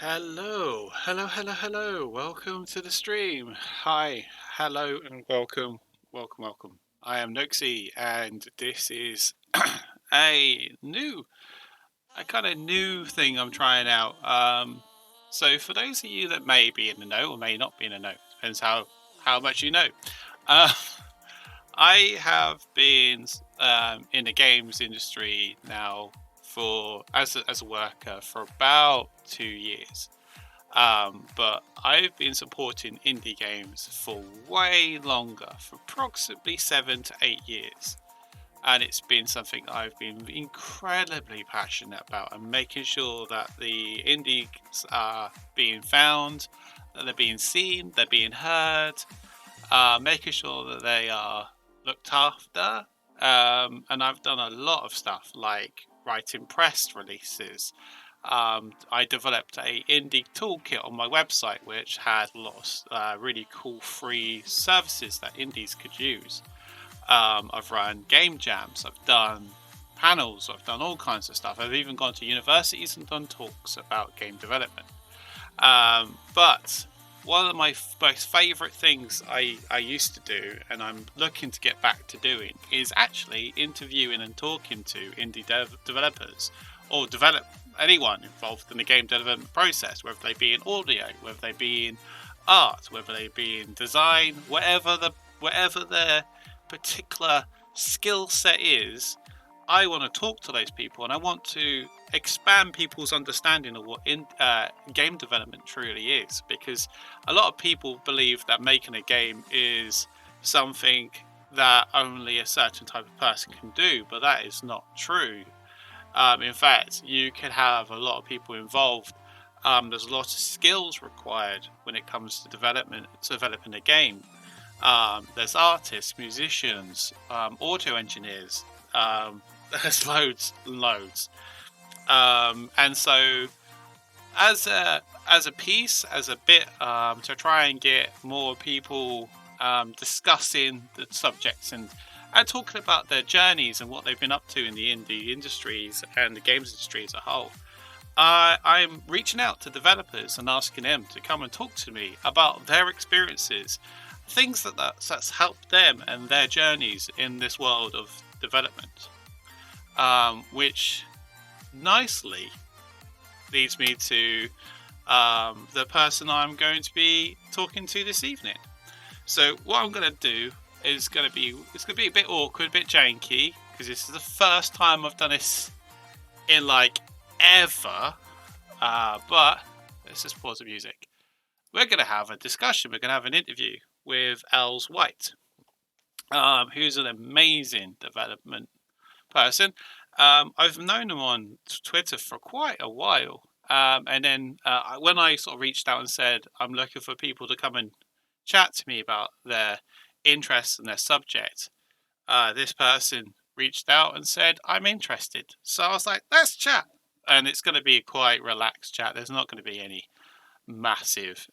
Hello. Welcome to the stream. Hi, hello, and welcome. I am Noxie, and this is a kind of new thing I'm trying out. So for those of you that may be in the know or may not be in the know, depends how much you know. Uh, I have been in the games industry now for as a worker for about 2 years. But I've been supporting indie games for way longer, for approximately 7 to 8 years. And it's been something I've been incredibly passionate about and making sure that the indies are being found, that they're being seen, they're being heard, making sure that they are looked after. And I've done a lot of stuff like writing press releases. I developed a indie toolkit on my website, which had lots really cool free services that indies could use. I've run game jams, I've done panels, I've done all kinds of stuff. I've even gone to universities and done talks about game development. But one of my most favourite things I used to do, and I'm looking to get back to doing, is actually interviewing and talking to indie developers or anyone involved in the game development process, whether they be in audio, whether they be in art, whether they be in design, whatever their particular skill set is. I want to talk to those people, and I want to expand people's understanding of what game development truly is, because a lot of people believe that making a game is something that only a certain type of person can do, but that is not true. In fact, you can have a lot of people involved. There's a lot of skills required when it comes to developing a game. There's artists, musicians, audio engineers. There's loads. And so, as a piece, as a bit, to try and get more people discussing the subjects and talking about their journeys and what they've been up to in the indie industries and the games industry as a whole. I'm reaching out to developers and asking them to come and talk to me about their experiences, things that's helped them and their journeys in this world of development, which nicely leads me to the person I'm going to be talking to this evening. So what I'm going to do is going to be a bit awkward, a bit janky, because this is the first time I've done this in like ever. But let's just pause the music. We're going to have a discussion. We're going to have an interview with Els White, who's an amazing development person. I've known him on Twitter for quite a while. And then when I sort of reached out and said, I'm looking for people to come and chat to me about their interests and their subject, this person reached out and said, I'm interested. So I was like, let's chat. And it's going to be a quite relaxed chat. There's not going to be any massive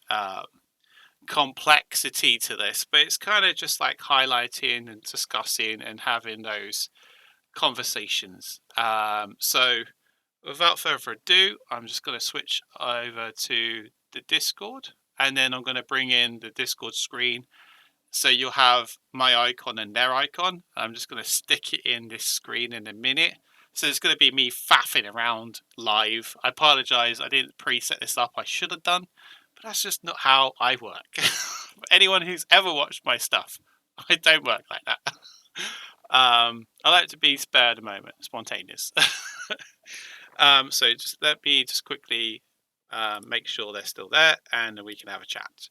complexity to this, but it's kind of just like highlighting and discussing and having those conversations. So without further ado, I'm just going to switch over to the Discord, and then I'm going to bring in the Discord screen. So you'll have my icon and their icon. I'm just going to stick it in this screen in a minute. So it's going to be me faffing around live. I apologize, I didn't preset this up. I should have done, but that's just not how I work. Anyone who's ever watched my stuff, I don't work like that. I like to be spare at the moment, spontaneous. So just let me just quickly make sure they're still there, and then we can have a chat.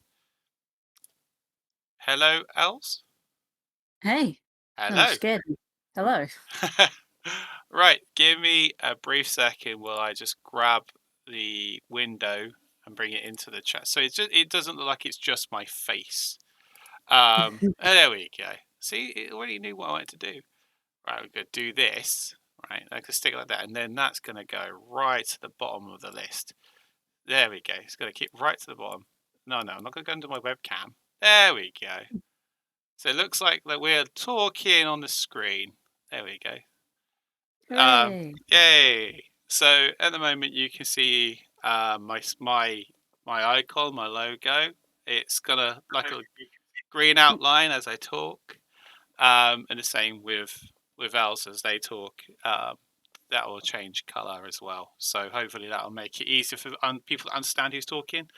Hello, Els. Hey. Oh, Hello. scared me. Hello. Right, give me a brief second while I just grab the window and bring it into the chat. So it doesn't look like it's just my face. There we go. See, it already knew what I wanted to do. Right, we're going to do this. Right, I can stick it like that, and then that's going to go right to the bottom of the list. There we go. It's going to keep right to the bottom. No, I'm not going to go into my webcam. There we go. So it looks like that we're talking on the screen. There we go. Hooray. Yay! So at the moment you can see my icon, my logo. It's gonna like a green outline as I talk, and the same with Els as they talk. That will change color as well. So hopefully that will make it easier for people to understand who's talking.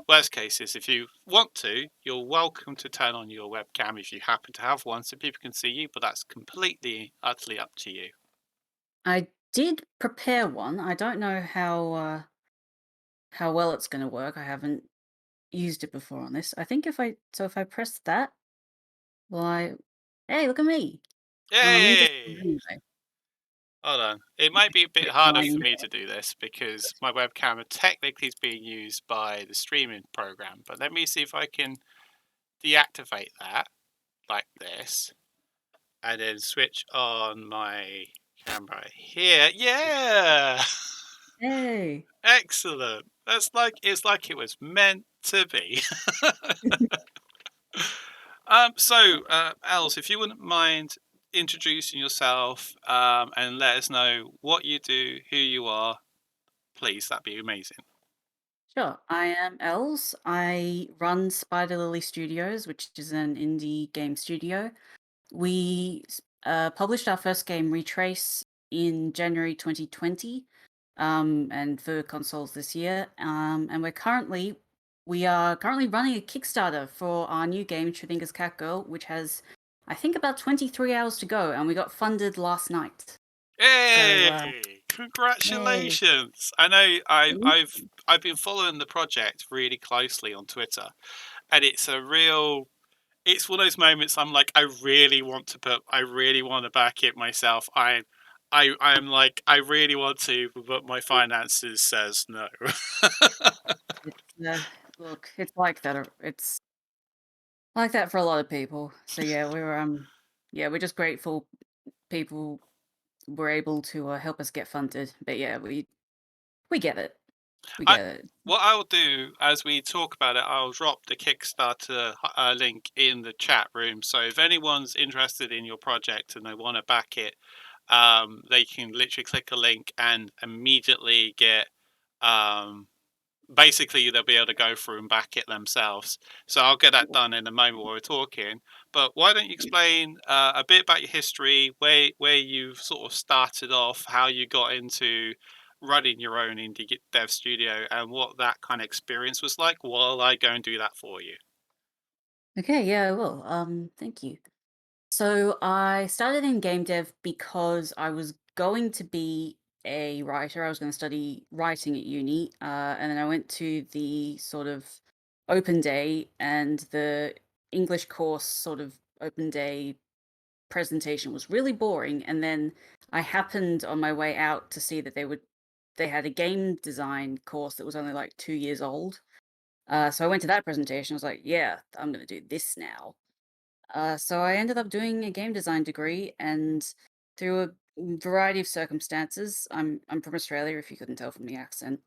Worst case is if you want to, you're welcome to turn on your webcam if you happen to have one, so people can see you. But that's completely, utterly up to you. I did prepare one. I don't know how well it's going to work. I haven't used it before on this. I think if I press that, well, hey, look at me. Well, let me just Yay! anyway. Hold on. It might be a bit Bit harder for annoying. me to do this because my webcam technically is being used by the streaming program. But let me see if I can deactivate that like this and then switch on my camera here. Yeah! Hey. Excellent. It's like it was meant to be. Els, if you wouldn't mind introducing yourself and let us know what you do, who you are, please, that'd be amazing. Sure. I am Els. I run Spider Lily Studios, which is an indie game studio. We published our first game, Retrace, in January 2020, and for consoles this year. And we are currently running a Kickstarter for our new game, Schrodinger's Cat Girl, which has, I think, about 23 hours to go, and we got funded last night. So, Hey, yay! congratulations! I know I've been following the project really closely on Twitter, and it's one of those moments I'm like, I really want to back it myself. I'm like, I really want to, but my finances says no. It's, look, it's like that. It's like that for a lot of people. So yeah, we're just grateful people were able to help us get funded. But yeah, we get it. We I get it. What I'll do as we talk about it, I'll drop the Kickstarter link in the chat room. So if anyone's interested in your project and they want to back it, they can literally click a link and immediately get um, basically they'll be able to go through and back it themselves. So I'll get that done in a moment while we're talking. But why don't you explain a bit about your history, where you've sort of started off, how you got into running your own indie dev studio, and what that kind of experience was like while I go and do that for you. Okay, yeah, I will. Thank you. So I started in game dev because I was going to be a writer. I was going to study writing at uni, and then I went to the sort of open day and the English course sort of open day presentation was really boring. And then I happened on my way out to see that they had a game design course that was only like 2 years old. So I went to that presentation. I was like, yeah, I'm going to do this now. So I ended up doing a game design degree, and through a variety of circumstances, I'm from Australia, if you couldn't tell from the accent.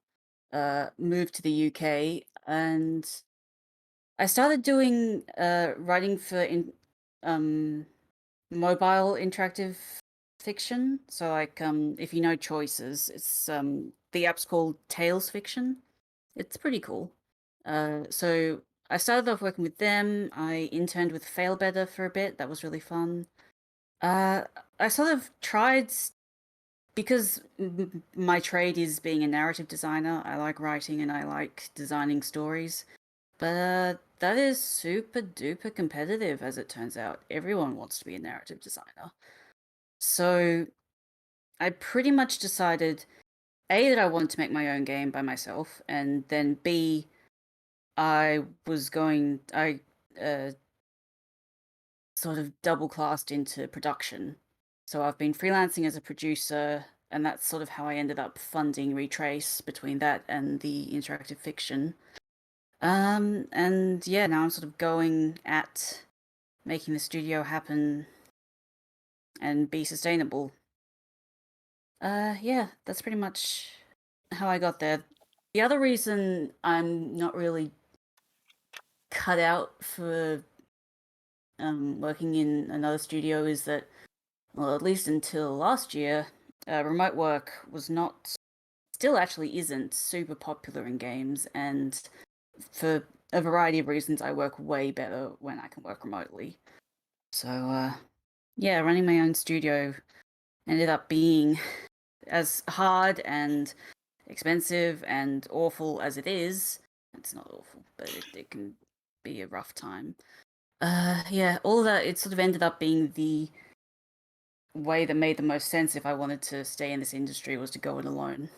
Moved to the UK, and I started doing writing for um mobile interactive fiction. So like if you know Choices, it's the app's called Tales Fiction. It's pretty cool. So I started off working with them. I interned with Failbetter for a bit. That was really fun. Uh, I sort of tried because my trade is being a narrative designer. I like writing and I like designing stories. But that is super duper competitive, as it turns out. Everyone wants to be a narrative designer. So I pretty much decided A, that I wanted to make my own game by myself, and then B, I uh, sort of double classed into production. So I've been freelancing as a producer, and that's sort of how I ended up funding Retrace between that and the interactive fiction. And yeah, now I'm sort of going at making the studio happen and be sustainable. Yeah, that's pretty much how I got there. The other reason I'm not really cut out for working in another studio is that, well, at least until last year, remote work was not still actually isn't super popular in games, and for a variety of reasons, I work way better when I can work remotely. So, yeah, running my own studio ended up being as hard and expensive and awful as it is. It's not awful, but it can be a rough time. Yeah, all that, it sort of ended up being the way that made the most sense if I wanted to stay in this industry was to go it alone.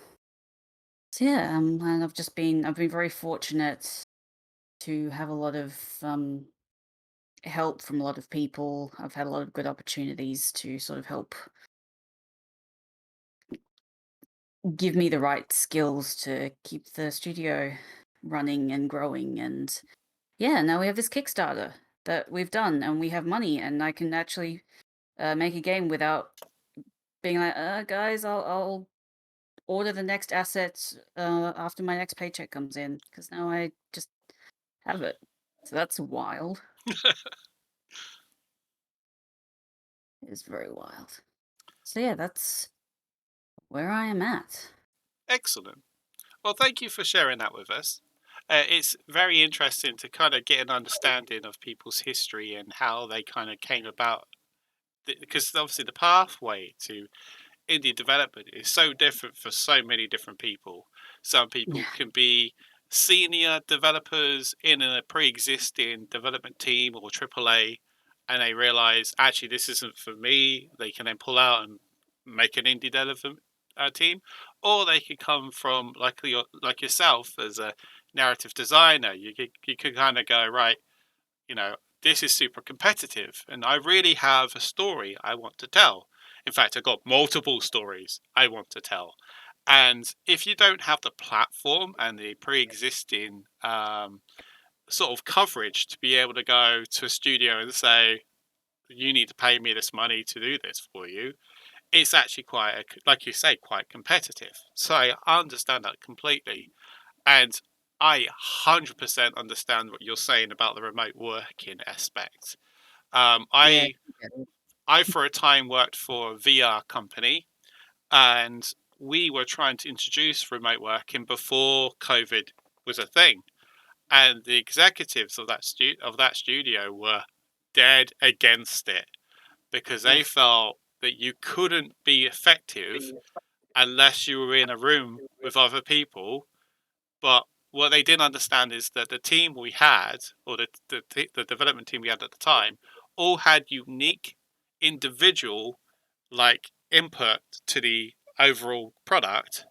So yeah, and I've been very fortunate to have a lot of help from a lot of people. I've had a lot of good opportunities to sort of help give me the right skills to keep the studio running and growing. And yeah, now we have this Kickstarter that we've done, and we have money, and I can actually make a game without being like, guys, I'll order the next asset after my next paycheck comes in, because now I just have it. So that's wild. It's very wild. So yeah, that's where I am at. Excellent. Well, thank you for sharing that with us. It's very interesting to kind of get an understanding of people's history and how they kind of came about. Because obviously, the pathway to indie development is so different for so many different people. Some people Yeah. can be senior developers in a pre-existing development team or AAA, and they realize actually this isn't for me. They can then pull out and make an indie development team, or they could come from like yourself as a narrative designer. You could kind of go right, you know, this is super competitive and I really have a story I want to tell. In fact, I've got multiple stories I want to tell. And if you don't have the platform and the pre existing sort of coverage to be able to go to a studio and say, you need to pay me this money to do this for you, it's actually quite, like you say, quite competitive. So I understand that completely. And I 100% understand what you're saying about the remote working aspect. Um, Yeah. I I for a time worked for a VR company, and we were trying to introduce remote working before COVID was a thing. And the executives of that studio were dead against it because they Oof. felt that you couldn't be effective unless you were in a room with other people. But what they didn't understand is that the team we had, or the development team we had at the time, all had unique individual like input to the overall product,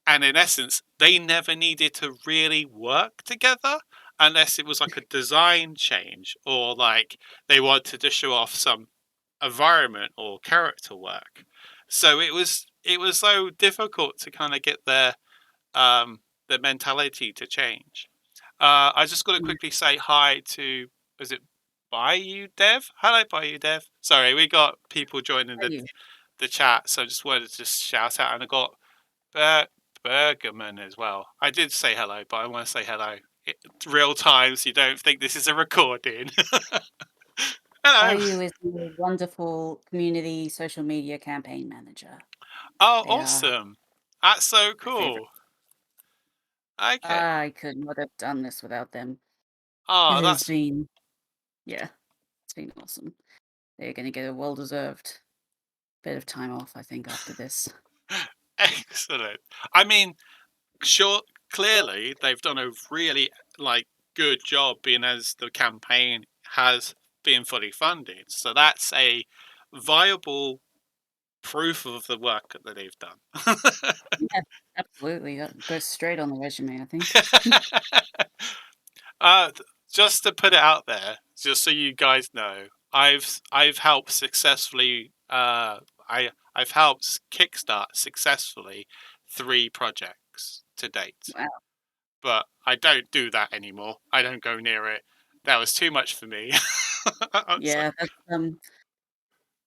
and in essence, they never needed to really work together unless it was like a design change or like they wanted to show off some environment or character work. So it was so difficult to kind of get um, their mentality to change. I just got to Mm. quickly say hi to, is it Bayou Dev? Hello, Bayou Dev. Sorry, we got people joining Are you? the chat, so I just wanted to just shout out. And I got Ber- Bergerman as well. I did say hello, but I want to say hello. It's real time, so you don't think this is a recording. Hello. IU is the wonderful community social media campaign manager. Oh, They are awesome. That's so my favorite. cool. Okay. I could not have done this without them. It Oh, has that's been, yeah, it's been awesome. They're going to get a well-deserved bit of time off, I think, after this. excellent. I mean, sure, clearly they've done a really like good job being as the campaign has been fully funded. So that's a viable proof of the work that they've done. Yeah, absolutely. That goes straight on the resume, I think. Just to put it out there, just so you guys know, I've helped successfully. I've helped kickstart successfully 3 projects to date, Wow. but I don't do that anymore. I don't go near it. That was too much for me. So, Yeah, that's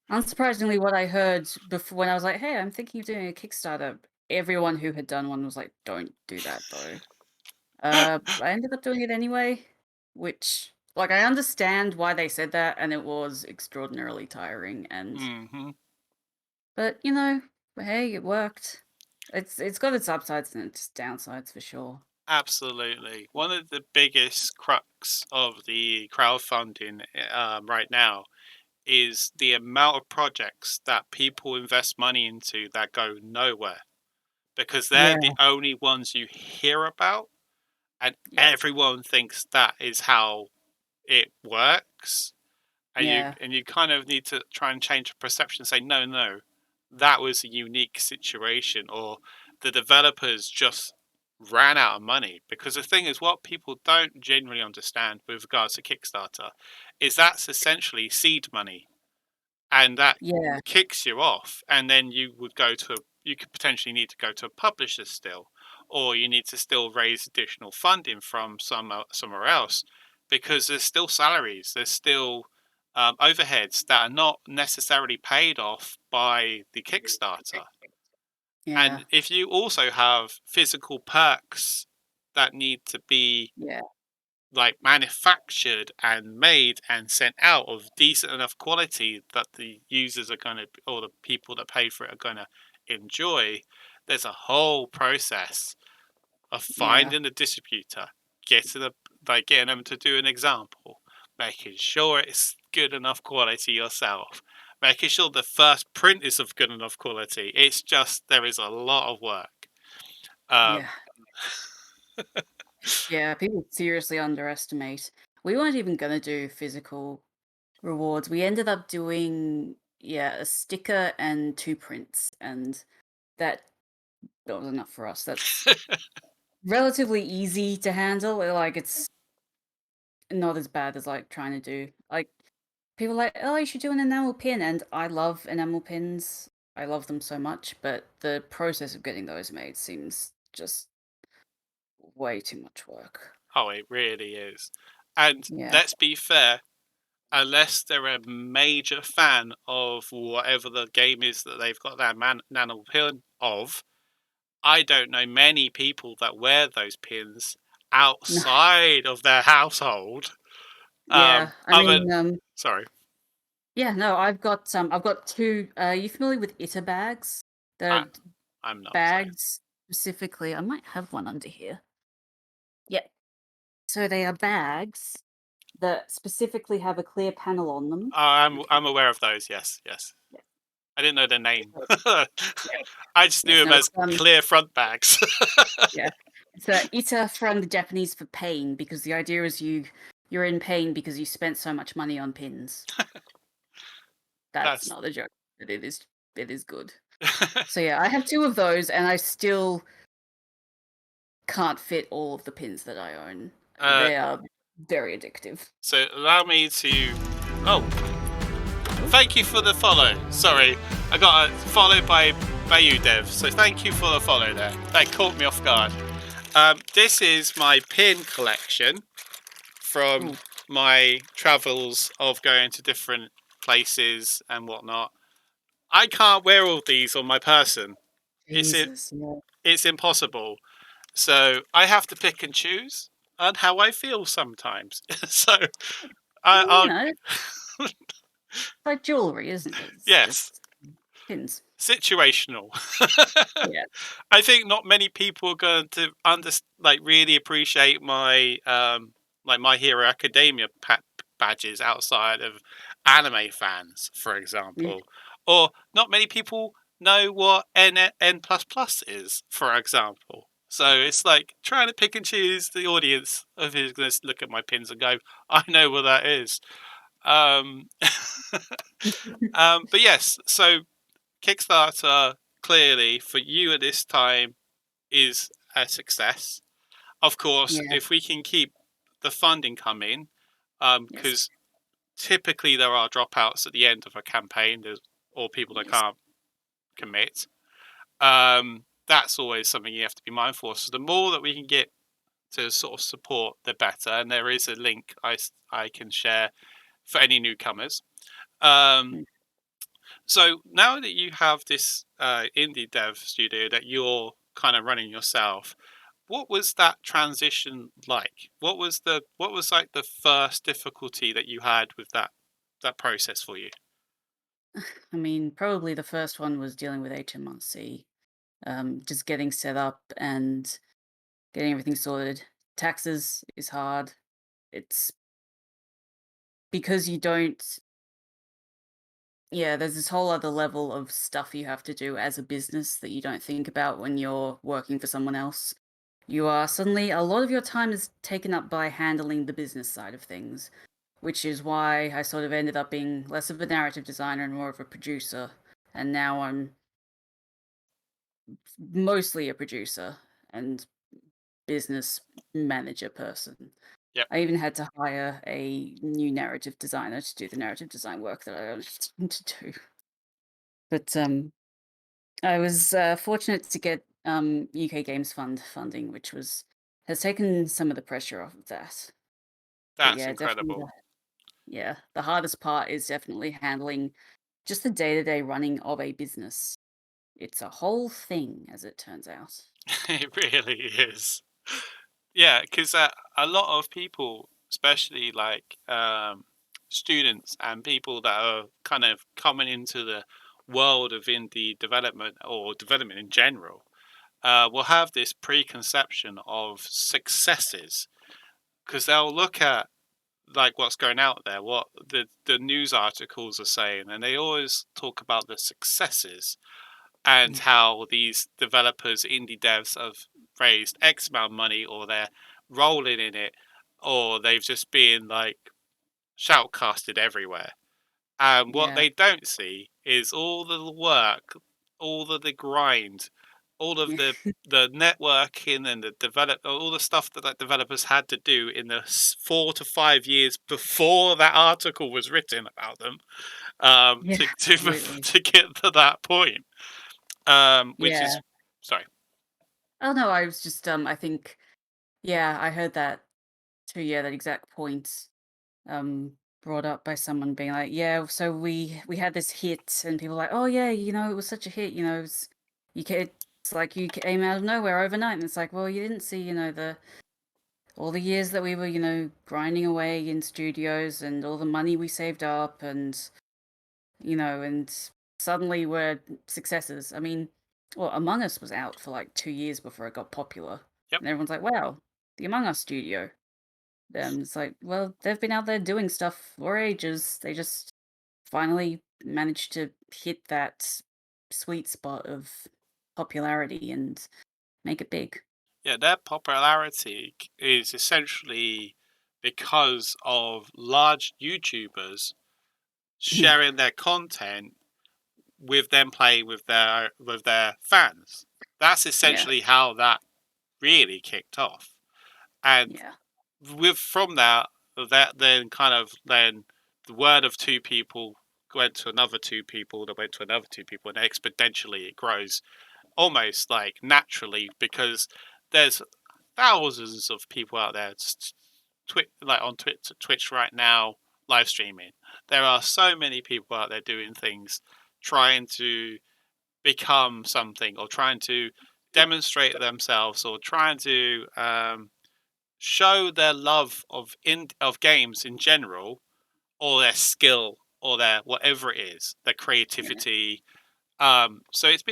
unsurprisingly what I heard before when I was like, "Hey, I'm thinking of doing a Kickstarter." Everyone who had done one was like, "Don't do that though." I ended up doing it anyway, which like I understand why they said that, and it was extraordinarily tiring. And hmm but hey, it worked. It's got its upsides and its downsides for sure. Absolutely. One of the biggest crux of the crowdfunding right now is the amount of projects that people invest money into that go nowhere because they're Yeah, the only ones you hear about, and yeah, everyone thinks that is how it works. And you yeah, and you kind of need to try and change the perception and say, no, no, that was a unique situation, or the developers just ran out of money. Because the thing is, what people don't genuinely understand with regards to Kickstarter is that's essentially seed money, and that yeah, kicks you off, and then you could potentially need to go to a publisher still, or you need to still raise additional funding from somewhere else, because there's still salaries, there's still overheads that are not necessarily paid off by the Kickstarter. yeah, And if you also have physical perks that need to be yeah, like manufactured and made and sent out of decent enough quality that the users are going to, or the people that pay for it are going to enjoy, there's a whole process of yeah, finding the distributor, getting the like getting them to do an example, making sure it's good enough quality yourself, making sure the first print is of good enough quality. It's just there is a lot of work. yeah, um yeah. People seriously underestimate. We weren't even gonna do physical rewards. We ended up doing, yeah, a sticker and 2 prints, and that that was enough for us. That's relatively easy to handle. Like, it's not as bad as, like, trying to do like, people are like, "Oh, you should do an enamel pin," and I love enamel pins. I love them so much, but the process of getting those made seems just way too much work. oh, it really is. And Yeah. let's be fair, unless they're a major fan of whatever the game is that they've got their nano pin of, I don't know many people that wear those pins No. outside of their household. Yeah. I Other, mean, sorry, yeah, no, I've got 2, you familiar with Itter bags? I, The I'm not. So bags specifically, I might have one under here. Yeah. So they are bags that specifically have a clear panel on them. Okay. I'm aware of those. Yes, yes. Yeah. I didn't know their name. So, yeah. I just knew Yes, them no, as clear front bags. yeah. It's Ita from the Japanese for pain, because the idea is you're in pain because you spent so much money on pins. That's That's not a joke, but it is good. So yeah, I have 2 of those and I still can't fit all of the pins that I own. uh, They are very addictive. so allow me to. Oh, Oh, thank you for the follow. Sorry, I got followed by Bayou Dev, so thank you for the follow there. That caught me off guard. This is my pin collection from ooh, my travels of going to different places and whatnot. I can't wear all these on my person. It's Jesus, yeah. it's impossible. So I have to pick and choose on how I feel sometimes. So Well, I'll it's like jewelry, isn't it? It's yes, just pins. situational. Yeah. I think not many people are going to like really appreciate my like My Hero Academia badges outside of anime fans, for Yeah. example, or not many people know what N plus plus is, for example. So it's like trying to pick and choose the audience of who's going to look at my pins and go, "I know what that is." Um, but yes, so Kickstarter clearly for you at this time is a success. Of course, Yeah. if we can keep the funding coming, Yes. because typically there are dropouts at the end of a campaign, or people that Yes. can't commit. That's always something you have to be mindful of. So the more that we can get to sort of support, the better. And there is a link I can share for any newcomers. Um, Mm. so now that you have this indie dev studio that you're kind of running yourself, what was that transition like? What was like the first difficulty that you had with that process for you? I mean, probably the first one was dealing with HMRC. just getting set up and getting everything sorted. Taxes is hard. It's because you don't yeah, there's this whole other level of stuff you have to do as a business that you don't think about when you're working for someone else. You are suddenly a lot of your time is taken up by handling the business side of things, which is why I sort of ended up being less of a narrative designer and more of a producer. And now I'm mostly a producer and business manager person. Yep. I even had to hire a new narrative designer to do the narrative design work that I don't have time to do. But I was fortunate to get UK Games Fund funding, which has taken some of the pressure off of that. But That's yeah, definitely, incredible. the hardest part is definitely handling just the day-to-day running of a business. It's a whole thing, as it turns out. It really is. Yeah, because a lot of people, especially like students and people that are kind of coming into the world of indie development or development in general, will have this preconception of successes because they'll look at like what's going out there, what the news articles are saying, and they always talk about the successes and Mm. how these developers, indie devs, have raised X amount of money, or they're rolling in it, or they've just been like shoutcasted everywhere. And what Yeah. they don't see is all the work, all of the grind, all of the networking and the develop, all the stuff that like developers had to do in the 4 to 5 years before that article was written about them, Yeah, absolutely. to get to that point. Which is Yeah. sorry. Oh no, I was just I think yeah, I heard that too. Yeah, that exact point um brought up by someone being like, yeah, so we had this hit, and people were like, oh yeah, it was such a hit. It's like you came out of nowhere overnight, and it's like, well, you didn't see the all the years that we were grinding away in studios and all the money we saved up, and suddenly we're successes. I mean, well, Among Us was out for like 2 years before it got popular, Yep. and everyone's like, wow, the Among Us studio. It's like, well, they've been out there doing stuff for ages. They just finally managed to hit that sweet spot of popularity and make it big. Yeah, their popularity is essentially because of large YouTubers Yeah, sharing their content with them playing with their fans. That's yeah, essentially how that really kicked off. And yeah, with from that, that then kind of then the word of two people went to another two people, that went to another two people, and exponentially it grows almost like naturally because there's thousands of people out there like on Twitch right now live streaming. There are so many people out there doing things, trying to become something or trying to demonstrate themselves or trying to show their love of games in general, or their skill, or their whatever it is, their yeah, creativity. So it's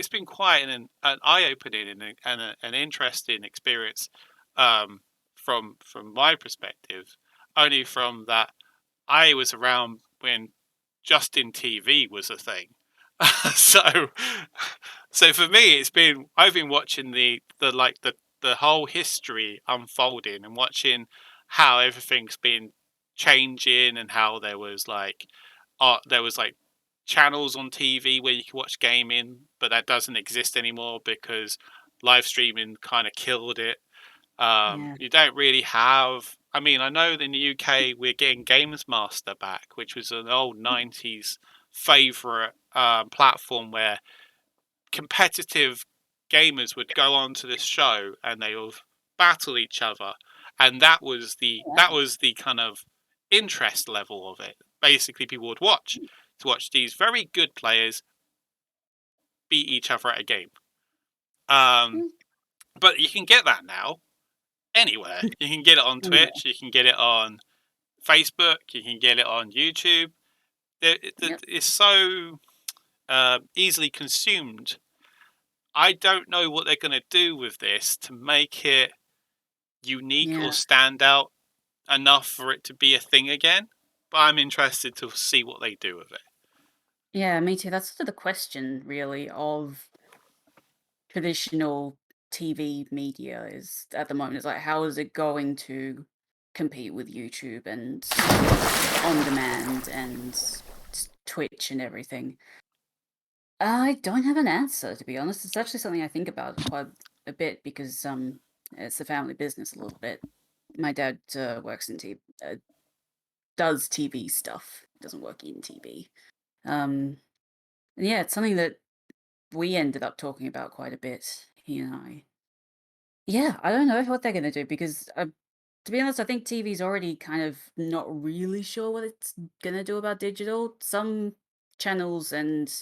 been quite an eye opening and an interesting experience, um, from my perspective. Only from that I was around when Justin TV was a thing. so so for me I've been watching the whole history unfolding and watching how everything's been changing, and how there was like channels on TV where you can watch gaming, but that doesn't exist anymore because live streaming kind of killed it. yeah, You don't really have. I mean, I know in the UK we're getting Games Master back, which was an old '90s favorite platform where competitive gamers would go on to this show and they would battle each other, and that yeah, was the kind of interest level of it. Basically, people would watch to watch these very good players beat each other at a game. Um, mm, but you can get that now anywhere. You can get it on yeah, Twitch. You can get it on Facebook. You can get it on YouTube. yep, It's so easily consumed I don't know what they're going to do with this to make it unique or Yeah. stand out enough for it to be a thing again. But I'm interested to see what they do with it. Yeah, me too. That's sort of the question, really, of traditional TV media is at the moment. Is like, how is it going to compete with YouTube and on demand and Twitch and everything? I don't have an answer, to be honest. It's actually something I think about quite a bit because it's a family business a little bit. My dad works in does TV stuff, doesn't work in TV. And yeah, it's something that we ended up talking about quite a bit, he and I. Yeah, I don't know what they're gonna do because, to be honest, I think TV's already kind of not really sure what it's gonna do about digital. Some channels and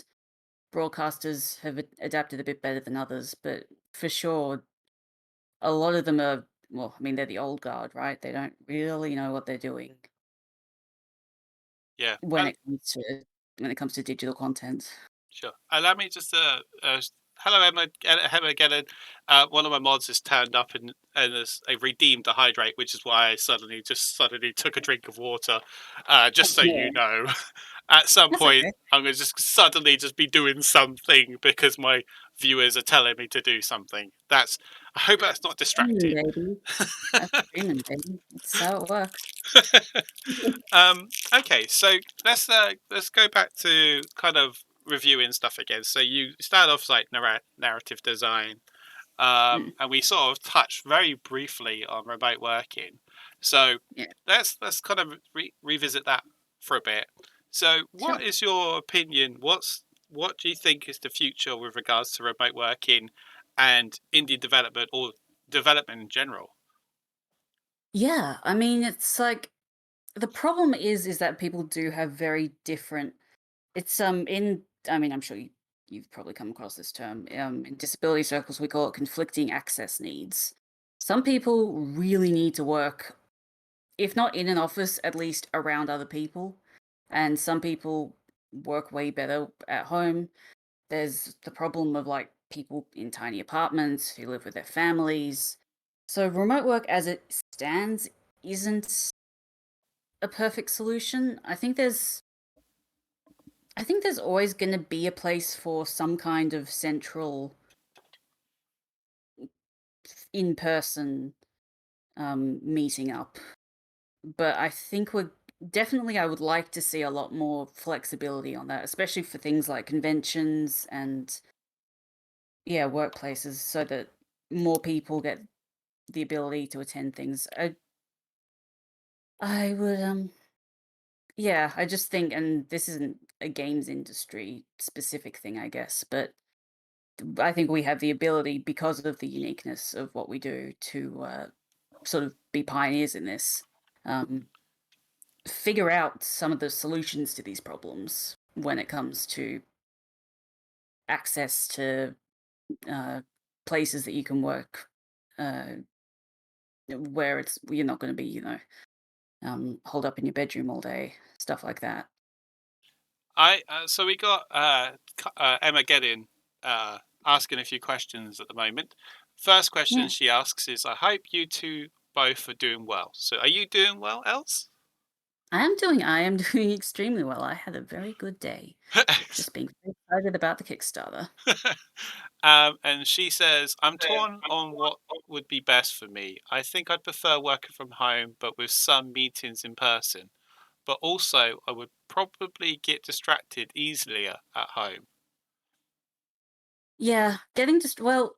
broadcasters have adapted a bit better than others, but for sure, a lot of them are, well, I mean, they're the old guard, right? They don't really know what they're doing Yeah. when it comes to digital content. Sure. Allow me just hello Emma, Emma again. One of my mods has turned up and has redeemed the hydrate, which is why I suddenly took a drink of water. Just so Yeah, you know, at some that's point okay. I'm gonna just suddenly just be doing something because my viewers are telling me to do something. I hope that's not Dreaming, distracting. baby. That's dreaming, baby. That's how it works. Okay, so let's go back to kind of reviewing stuff again. So you start off like narrative design, Mm, and we sort of touched very briefly on remote working. So yeah, let's kind of revisit that for a bit. So, what sure. is your opinion? What do you think is the future with regards to remote working and indie development or development in general? Yeah, I mean, it's like the problem is that people do have very different. It's in. I mean, I'm sure you've probably come across this term. In disability circles, we call it conflicting access needs. Some people really need to work, if not in an office, at least around other people, and some people work way better at home. There's the problem of like people in tiny apartments who live with their families. So remote work as it stands isn't a perfect solution. I think there's always going to be a place for some kind of central in-person meeting up. But I think we're definitely I would like to see a lot more flexibility on that, especially for things like conventions and yeah, workplaces so that more people get the ability to attend things. I would yeah, I just think, and this isn't a games industry specific thing, I guess, but I think we have the ability because of the uniqueness of what we do to sort of be pioneers in this. Um, Figure out some of the solutions to these problems when it comes to access to uh, places that you can work uh, where it's you're not going to be, holed up in your bedroom all day, stuff like that. I so we got Emma Geddin asking a few questions at the moment. First question Yeah, she asks is, "I hope you two both are doing well." So, are you doing well, Els? I am doing extremely well. I had a very good day. Just being very excited about the Kickstarter. And she says, "I'm torn on what would be best for me. I think I'd prefer working from home, but with some meetings in person. But also, I would probably get distracted easily at home." Yeah, getting just well,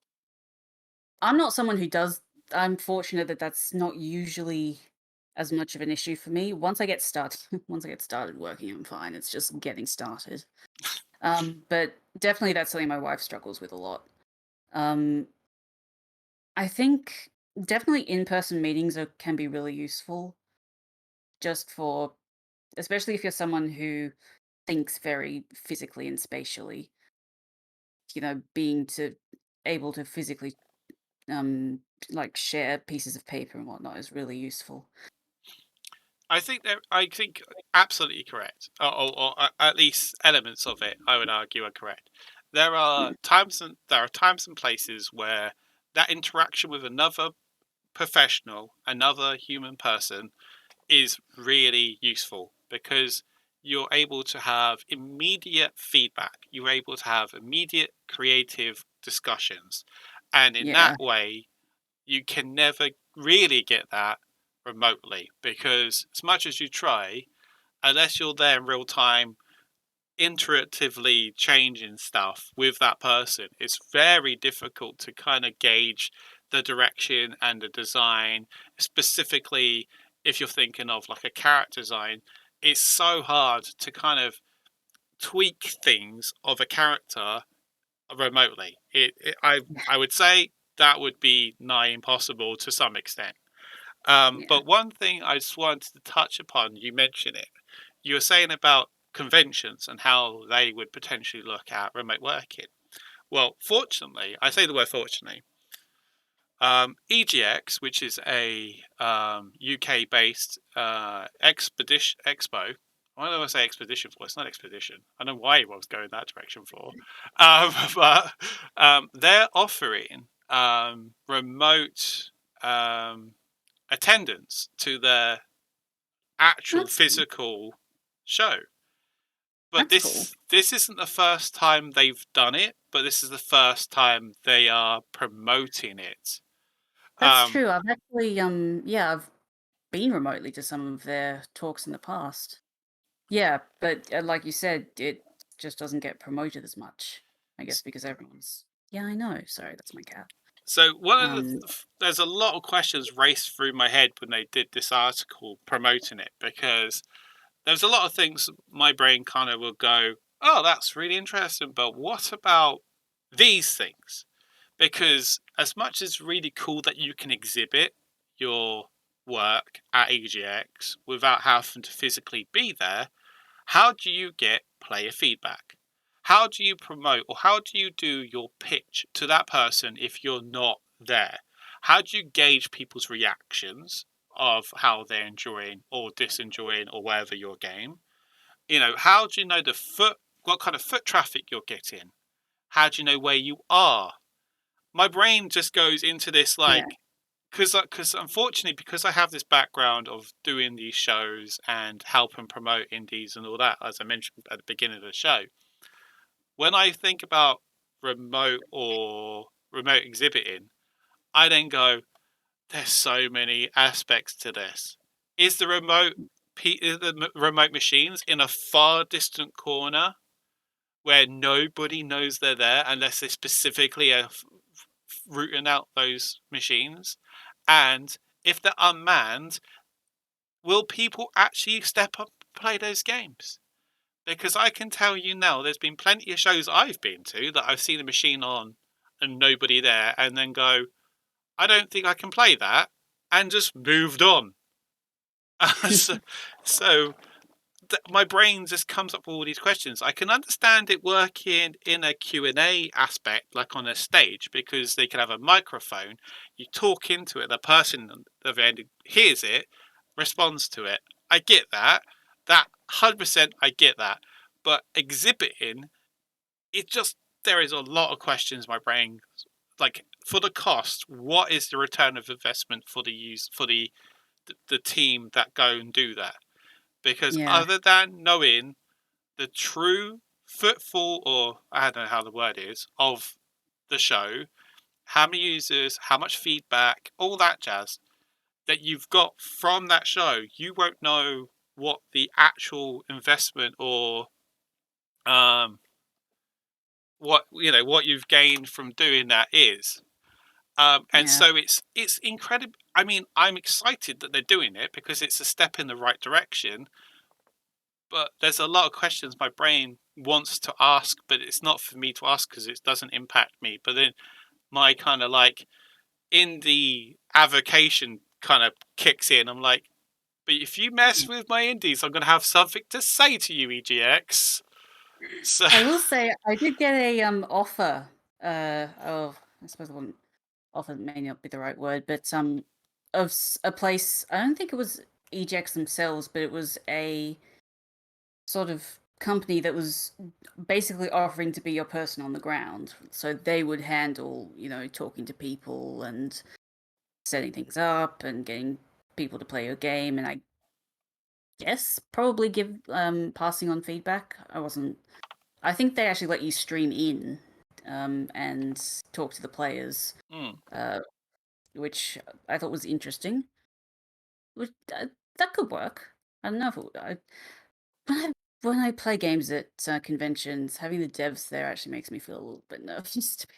I'm not someone who does. I'm fortunate that that's not usually as much of an issue for me. Once I get started, once I get started working, I'm fine. It's just getting started. But definitely that's something my wife struggles with a lot. Um, I think definitely in-person meetings can be really useful, just for especially if you're someone who thinks very physically and spatially. Being to able to physically um like share pieces of paper and whatnot is really useful. I think absolutely correct, or at least elements of it. I would argue are correct. there are Mm. times and places where that interaction with another professional, another human person, is really useful because you're able to have immediate feedback. You're able to have immediate creative discussions. And in Yeah. that way, you can never really get that remotely because, as much as you try, unless you're there in real time, iteratively changing stuff with that person, it's very difficult to kind of gauge the direction and the design, specifically if you're thinking of like a character design. It's so hard to kind of tweak things of a character remotely. I would say that would be nigh impossible to some extent. Yeah. But one thing I just wanted to touch upon, you mentioned it. You were saying about conventions and how they would potentially look at remote working. Well, fortunately, I say the word fortunately, EGX, which is a UK-based expedition expo. Why do I say expedition for? It's not expedition. I know why I was going that direction for. But they're offering remote attendance to their actual That's cool. physical show. But That's cool. this isn't the first time they've done it, but this is the first time they are promoting it. That's Um, true. I've actually, yeah, I've been remotely to some of their talks in the past. Yeah, but like you said, it just doesn't get promoted as much. I guess because everyone's. Yeah, I know. Sorry, that's my cat. so one of Um, there's a lot of questions raced through my head when they did this article promoting it because there's a lot of things my brain kind of will go, oh, that's really interesting, but what about these things? Because as much as it's really cool that you can exhibit your work at EGX without having to physically be there, how do you get player feedback? How do you promote or how do you do your pitch to that person if you're not there? How do you gauge people's reactions of how they're enjoying or disenjoying or whatever your game? How do you know what kind of foot traffic you're getting? How do you know where you are? My brain just goes into this yeah, like because unfortunately because I have this background of doing these shows and helping promote indies and all that, as I mentioned at the beginning of the show, when I think about remote exhibiting, I then go, there's so many aspects to this. Is the remote machines in a far distant corner where nobody knows they're there unless they specifically are rooting out those machines? And if they're unmanned, will people actually step up and play those games? Because I can tell you now, there's been plenty of shows I've been to that I've seen a machine on and nobody there, and then go, I don't think I can play that, and just moved on. so, so my brain just comes up with all these questions. I can understand it working in a Q&A aspect, like on a stage, because they can have a microphone. You talk into it, the person at the other end hears it, responds to it. I get that. That 100% I get that. But exhibiting, it just there is a lot of questions my brain like for the cost. What is the return of investment for the use for the team that go and do that? Because yeah, other than knowing the true footfall, or I don't know how the word is, of the show, how many users, how much feedback, all that jazz that you've got from that show, you won't know what the actual investment or um, what you've gained from doing that is. And yeah, so it's incredible. I mean, I'm excited that they're doing it because it's a step in the right direction. But there's a lot of questions my brain wants to ask, but it's not for me to ask because it doesn't impact me. But then my kind of like in the avocation kind of kicks in. I'm like, but if you mess yeah. with my indies, I'm going to have something to say to you, EGX. So, I will say I did get a offer. Oh, I suppose I wouldn't offer may not be the right word, but of a place. I don't think it was EJX themselves, but it was a sort of company that was basically offering to be your person on the ground. So they would handle, talking to people and setting things up and getting people to play your game, and I guess probably give passing on feedback. I think they actually let you stream in and talk to the players, Mm. uh, which I thought was interesting. Which, that could work. I don't know if when I play games at conventions, having the devs there actually makes me feel a little bit nervous. To be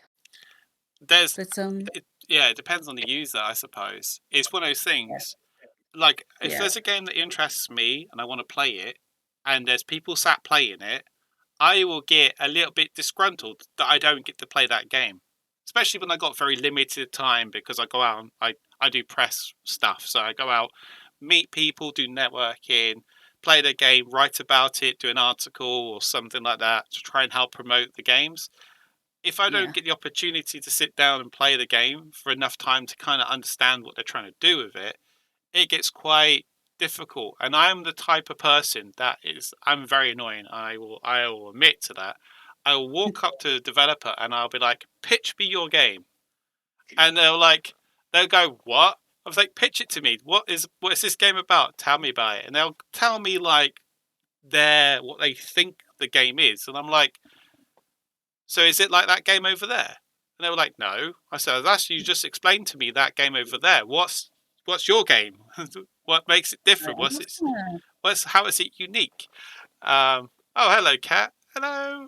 There's, honest. yeah, it depends on the user, I suppose. It's one of those Yeah, things. Like, if yeah, there's a game that interests me and I want to play it, and there's people sat playing it, I will get a little bit disgruntled that I don't get to play that game. Especially when I got very limited time because I go out and I do press stuff. So I go out, meet people, do networking, play the game, write about it, do an article or something like that to try and help promote the games. If I don't yeah, get the opportunity to sit down and play the game for enough time to kind of understand what they're trying to do with it, it gets quite difficult. And I'm the type of person I'm very annoying. I will admit to that. I will walk up to the developer and I'll be like, pitch me your game. And they'll go, what? I was like, pitch it to me. What is this game about? Tell me about it. And they'll tell me like what they think the game is. And I'm like, so is it like that game over there? And they were like, no. I said, that's you just explained to me that game over there. What's your game? What makes it different? yeah. How is it unique? Oh, hello, cat. Hello.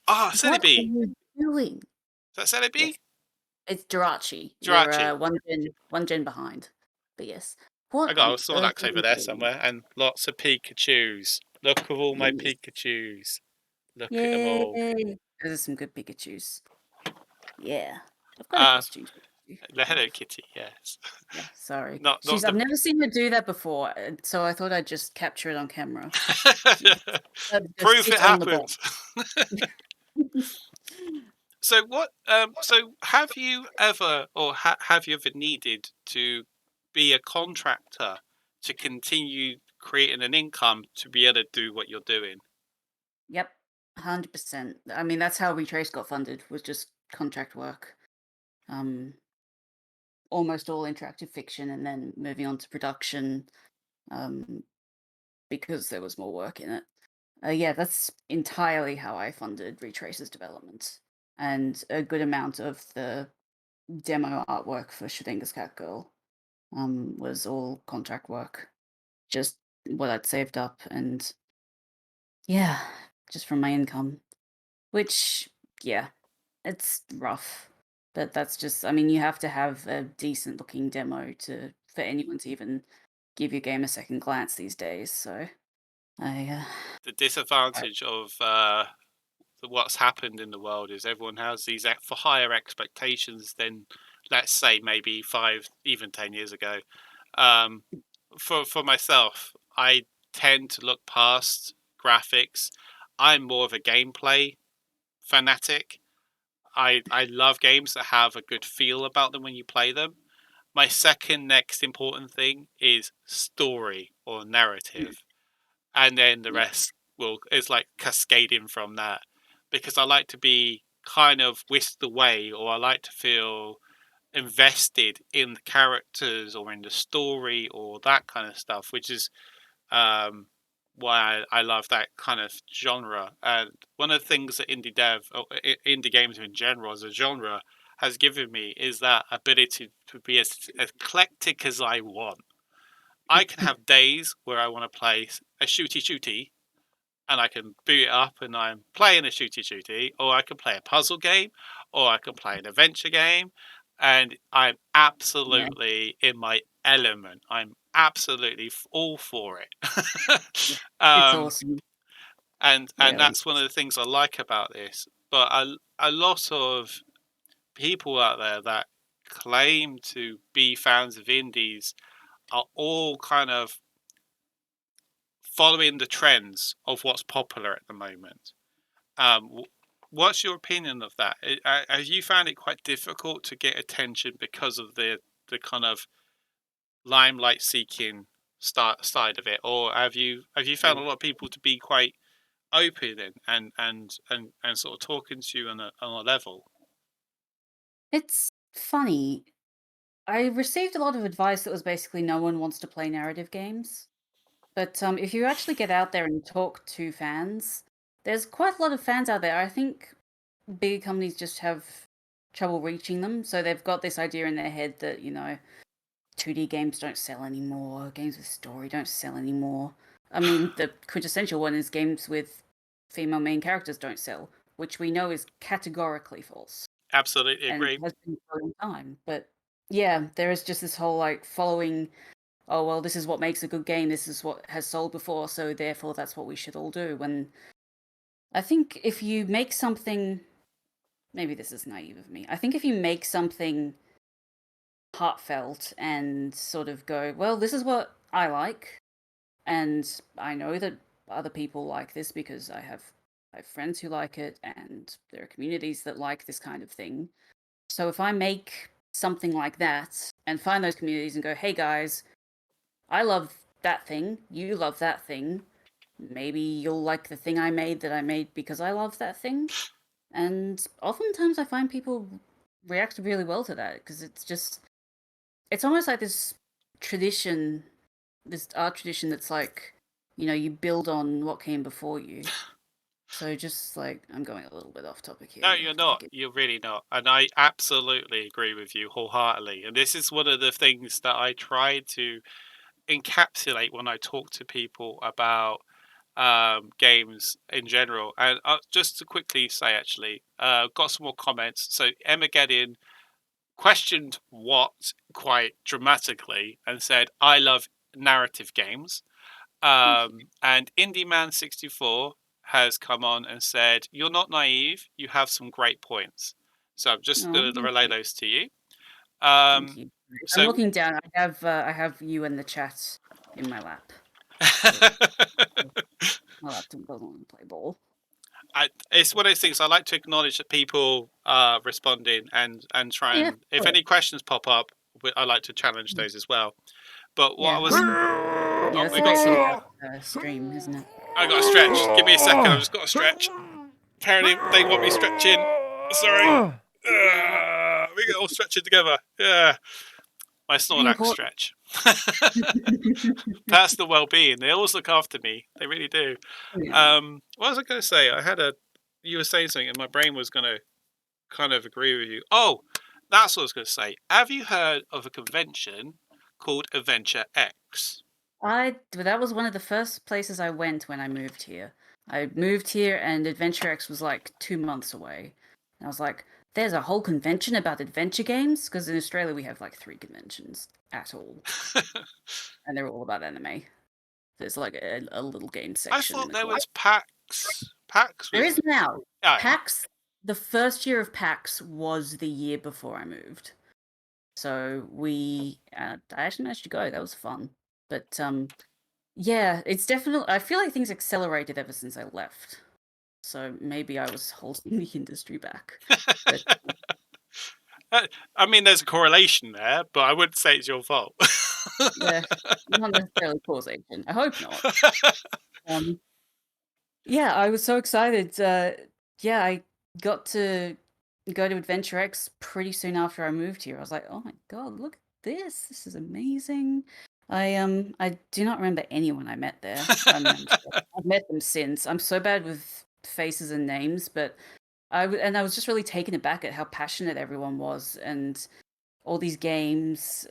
Ah, oh, What are Celebi. you doing? Is that Yes, Celebi? it's Jirachi. You're Jirachi. one gen behind. But yes, what I got on a earth Snorlax are over you there doing? somewhere, and lots of Pikachus. Look at all my Yes. Pikachus. Look at them all. Yay! Those are some good Pikachus. Yeah. I've got a Uh, costume for you. Hello Kitty. Yes. Yeah, sorry. Not I've the. never seen her do that before, so I thought I'd just capture it on camera. Yeah. Just Proof it sit on the happens. box. So what? So have you ever, or have you ever needed to be a contractor to continue creating an income to be able to do what you're doing? Yep, 100%. I mean, that's how Retrace got funded, was just contract work. Um, Almost all interactive fiction, and then moving on to production, um, because there was more work in it. Yeah, that's entirely how I funded Retrace's development. And a good amount of the demo artwork for Schrödinger's Cat Girl was all contract work. Just what I'd saved up, and yeah, just from my income. Which, yeah, it's rough. But that's just, I mean, you have to have a decent looking demo to for anyone to even give your game a second glance these days. So I The I- disadvantage of what's happened in the world is everyone has these for higher expectations than, let's say, maybe 5, even 10 years ago. Um, for myself, I tend to look past graphics. I'm more of a gameplay fanatic. I love games that have a good feel about them when you play them. My second next important thing is story or narrative, and then the yeah, rest will is like cascading from that, because I like to be kind of whisked away, or I like to feel invested in the characters or in the story or that kind of stuff, which is um, why I love that kind of genre. And one of the things that indie games in general as a genre has given me is that ability to be as eclectic as I want. I can have days where I want to play a shooty, and I can boot it up and I'm playing a shooty, or I can play a puzzle game, or I can play an adventure game, and I'm yeah, absolutely in my element. I'm absolutely all for it. yeah. It's um, awesome. and Really. that's one of the things I like about this. But a lot of people out there that claim to be fans of indies are all kind of following the trends of what's popular at the moment. What's your opinion of that? Have you found it quite difficult to get attention because of the kind of limelight seeking side of it, or have you found a lot of people to be quite open and sort of talking to you on a level? It's funny. I received a lot of advice that was basically no one wants to play narrative games. But if you actually get out there and talk to fans, there's quite a lot of fans out there. I think bigger companies just have trouble reaching them. So they've got this idea in their head that, 2D games don't sell anymore, games with story don't sell anymore. I mean, the quintessential one is games with female main characters don't sell, which we know is categorically false Absolutely and agree. has been for a long time. But yeah, there is just this whole like following, oh, well, this is what makes a good game, this is what has sold before, so therefore that's what we should all do. When I think if you make something, maybe this is naive of me, I think if you make something heartfelt and sort of go, well, this is what I like, and I know that other people like this because I have friends who like it, and there are communities that like this kind of thing. So if I make something like that and find those communities and go, hey guys, I love that thing, you love that thing, maybe you'll like the thing that I made because I love that thing. And oftentimes I find people react really well to that because it's almost like this tradition, this art tradition that's like, you build on what came before you. So just like, I'm going a little bit off topic here, No, you you're have to not. forgive. You're really not. And I absolutely agree with you wholeheartedly. And this is one of the things that I try to encapsulate when I talk to people about games in general. And just to quickly say, actually, got some more comments. So Emma Geddin questioned what quite dramatically and said, "I love narrative games." Thank you. And Indie Man 64 has come on and said, "You're not naive. You have some great points." So I'm just Oh, going to thank relay you. those to you. Thank Um, you. I'm so looking down. I have you in the chat in my lap. So my laptop doesn't want to play ball. it's one of those things. I like to acknowledge that people are responding and try Yeah, and if sure. any questions pop up, I like to challenge those as well. But what I Yeah, I was, mean, yeah, oh, that's we the got great thing some. about stream, isn't it? I got to stretch. Give me a second. I've just got to stretch. Apparently, they want me stretching. Sorry. We get all stretching together. Yeah. My Very Snorlax important. stretch. Personal well-being. They always look after me. They really do. Yeah. What was I going to say? You were saying something, and my brain was going to kind of agree with you. Oh, that's what I was going to say. Have you heard of a convention called Adventure X? That was one of the first places I went when I moved here. I moved here and Adventure X was like 2 months away. And I was like, there's a whole convention about adventure games? Because in Australia we have like 3 conventions at all. And they're all about anime. There's like a little game I section in thought the there corner. was PAX. PAX There was. is now. Oh, yeah. PAX, the first year of PAX was the year before I moved. So I actually managed to go. That was fun. But yeah, it's definitely. I feel like things accelerated ever since I left. So maybe I was holding the industry back. But I mean, there's a correlation there, but I wouldn't say it's your fault. yeah, not necessarily causation. I hope not. Um, yeah, I was so excited. Yeah, I got to go to Adventure X pretty soon after I moved here. I was like, oh my god, look at this! This is amazing. I do not remember anyone I met there. I mean, I've met them since. I'm so bad with faces and names, but I was just really taken aback at how passionate everyone was and all these games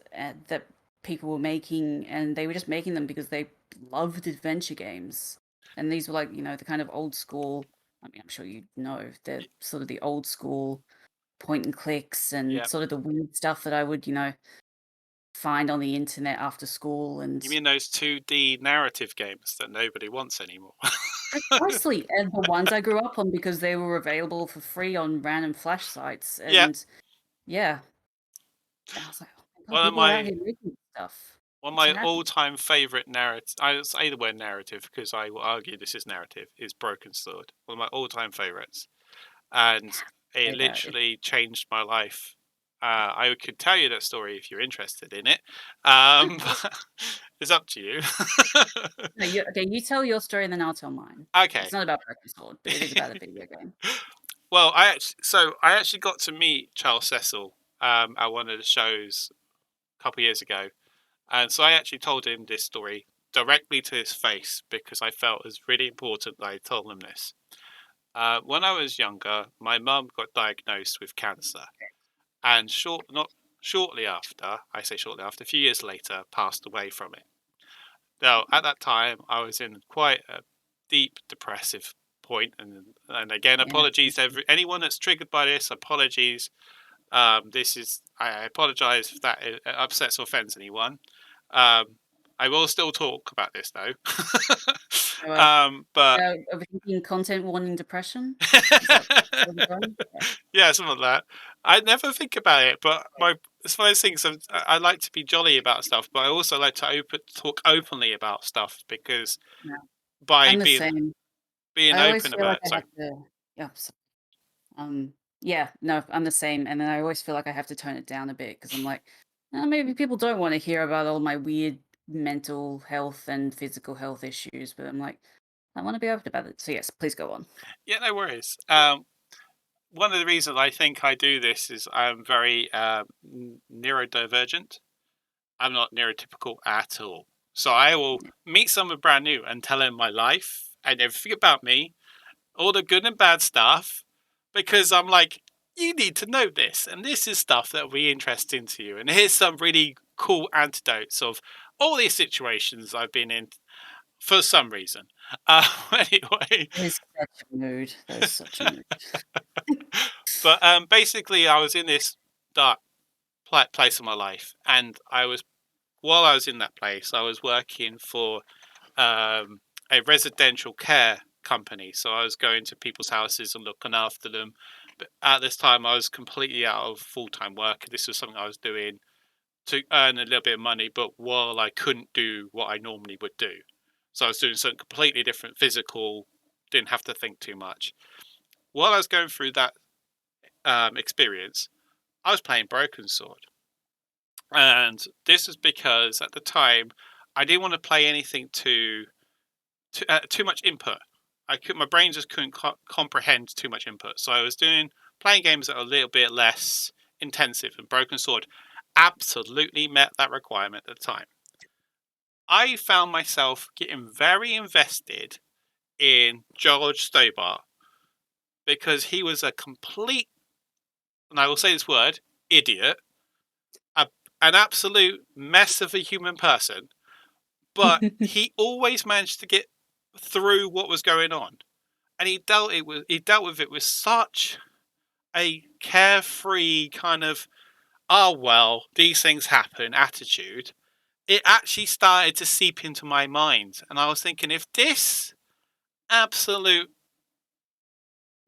that people were making, and they were just making them because they loved adventure games. And these were like, the kind of old school. I mean, I'm sure you know they're sort of the old school point and clicks and Yeah. sort of the weird stuff that I would, find on the internet after school. And You mean those 2D narrative games that nobody wants anymore? precisely, and the ones I grew up on because they were available for free on random flash sites. Yeah. And yeah, and I was like, oh my god, One of people are out my here making stuff. one of I'm so my happy. all-time favorite narrative. I say the word narrative because I will argue this is narrative. Is Broken Sword. One of my all-time favorites, and it Say that. literally changed my life I could tell you that story if you're interested in it, but it's up to you. No, you tell your story and then I'll tell mine. Okay. It's not about Broken Sword, but it is about a video game. Well, I actually got to meet Charles Cecil at one of the shows a couple of years ago, and so I actually told him this story directly to his face because I felt it was really important that I told him this. When I was younger, my mum got diagnosed with cancer, and not shortly after, I say shortly after, a few years later, passed away from it. Now, at that time, I was in quite a deep depressive point, and again, Yeah. apologies to anyone that's triggered by this. Apologies. I apologize if that upsets or offends anyone. Um, I will still talk about this though. So, But overthinking content warning depression? Is that where we're going? Yeah. yeah, something like that. I never think about it, but it's one of those things. I like to be jolly about stuff, but I also like to talk openly about stuff because No, by I'm the same. being I always open feel about like it. I So have to. Yeah. Yeah. No, I'm the same, and then I always feel like I have to tone it down a bit because I'm like, maybe people don't want to hear about all my weird mental health and physical health issues, but I'm like, I want to be open about it. So yes, please go on. yeah, no worries. One of the reasons I think I do this is I'm very neurodivergent. I'm not neurotypical at all. So I will meet someone brand new and tell them my life and everything about me, all the good and bad stuff, because I'm like, you need to know this, and this is stuff that will be interesting to you. And here's some really cool antidotes of all these situations I've been in for some reason. Anyway, That is such a mood. That is such a mood. but basically, I was in this dark place of my life, and while I was in that place, I was working for a residential care company. So I was going to people's houses and looking after them. But at this time, I was completely out of full time work. This was something I was doing to earn a little bit of money, but while I couldn't do what I normally would do. So I was doing something completely different, physical, didn't have to think too much. While I was going through that experience, I was playing Broken Sword. And this is because at the time, I didn't want to play anything too much input. My brain just couldn't comprehend too much input. So I was playing games that are a little bit less intensive, and Broken Sword absolutely met that requirement at the time. I found myself getting very invested in George Stobart because he was a complete, and I will say this word, idiot, a, an absolute mess of a human person, but he always managed to get through what was going on, and he dealt with it with such a carefree kind of well, these things happen attitude. It actually started to seep into my mind, and I was thinking, if this absolute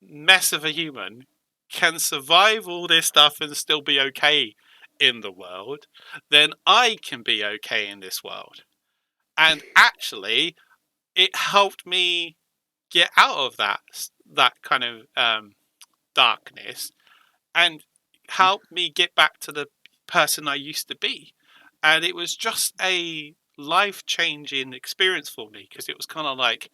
mess of a human can survive all this stuff and still be okay in the world, then I can be okay in this world. And actually, it helped me get out of that kind of darkness and help me get back to the person I used to be. And it was just a life changing experience for me because it was kind of like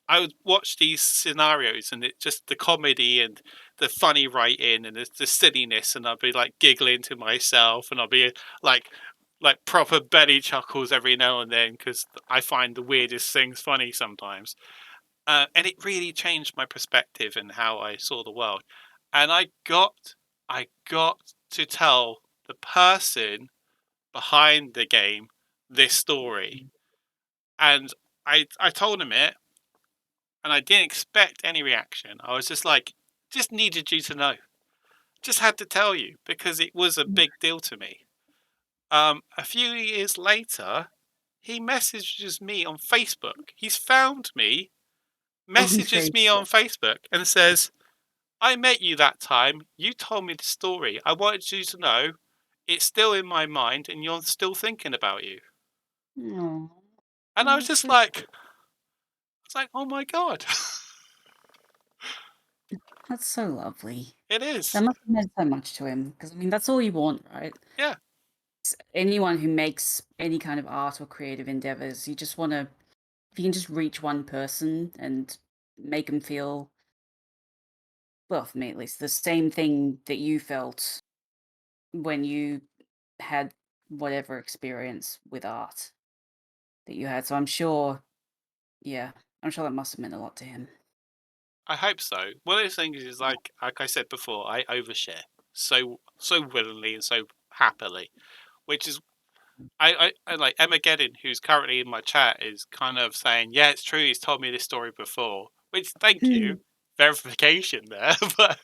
I would watch these scenarios and it just the comedy and the funny writing and the silliness, and I'd be like giggling to myself, and I'll be like proper belly chuckles every now and then because I find the weirdest things funny sometimes. And it really changed my perspective and how I saw the world. And I got to tell the person behind the game this story, and I told him it, and I didn't expect any reaction. I was just like, just needed you to know, just had to tell you because it was a big deal to me. A few years later, he messages me on Facebook. He's found me, On messages me on Facebook. Facebook, and says, I met you that time. You told me the story. I wanted you to know it's still in my mind and you're still thinking about you. Aw, And I was that's just so like, it's like, oh my God. That's so lovely. It That is. must have meant so much to him, because I mean, that's all you want, right? Yeah. Anyone who makes any kind of art or creative endeavors, you just want to, if you can just reach one person and make them feel, well, for me at least, the same thing that you felt when you had whatever experience with art that you had. So I'm sure, yeah, I'm sure that must have meant a lot to him. I hope so. One of those things is like I said before, I overshare so willingly and so happily, which is I like Emma Geddon, who's currently in my chat, is kind of saying, "Yeah, it's true. He's told me this story before." Which, thank you, Hmm. verification there. But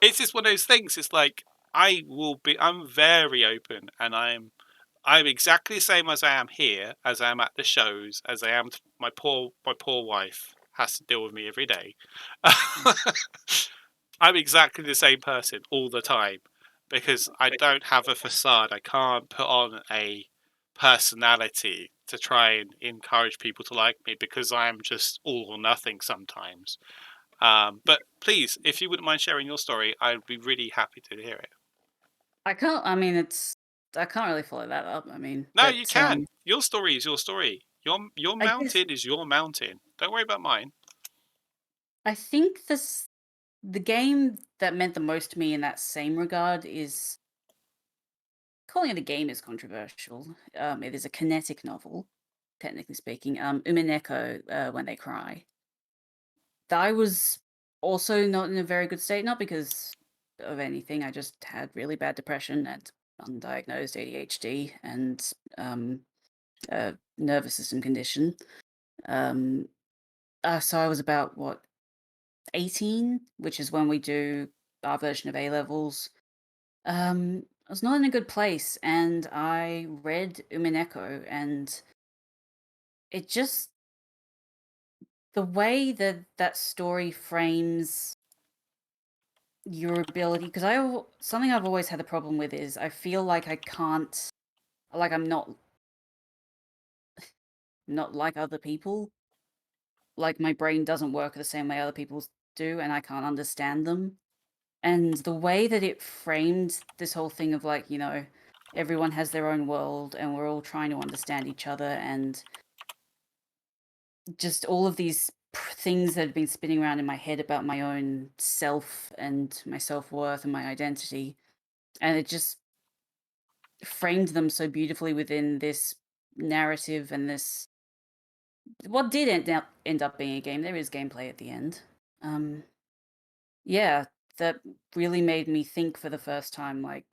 it's just one of those things. It's like I will be. I'm very open, and I'm exactly the same as I am here, as I am at the shows, as I am. My poor wife has to deal with me every day. I'm exactly the same person all the time because I don't have a facade. I can't put on a personality to try and encourage people to like me because I'm just all or nothing sometimes. But please, if you wouldn't mind sharing your story, I'd be really happy to hear it. I can't. I mean, I can't really follow that up. I mean, No, you but can. Your story is your story. Your I guess mountain is your mountain. Don't worry about mine. I think the game that meant the most to me in that same regard is, calling it a game is controversial. It is a kinetic novel, technically speaking. Umineko, When They Cry. I was also not in a very good state, not because of anything. I just had really bad depression and undiagnosed ADHD and a nervous system condition. Um, so I was about what, 18, which is when we do our version of A levels. I was not in a good place, and I read Umineko, and it just, the way that that story frames your ability, because something I've always had a problem with is I feel like I can't, like I'm not like other people. Like my brain doesn't work the same way other people's do, and I can't understand them. And the way that it framed this whole thing of, like, everyone has their own world and we're all trying to understand each other, and just all of these things that had been spinning around in my head about my own self and my self-worth and my identity, and it just framed them so beautifully within this narrative and this, what did end up being a game. There is gameplay at the end. Um yeah, that really made me think for the first time, like,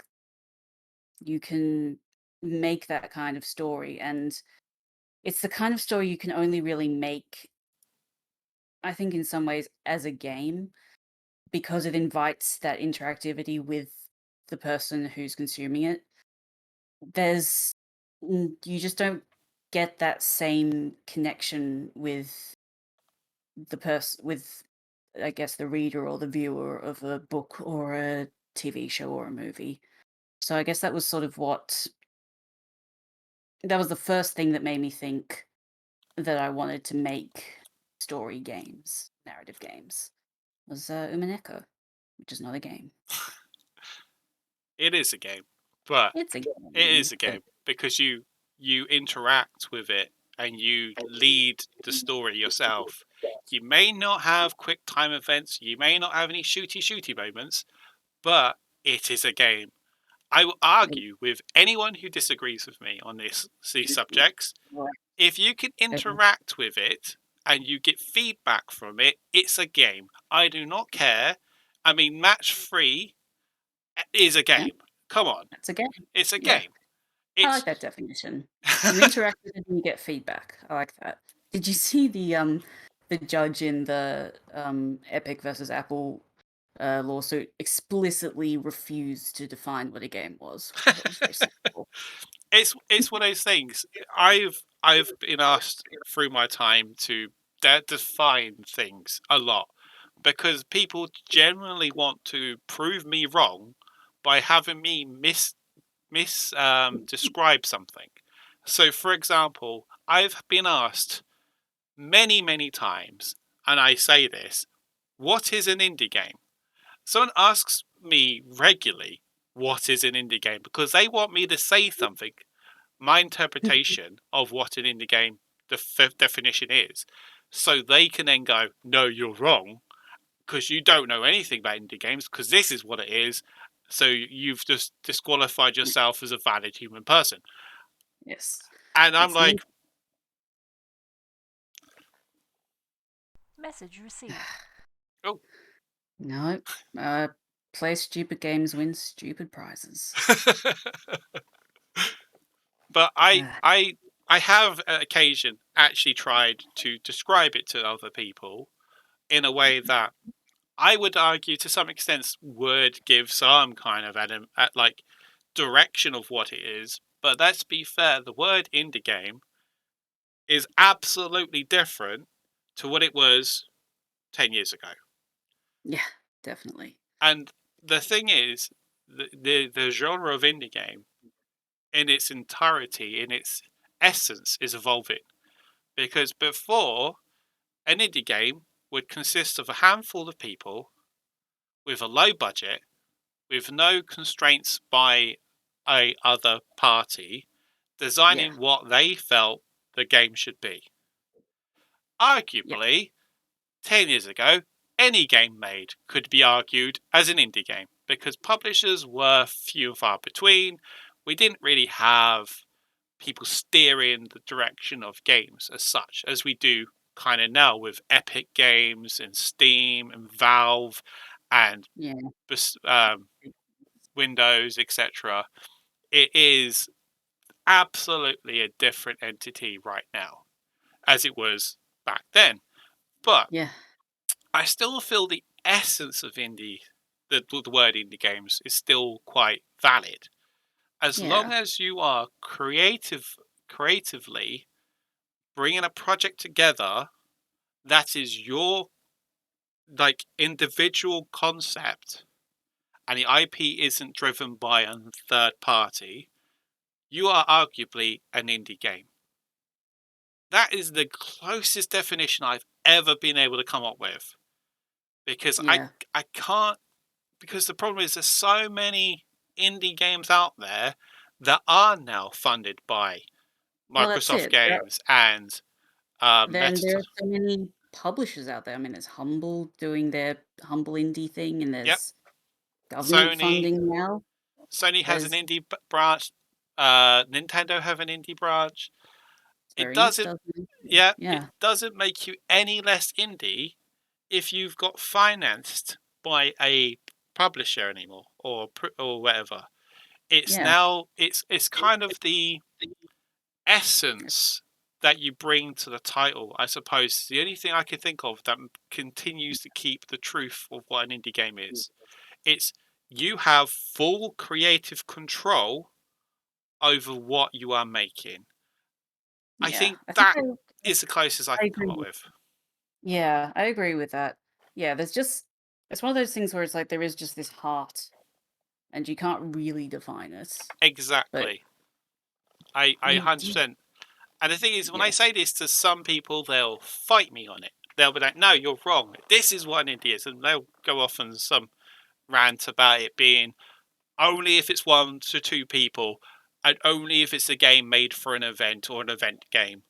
you can make that kind of story, and it's the kind of story you can only really make, I think, in some ways, as a game, because it invites that interactivity with the person who's consuming it. There's you just don't get that same connection with the person, with, I guess, the reader or the viewer of a book or a TV show or a movie. So I guess that was the first thing that made me think that I wanted to make story games, narrative games, was Umineko, which is not a game. It is a game, but It's a it is game, a but game because you interact with it and you lead the story yourself. You may not have quick time events, you may not have any shooty moments, but it is a game. I will argue with anyone who disagrees with me on these subjects. If you can interact with it and you get feedback from it, it's a game. I do not care. I mean, match three is a yeah, game. Come on, it's a game. it's a Yeah, game. I It's like that definition. You interact with it and you get feedback. I like that. Did you see the judge in the Epic versus Apple lawsuit explicitly refused to define what a game was, which I thought was very sensible. it's one of those things. I've been asked through my time to define things a lot because people generally want to prove me wrong by having me describe something. So, for example, I've been asked many times, and I say this: what is an indie game? someone asks me regularly what is an indie game because they want me to say something, my interpretation of what an indie game, the definition is, so they can then go, no, you're wrong, because you don't know anything about indie games, because this is what it is. So you've just disqualified yourself as a valid human person. Yes. And I'm It's like, me. Message received. oh. No. Play stupid games, win stupid prizes. But I have on occasion actually tried to describe it to other people in a way that I would argue to some extent would give some kind of like direction of what it is. But let's be fair, the word indie game is absolutely different to what it was 10 years ago. Yeah, definitely. And the thing is, the genre of indie game in its entirety, in its essence, is evolving. Because before, an indie game would consist of a handful of people with a low budget, with no constraints by a other party, Yeah. designing what they felt the game should be. Yeah. Arguably, 10 years ago, any game made could be argued as an indie game because publishers were few and far between. We didn't really have people steering the direction of games as such, as we do kind of now with Epic Games and Steam and Valve and Yeah. Windows, etc. It is absolutely a different entity right now, as it was back then. But Yeah. I still feel the essence of indie, the word indie games, is still quite valid. As long Yeah. as you are creatively bringing a project together that is your like individual concept and the IP isn't driven by a third party, you are arguably an indie game. That is the closest definition I've ever been able to come up with. Because Yeah. I can't, because the problem is there's so many indie games out there that are now funded by Well, that's Microsoft it. Games and Then Meta. there are so many publishers out there. I mean, there's Humble doing their Humble Indie thing, and Yep. there's government Sony funding now. Sony has an There's indie branch. Nintendo have an indie branch. It Square Enix doesn't, does it. yeah, it Yeah. doesn't make you any less indie if you've got financed by a publisher anymore or whatever. It's Yeah. now it's kind of the essence that you bring to the title, I suppose. The only thing I can think of that continues to keep the truth of what an indie game is. It's you have full creative control over what you are making. I Yeah. think I think that is the closest I I can come agree. up with. Yeah, I agree with that. Yeah, it's one of those things where it's like there is just this heart and you can't really define it. But Exactly. I you do. 100%. And the thing is, when I Yeah. say this to some people, they'll fight me on it. They'll be like, no, you're wrong. This is what an indie is. And they'll go off on some rant about it being only if it's 1 to 2 people and only if it's a game made for an event or an event game.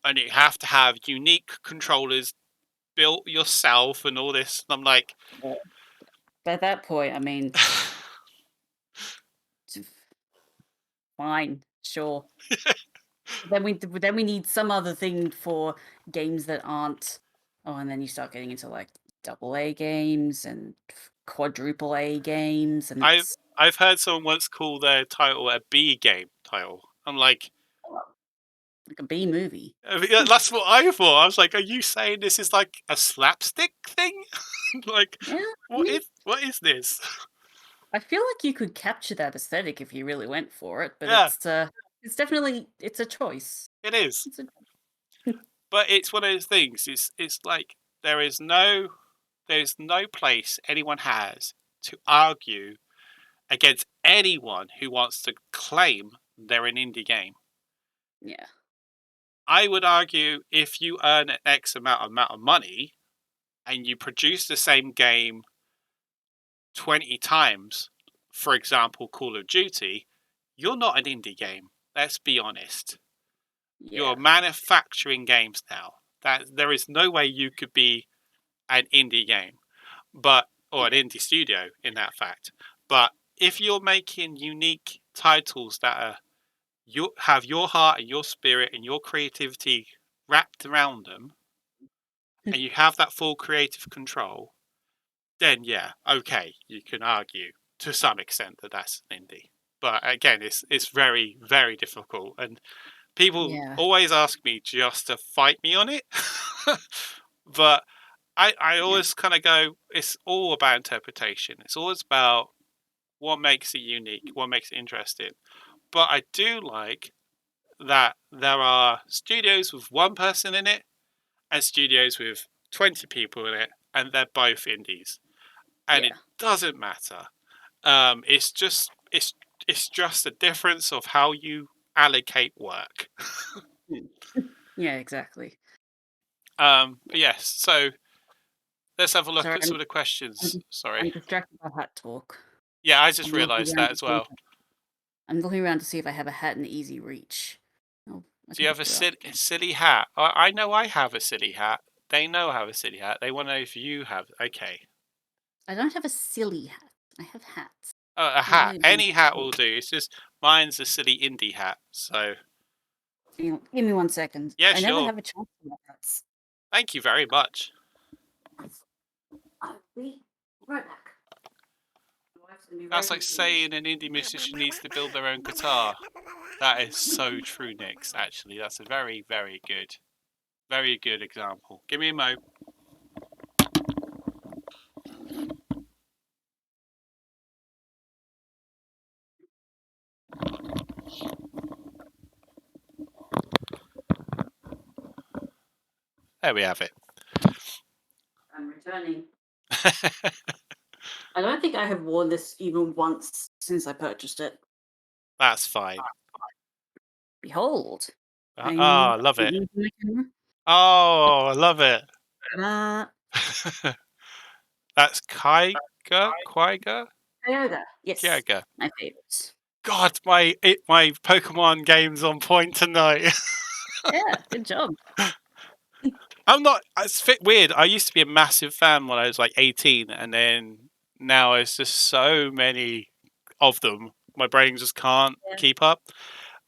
And you have to have unique controllers built yourself and all this. And I'm like, But at that point, I mean, t- fine, sure. Then we need some other thing for games that aren't. Oh, and then you start getting into like double A games and quadruple A games, and I've it's I've heard someone once call their title a B game title. I'm like, like a B movie. I mean, that's what I thought. I was like, are you saying this is like a slapstick thing? Like, Yeah, I mean, what is this? I feel like you could capture that aesthetic if you really went for it, but Yeah, it's definitely it's a choice. it is. It's a But it's one of those things. It's like there's no place anyone has to argue against anyone who wants to claim they're an indie game. yeah, I would argue if you earn an X amount of money and you produce the same game 20 times, for example, Call of Duty, you're not an indie game. Let's be honest. You're Yeah. manufacturing games now. That there is no way you could be an indie game, or an Yeah. indie studio in that fact. But if you're making unique titles that are you have your heart and your spirit and your creativity wrapped around them, and you have that full creative control, then yeah, okay, you can argue to some extent that that's an indie. But again, it's very very difficult, and people Yeah. always ask me just to fight me on it. But I Yeah. always kind of go, it's all about interpretation. It's always about what makes it unique, what makes it interesting. But I do like that there are studios with one person in it and studios with 20 people in it, and they're both indies. And it Yeah. doesn't matter. It's just a difference of how you allocate work. Mm. Yeah, exactly. But yes, so let's have a look Sorry, at some of the questions. I'm Sorry. I'm distracted by hat talk. Yeah, I just I'm looking realised around that to as see if well. I'm looking around to see if I have a hat in easy reach. Oh, I Do you think I have a do actually. silly hat? I know I have a silly hat. They know I have a silly hat. They want to know if you have. Okay. I don't have a silly hat. I have hats. Oh, a What hat. do you Any hat mean? will do. It's just mine's a silly indie hat. So, Give me 1 second. yeah, I never sure. have a chance to wear hats. Thank you very much. I'll be right back. My wife's gonna be very That's like confused. saying an indie musician needs to build their own guitar. That is so true, Nix, actually. That's a very, very good example. Give me a mo. There we have it. I'm returning. I don't think I have worn this even once since I purchased it. That's fine. Behold. Ah, love it. Using the camera. Oh, I love it. Ta-da! That's Kyger? Kyogre. Yes, Kyogre. my favorites. God, my Pokemon game's on point tonight. Yeah, good job. I'm not. It's a bit weird. I used to be a massive fan when I was like 18, and then now it's just so many of them. My brain just can't Yeah, keep up.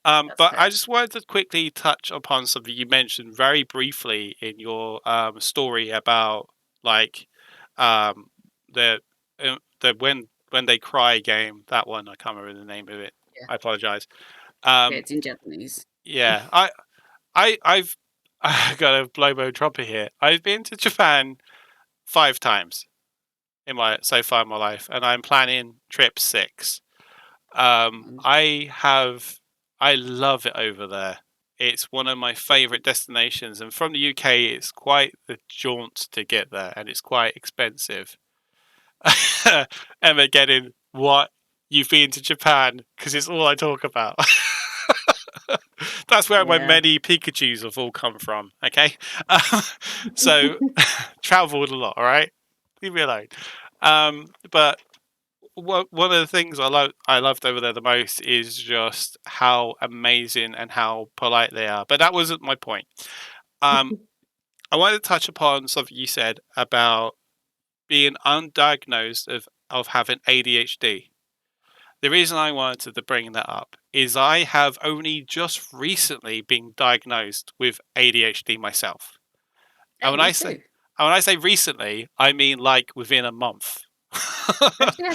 that's But fair. I just wanted to quickly touch upon something you mentioned very briefly in your story about like um, the the when they cry game. That one I can't remember the name of it. Yeah. I apologize. Yeah, Um, it's in Japanese. yeah, I've I got to blow my own trumpet here. I've been to Japan 5 times in my so far in my life, and I'm planning trip 6. Um, I love it over there. It's one of my favorite destinations, and from the UK, it's quite the jaunt to get there, and it's quite expensive. Emma getting what you've been to Japan because it's all I talk about. That's where my yeah. many Pikachus have all come from. Okay, so traveled a lot. All right, leave me alone. But one of the things I loved over there the most is just how amazing and how polite they are. But that wasn't my point. Um, I wanted to touch upon something you said about being undiagnosed of having ADHD. The reason I wanted to bring that up is I have only just recently been diagnosed with ADHD myself. And Hey, me too. when I say recently, I mean like within a month. Actually,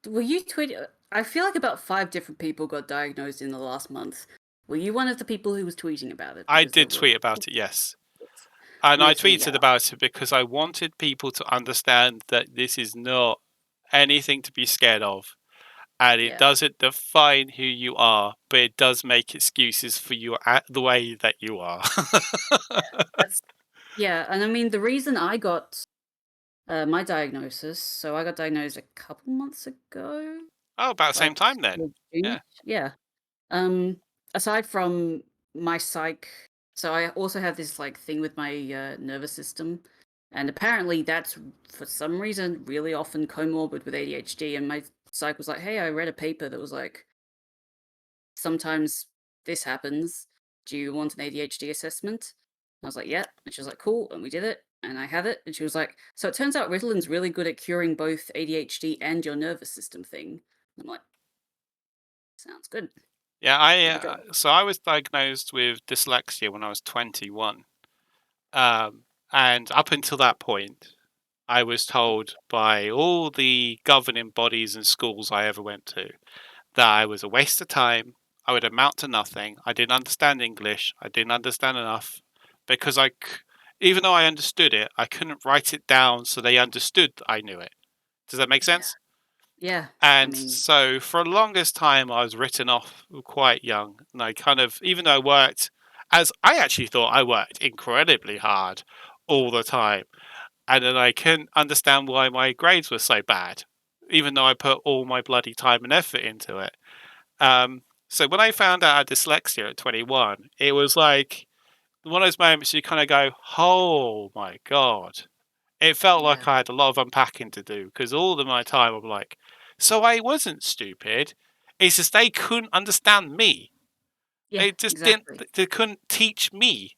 were you tweeting? I feel like about 5 different people got diagnosed in the last month. Were you one of the people who was tweeting about it? I Because there did were tweet about it, yes. And I mostly, yeah, tweeted about it because I wanted people to understand that this is not anything to be scared of. And it yeah, doesn't define who you are, but it does make excuses for you the way that you are. that's yeah. And I mean, the reason I got my diagnosis, so I got diagnosed a couple months ago, Oh, about the same like time then. June. Yeah. Yeah. Um, aside from my psych, so I also have this like thing with my nervous system. And apparently that's, for some reason, really often comorbid with ADHD. And my psych was like, hey, I read a paper that was like, sometimes this happens. Do you want an ADHD assessment? I was like, yeah. And she was like, cool. And we did it. And I have it. And she was like, so it turns out Ritalin's really good at curing both ADHD and your nervous system thing. I'm like, sounds good. Yeah, Give it a go. so I was diagnosed with dyslexia when I was 21. And up until that point, I was told by all the governing bodies and schools I ever went to that I was a waste of time. I would amount to nothing. I didn't understand English. I didn't understand enough because even though I understood it, I couldn't write it down so they understood I knew it. Does that make Yeah. sense? Yeah. I And mean, so for the longest time, I was written off quite young. And I kind of, even though I worked, as I actually thought I worked incredibly hard all the time. And then I couldn't understand why my grades were so bad, even though I put all my bloody time and effort into it. So when I found out I had dyslexia at 21, it was like one of those moments you kind of go, oh my God. It felt yeah. like I had a lot of unpacking to do because all of my time I'm like, so I wasn't stupid. It's just they couldn't understand me. Yeah, They just didn't, exactly. they couldn't teach me.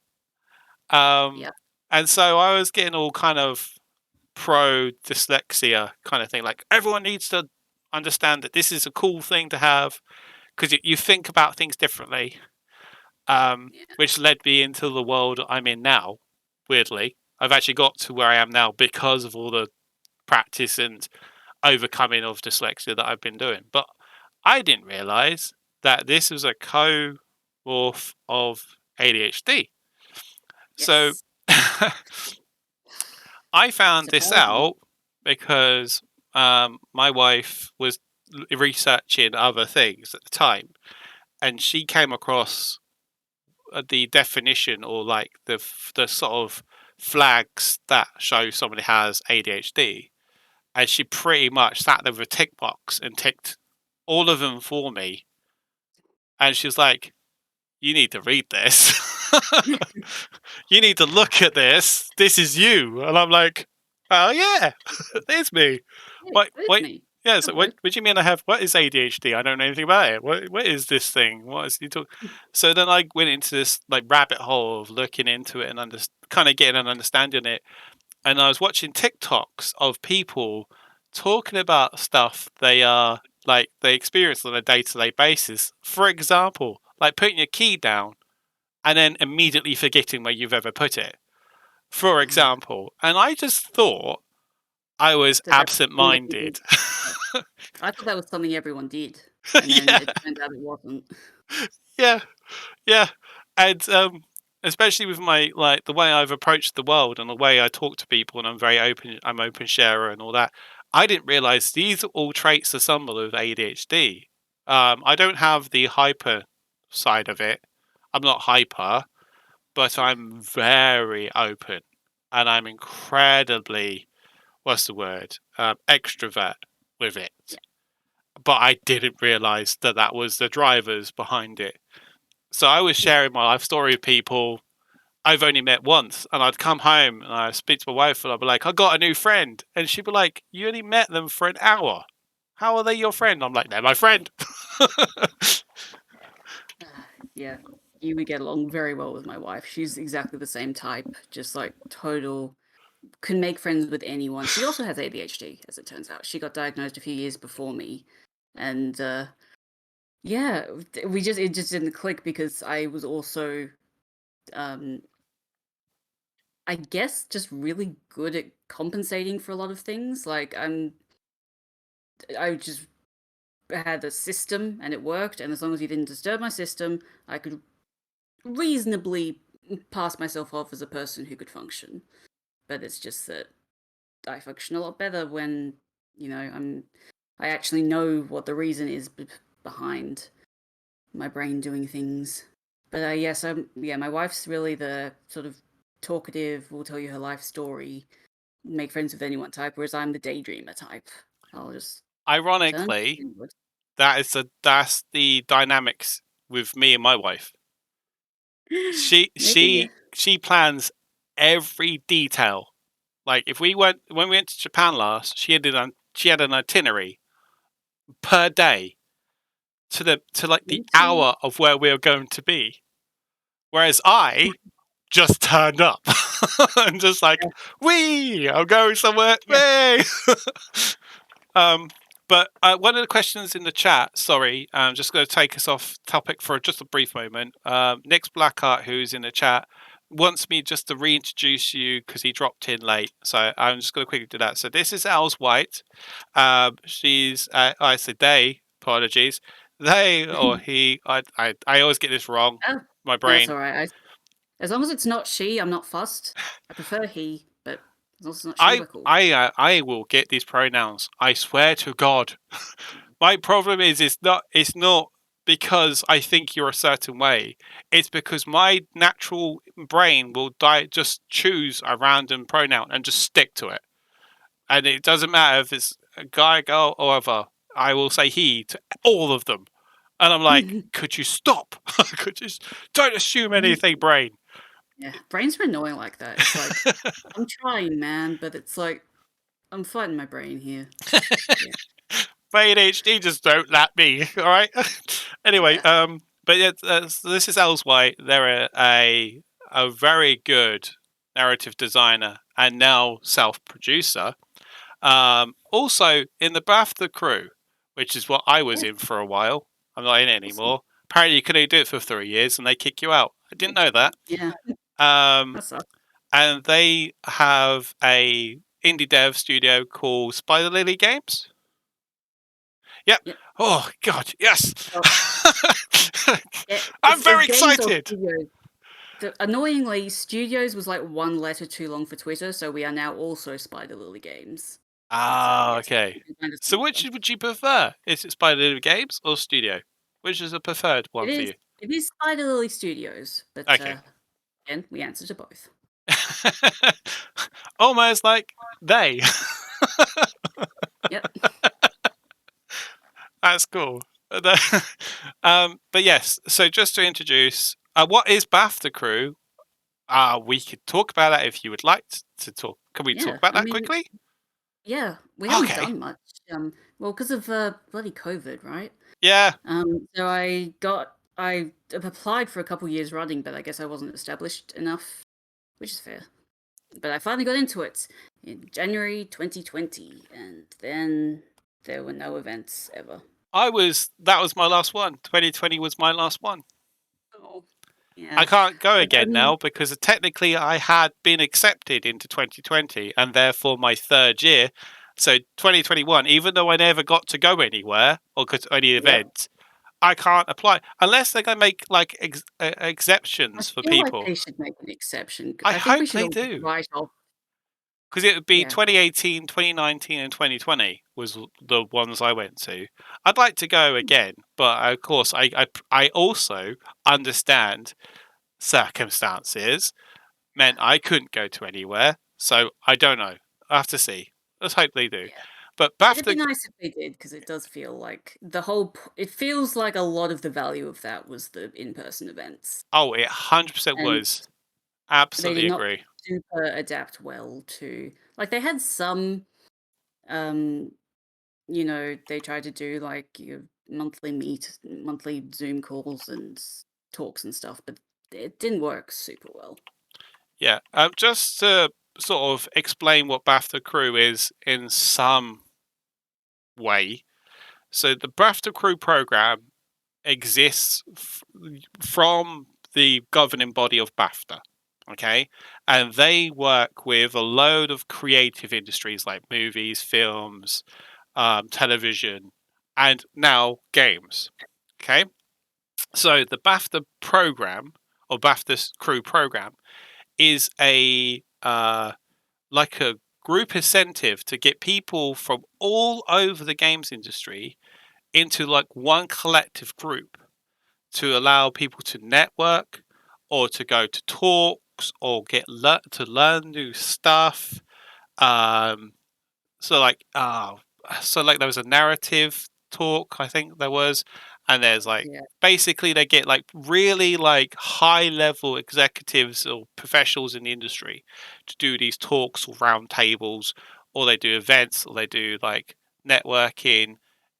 Um, Yeah. and so I was getting all kind of pro dyslexia kind of thing. Like everyone needs to understand that this is a cool thing to have because you think about things differently, Yeah. which led me into the world I'm in now. Weirdly, I've actually got to where I am now because of all the practice and overcoming of dyslexia that I've been doing. But I didn't realize that this was a co-morph of ADHD. So Yes. I found this Surprising. out because my wife was researching other things at the time, and she came across the definition or like the sort of flags that show somebody has ADHD, and she pretty much sat there with a tick box and ticked all of them for me, and she was like, "You need to read this." You need to look at this. This is you. And I'm like, oh, yeah, there's me. Hey, it's Wait. me. Yeah, so Hello. what do you mean I have, what is ADHD? I don't know anything about it. What is this thing? What is you talk? So then I went into this like rabbit hole of looking into it and kind of getting an understanding of it. And I was watching TikToks of people talking about stuff they are like they experience on a day-to-day basis. For example, like putting your key down and then immediately forgetting where you've ever put it, for example. And I just thought I was That that's absent something everyone minded. yeah. I thought that was something everyone did, and then Yeah, it turned out it wasn't. yeah, yeah. And especially with my like the way I've approached the world and the way I talk to people and I'm open sharer and all that. I didn't realize these are all traits of someone with ADHD. I don't have the hyper side of it. I'm not hyper, but Yeah. I'm very open and I'm incredibly, what's the word, extrovert with it. Yeah. But I didn't realize that that was the drivers behind it. So I was Yeah. sharing my life story with people I've only met once, and I'd come home and I'd speak to my wife and I'd be like, I got a new friend. And she'd be like, you only met them for an hour. How are they your friend? I'm like, they're my friend. Yeah. You would get along very well with my wife. She's exactly the same type, just like total can make friends with anyone. She also has ADHD, as it turns out. She got diagnosed a few years before me. And yeah, we just it just didn't click because I was also um I guess just really good at compensating for a lot of things. Like I just had a system and it worked, and as long as you didn't disturb my system, I could reasonably pass myself off as a person who could function. But it's just that I function a lot better when, I actually know what the reason is behind my brain doing things. But yes, yeah, my wife's really the sort of talkative, will tell you her life story, make friends with anyone type, whereas I'm the daydreamer type. I'll just turn Ironically, inward. that's the dynamics with me and my wife. She Maybe, yeah. she she plans every detail. Like if we went when we went to Japan last, she had an itinerary per day to like the Me too. hour of where we were going to be. Whereas I just turned up and just like, Yeah. wee, I'm going somewhere. Yeah. Way. But one of the questions in the chat, sorry, I'm just going to take us off topic for just a brief moment. Nick's Blackheart, who's in the chat, wants me just to reintroduce you because he dropped in late. So I'm just going to quickly do that. So this is Els White. She's, I said they, apologies. They or he, I always get this wrong. Oh, My that's brain. all right. As long as it's not she, I'm not fussed. I prefer he, but as long as it's not she, we're cool. I will get these pronouns. I swear to God. My problem is it's not because I think you're a certain way. It's because my natural brain will just choose a random pronoun and just stick to it. And it doesn't matter if it's a guy, girl, or other. I will say he to all of them. And I'm like, could you stop? Don't assume anything, brain. Yeah, brains are annoying like that. It's like, I'm trying, man, but it's like, I'm fighting my brain here. My ADHD just don't let me. All right. Anyway, but yeah, so this is Els White. They're a very good narrative designer and now self-producer. Also in the BAFTA crew, which is what I was in for a while. I'm not in it anymore. Apparently, you can only do it for 3 years and they kick you out. I didn't know that. Yeah, Um, that sucks. and they have a indie dev studio called Spider Lily Games. Yep. Yep. Oh God, yes! Yeah, I'm very it's games or excited. studios. Annoyingly, Studios was like one letter too long for Twitter, so we are now also Spider Lily Games. Ah, Yes, okay. kind of So which would you prefer? Is it Spider Lily Games or Studio? Which is the preferred one for you? It is Spider Lily Studios, but Okay. again, we answer to both. Almost like they. Yep. That's cool. But yes, so just to introduce, what is BAFTA Crew? We could talk about that if you would like to talk. Can we talk Yeah, about I that mean, quickly? yeah, we haven't Okay. done much. Well, because of bloody COVID, right? Yeah. So I applied for a couple years running, but I guess I wasn't established enough, which is fair. But I finally got into it in January 2020, and then there were no events ever. That was my last one. 2020 was my last one. Oh, yeah. I can't go I again mean, now because technically I had been accepted into 2020 and therefore my third year. So 2021, even though I never got to go anywhere or go to any yep. event, I can't apply unless they're going to make like I exceptions for feel like people. they should make an exception. I I think we hope should they all do. write off. Because it would be Yeah. 2018, 2019, and 2020 was the ones I went to. I'd like to go again, but of course, I also understand circumstances meant I couldn't go to anywhere. So I don't know. I have to see. Let's hope they do. Yeah. But It'd be BAFTA, nice if they did, because it does feel like it feels like a lot of the value of that was the in-person events. oh, it 100% And was. they did Absolutely not agree. super adapt well to, like, they had some, um, they tried to do like your monthly Zoom calls and talks and stuff, but it didn't work super well. Yeah. Just to sort of explain what BAFTA Crew is in some way. So the BAFTA Crew program exists from the governing body of BAFTA. Okay. And they work with a load of creative industries like movies, films, television, and now games. Okay. So the BAFTA program or BAFTA Crew program is a like a group incentive to get people from all over the games industry into like one collective group to allow people to network or to go to talks or to learn new stuff. Um, so like there was a narrative talk I think there was, and there's like Yeah. basically they get like really like high level executives or professionals in the industry to do these talks or round tables, or they do events, or they do like networking.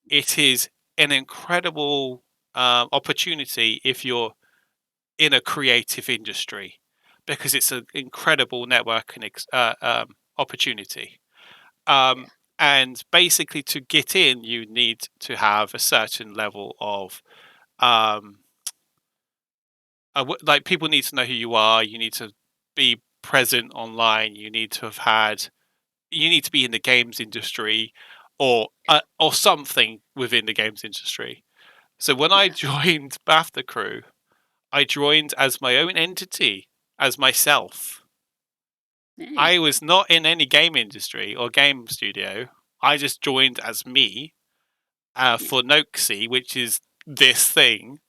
It is an incredible opportunity if you're in a creative industry, because it's an incredible networking opportunity. Yeah. Um, and basically, to get in, you need to have a certain level of um, like people need to know who you are. You need to be present online. You need to have had. You need to be in the games industry, or something within the games industry. So when I Yeah. joined BAFTA Crew, I joined as my own entity, as myself. Hey. I was not in any game industry or game studio. I just joined as me Yeah. for Noxie, which is this thing,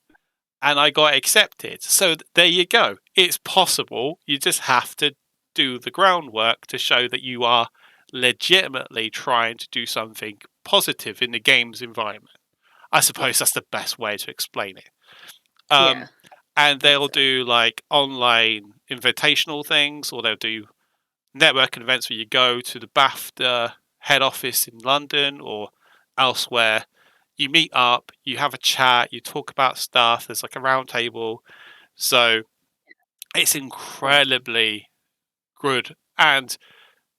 and I got accepted. So there you go. It's possible. You just have to do the groundwork to show that you are legitimately trying to do something positive in the games environment. I Yeah. suppose that's the best way to explain it. Yeah. Um, and I would they'll say. do like online invitational things, or they'll do networking events where you go to the BAFTA head office in London or elsewhere. You meet up, you have a chat, you talk about stuff. There's like a round table. So it's Yeah. incredibly good. And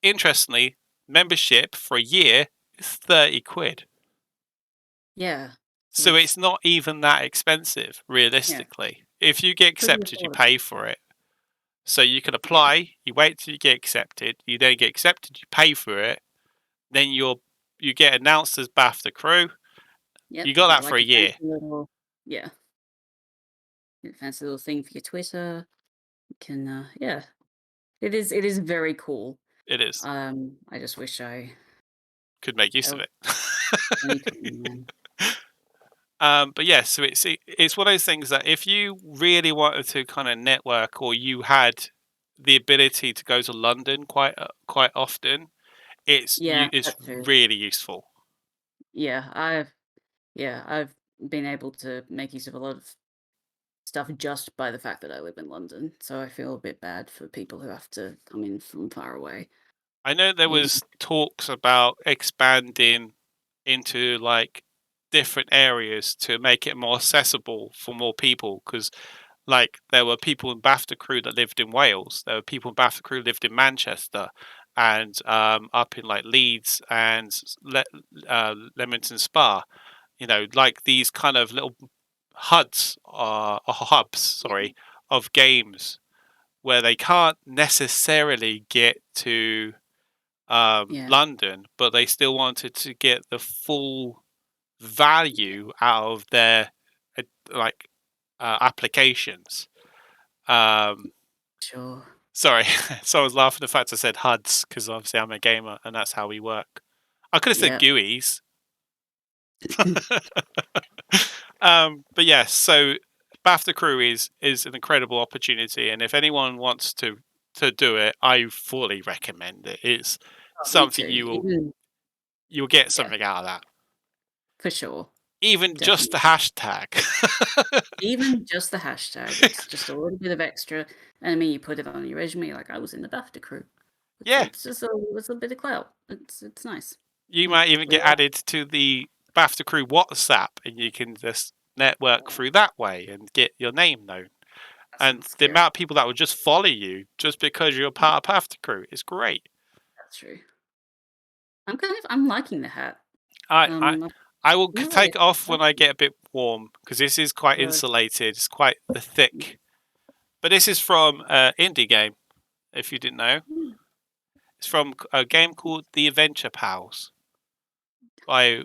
interestingly, membership for a year is 30 quid. Yeah. So So it's it's not even that expensive, yeah, realistically. If you get pretty accepted, you affordable. pay for it. So you can Yeah. apply, you wait till you get accepted, you then get accepted, you pay for it, then you get announced as BAFTA Crew. Yep. You You got get that for like a a year. fancy little yeah, a fancy little thing for your Twitter. You can yeah. It is very cool. It is. I just wish Could make use I of was it. 2020, man. But yeah, so it's one of those things that if you really wanted to kind of network, or you had the ability to go to London quite often, Yeah, it's that too. really useful. Yeah, I've been able to make use of a lot of stuff just by the fact that I live in London. So I feel a bit bad for people who have to come in from far away. I know there Even was talks about expanding into like different areas to make it more accessible for more people, because like there were people in BAFTA Crew that lived in Wales. There were people in BAFTA Crew lived in Manchester, and up in like Leeds and Leamington Spa. You know, like these kind of little HUDs or hubs, yeah, sorry, of games where they can't necessarily get to yeah, London, but they still wanted to get the full value out of their uh, like applications. Um, sure. sorry, so I was laughing at the fact I said HUDs because obviously I'm a gamer and that's how we work. I could have said Yeah. GUIs. But yes, so BAFTA Crew is an incredible opportunity, and if anyone wants to do it, I fully recommend it. It's Me something too. Even you'll get yeah, something out of that. for sure. Even just the Definitely. hashtag. Even just the hashtag, it's just a little bit of extra. And I mean, you put it on your resume, like I was in the BAFTA crew. It's Yeah, it's just a little bit of clout. It's nice. you Yeah, might even we get are. added to the BAFTA Crew WhatsApp, and you can just network through that way and get your name known. That And sounds the scary. amount of people that would just follow you just because you're Yeah, part of BAFTA Crew is great. that's true. I'm liking the hat. I I Um, I will I'm not really take it off when I liking get a bit warm because this is quite it. insulated. It's quite the thick. But this is from indie game. If you didn't know, Yeah. it's from a game called The Adventure Pals by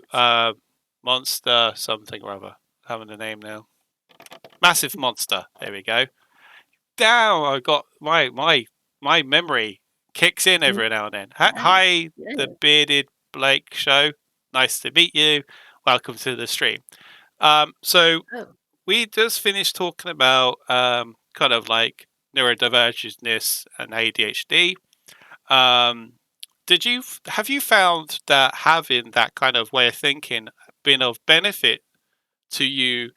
Monster something or other. Having the name now. Massive Monster. There we go. Damn, I got my memory kicks in Mm, every now and then. nice. Hi, the Yeah. bearded Blake show. Nice to meet you. Welcome to the stream. So Oh, we just finished talking about kind of like neurodivergentness and ADHD. Um, have you found that having that kind of way of thinking been of benefit to you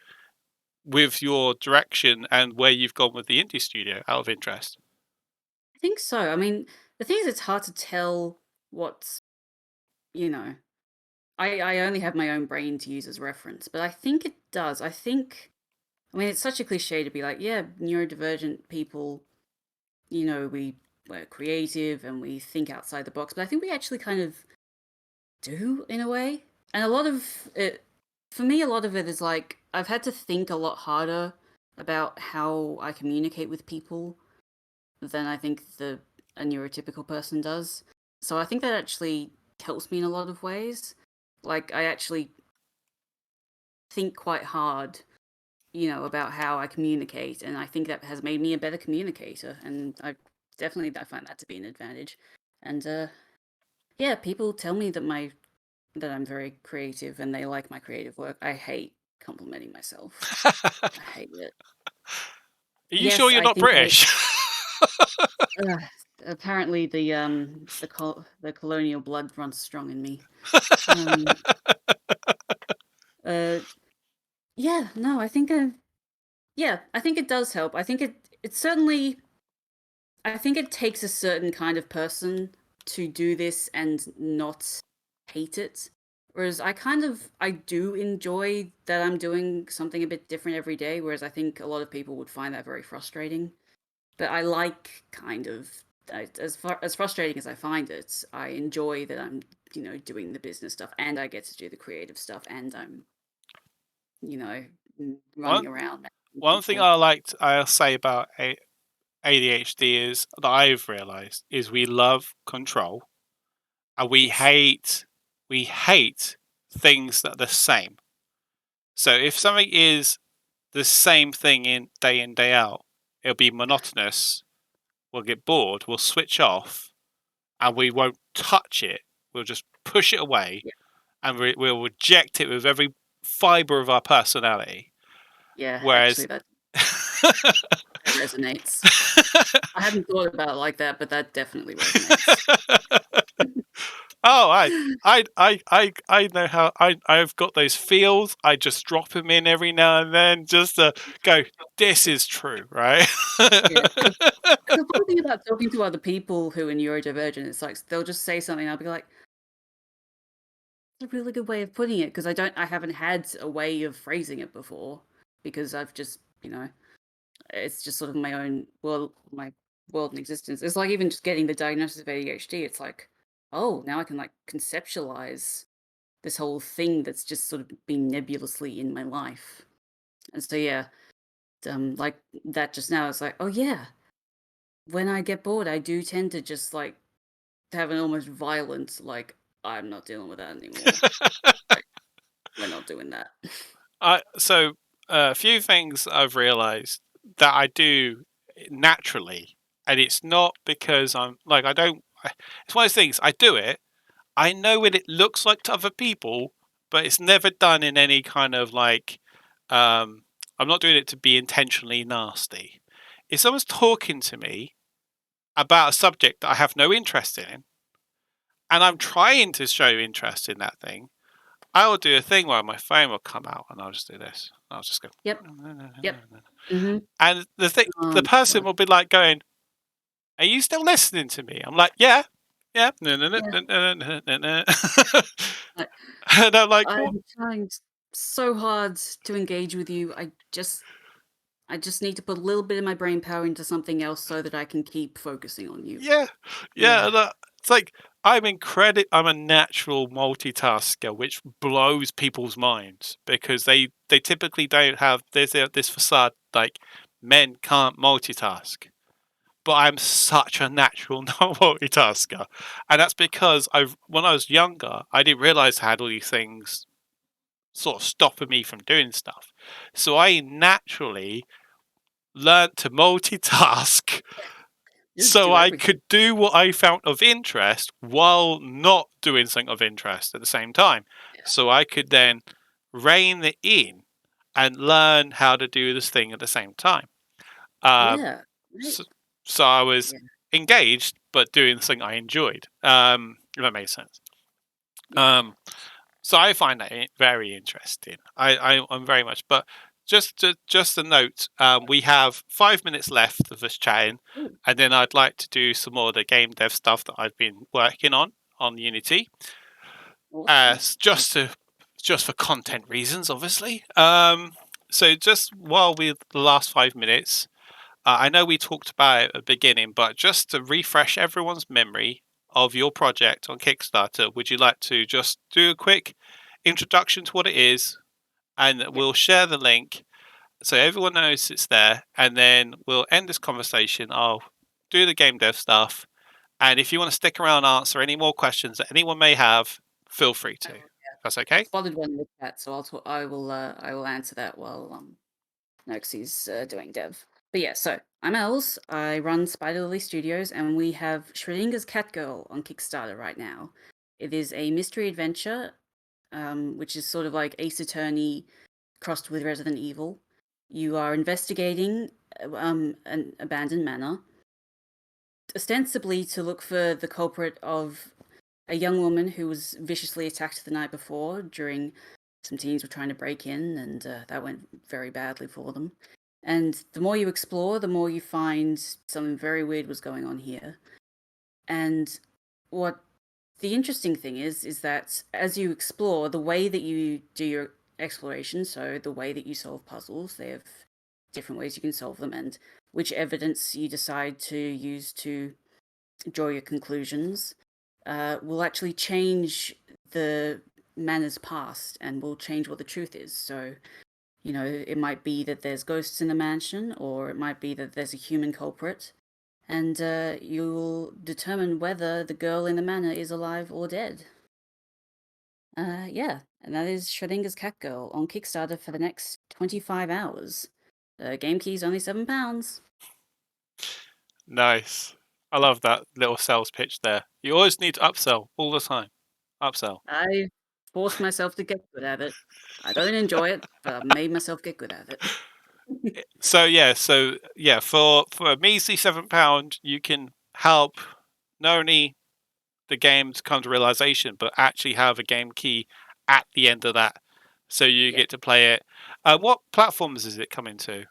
with your direction and where you've gone with the indie studio, out of interest? I think so. I mean, the thing is, it's hard to tell what's, you know, I only have my own brain to use as reference, but I think it does. I mean, it's such a cliche to be like, yeah, neurodivergent people, we're creative and we think outside the box, but I think we actually kind of do in a way. And a lot of it, for me, a lot of it is like I've had to think a lot harder about how I communicate with people than I think a neurotypical person does. So I think that actually helps me in a lot of ways. Like I actually think quite hard, about how I communicate, and I think that has made me a better communicator. And I find that to be an advantage. And yeah, people tell me that I'm very creative and they like my creative work. I hate complimenting myself. Are I hate it. you sure Yes, you're I not think British? uh, apparently the colonial blood runs strong in me. Um, uh, yeah, no, yeah, I think it does help. It certainly, I think it takes a certain kind of person to do this and not hate it. Whereas I do enjoy that I'm doing something a bit different every day, whereas I think a lot of people would find that very frustrating. But I like as frustrating as I find it, I enjoy that I'm, doing the business stuff and I get to do the creative stuff and I'm, you know, one running around managing one thing people. I'll say about ADHD is that I've realised is we love control and Yes. we hate things that are the same. So if something is the same thing in day out, it'll be monotonous. We'll get bored. We'll switch off, and we won't touch it. We'll just push it away, Yeah. and we'll reject it with every fibre of our personality. Yeah, actually Whereas, that resonates. I hadn't thought about it like that, but that definitely resonates. oh, I know how I've got those feels. I just drop them in every now and then, just to go. This is true, right? Yeah, because the funny thing about talking to other people who are neurodivergent, it's like they'll just say something, I'll be like, "That's a really good way of putting it," because I haven't had a way of phrasing it before because I've just, it's just sort of my world and existence. It's like even just getting the diagnosis of ADHD, it's like, oh, now I can like conceptualize this whole thing that's just sort of been nebulously in my life. And so yeah, like that just now, it's like, oh yeah, when I get bored, I do tend to just like have an almost violent, like, I'm not dealing with that anymore. Like, we're not doing that. So a few things I've realised that I do naturally, and it's not because I'm like I don't. It's one of those things. I do it. I know what it looks like to other people, but it's never done in any kind of like. I'm not doing it to be intentionally nasty. If someone's talking to me about a subject that I have no interest in, and I'm trying to show interest in that thing, I will do a thing where my phone will come out and I'll just do this. I'll just go. Yep. Yep. Hmm. And the Oh person god. will be like going, "Are you still listening to me?" I'm like, "Yeah, yeah." Yeah. And I, I'm like, "What?" I'm trying so hard to engage with you. I just need to put a little bit of my brain power into something else so that I can keep focusing on you. Yeah, yeah. Yeah. And, it's like I'm a natural multitasker, which blows people's minds because they typically don't have this facade like men can't multitask. But I'm such a natural multitasker, and that's because when I was younger, I didn't realize I had all these things sort of stopping me from doing stuff. So I naturally learned to multitask Just so do I everything. could do what I found of interest while not doing something of interest at the same time. Yeah. So I could then rein it in and learn how to do this thing at the same time. Um, Yeah. Right. so, so I was Yeah. engaged, but doing something I enjoyed. If that makes sense. Yeah. Um, So I find that very interesting. I'm very much, but just a note. We have 5 minutes left of us chatting, Ooh, and then I'd like to do some more of the game dev stuff that I've been working on Unity. awesome. Just for content reasons, obviously. So just while we the last 5 minutes, I know we talked about it at the beginning, but just to refresh everyone's memory of your project on Kickstarter, would you like to just do a quick introduction to what it is, and Yeah. we'll share the link so everyone knows it's there, and then we'll end this conversation. I'll do the game dev stuff, and if you want to stick around and answer any more questions that anyone may have, feel free to. That's I okay? spotted one in the chat, so I will answer that while Noxie's doing dev. But yeah, so I'm Els. I run Spider Lily Studios, and we have Schrödinger's Cat Girl on Kickstarter right now. It is a mystery adventure, which is sort of like Ace Attorney crossed with Resident Evil. You are investigating an abandoned manor, ostensibly to look for the culprit of a young woman who was viciously attacked the night before during some teens were trying to break in, and that went very badly for them. And the more you explore, the more you find something very weird was going on here. And what the interesting thing is that as you explore, the way that you do your exploration, so the way that you solve puzzles, they have different ways you can solve them, and which evidence you decide to use to draw your conclusions will actually change the manor's past and will change what the truth is. So, you know, it might be that there's ghosts in the mansion, or it might be that there's a human culprit, and you'll determine whether the girl in the manor is alive or dead. Yeah, and that is Schrödinger's Cat Girl on Kickstarter for the next 25 hours. Game key's only £7. Nice. I love that little sales pitch there. You always need to upsell all the time. Upsell. I forced myself to get good at it. I don't enjoy it, but I've made myself get good at it. So yeah, for a measly £7, you can help not only the game to come to realization, but actually have a game key at the end of that, so you Yeah. get to play it. What platforms is it coming to?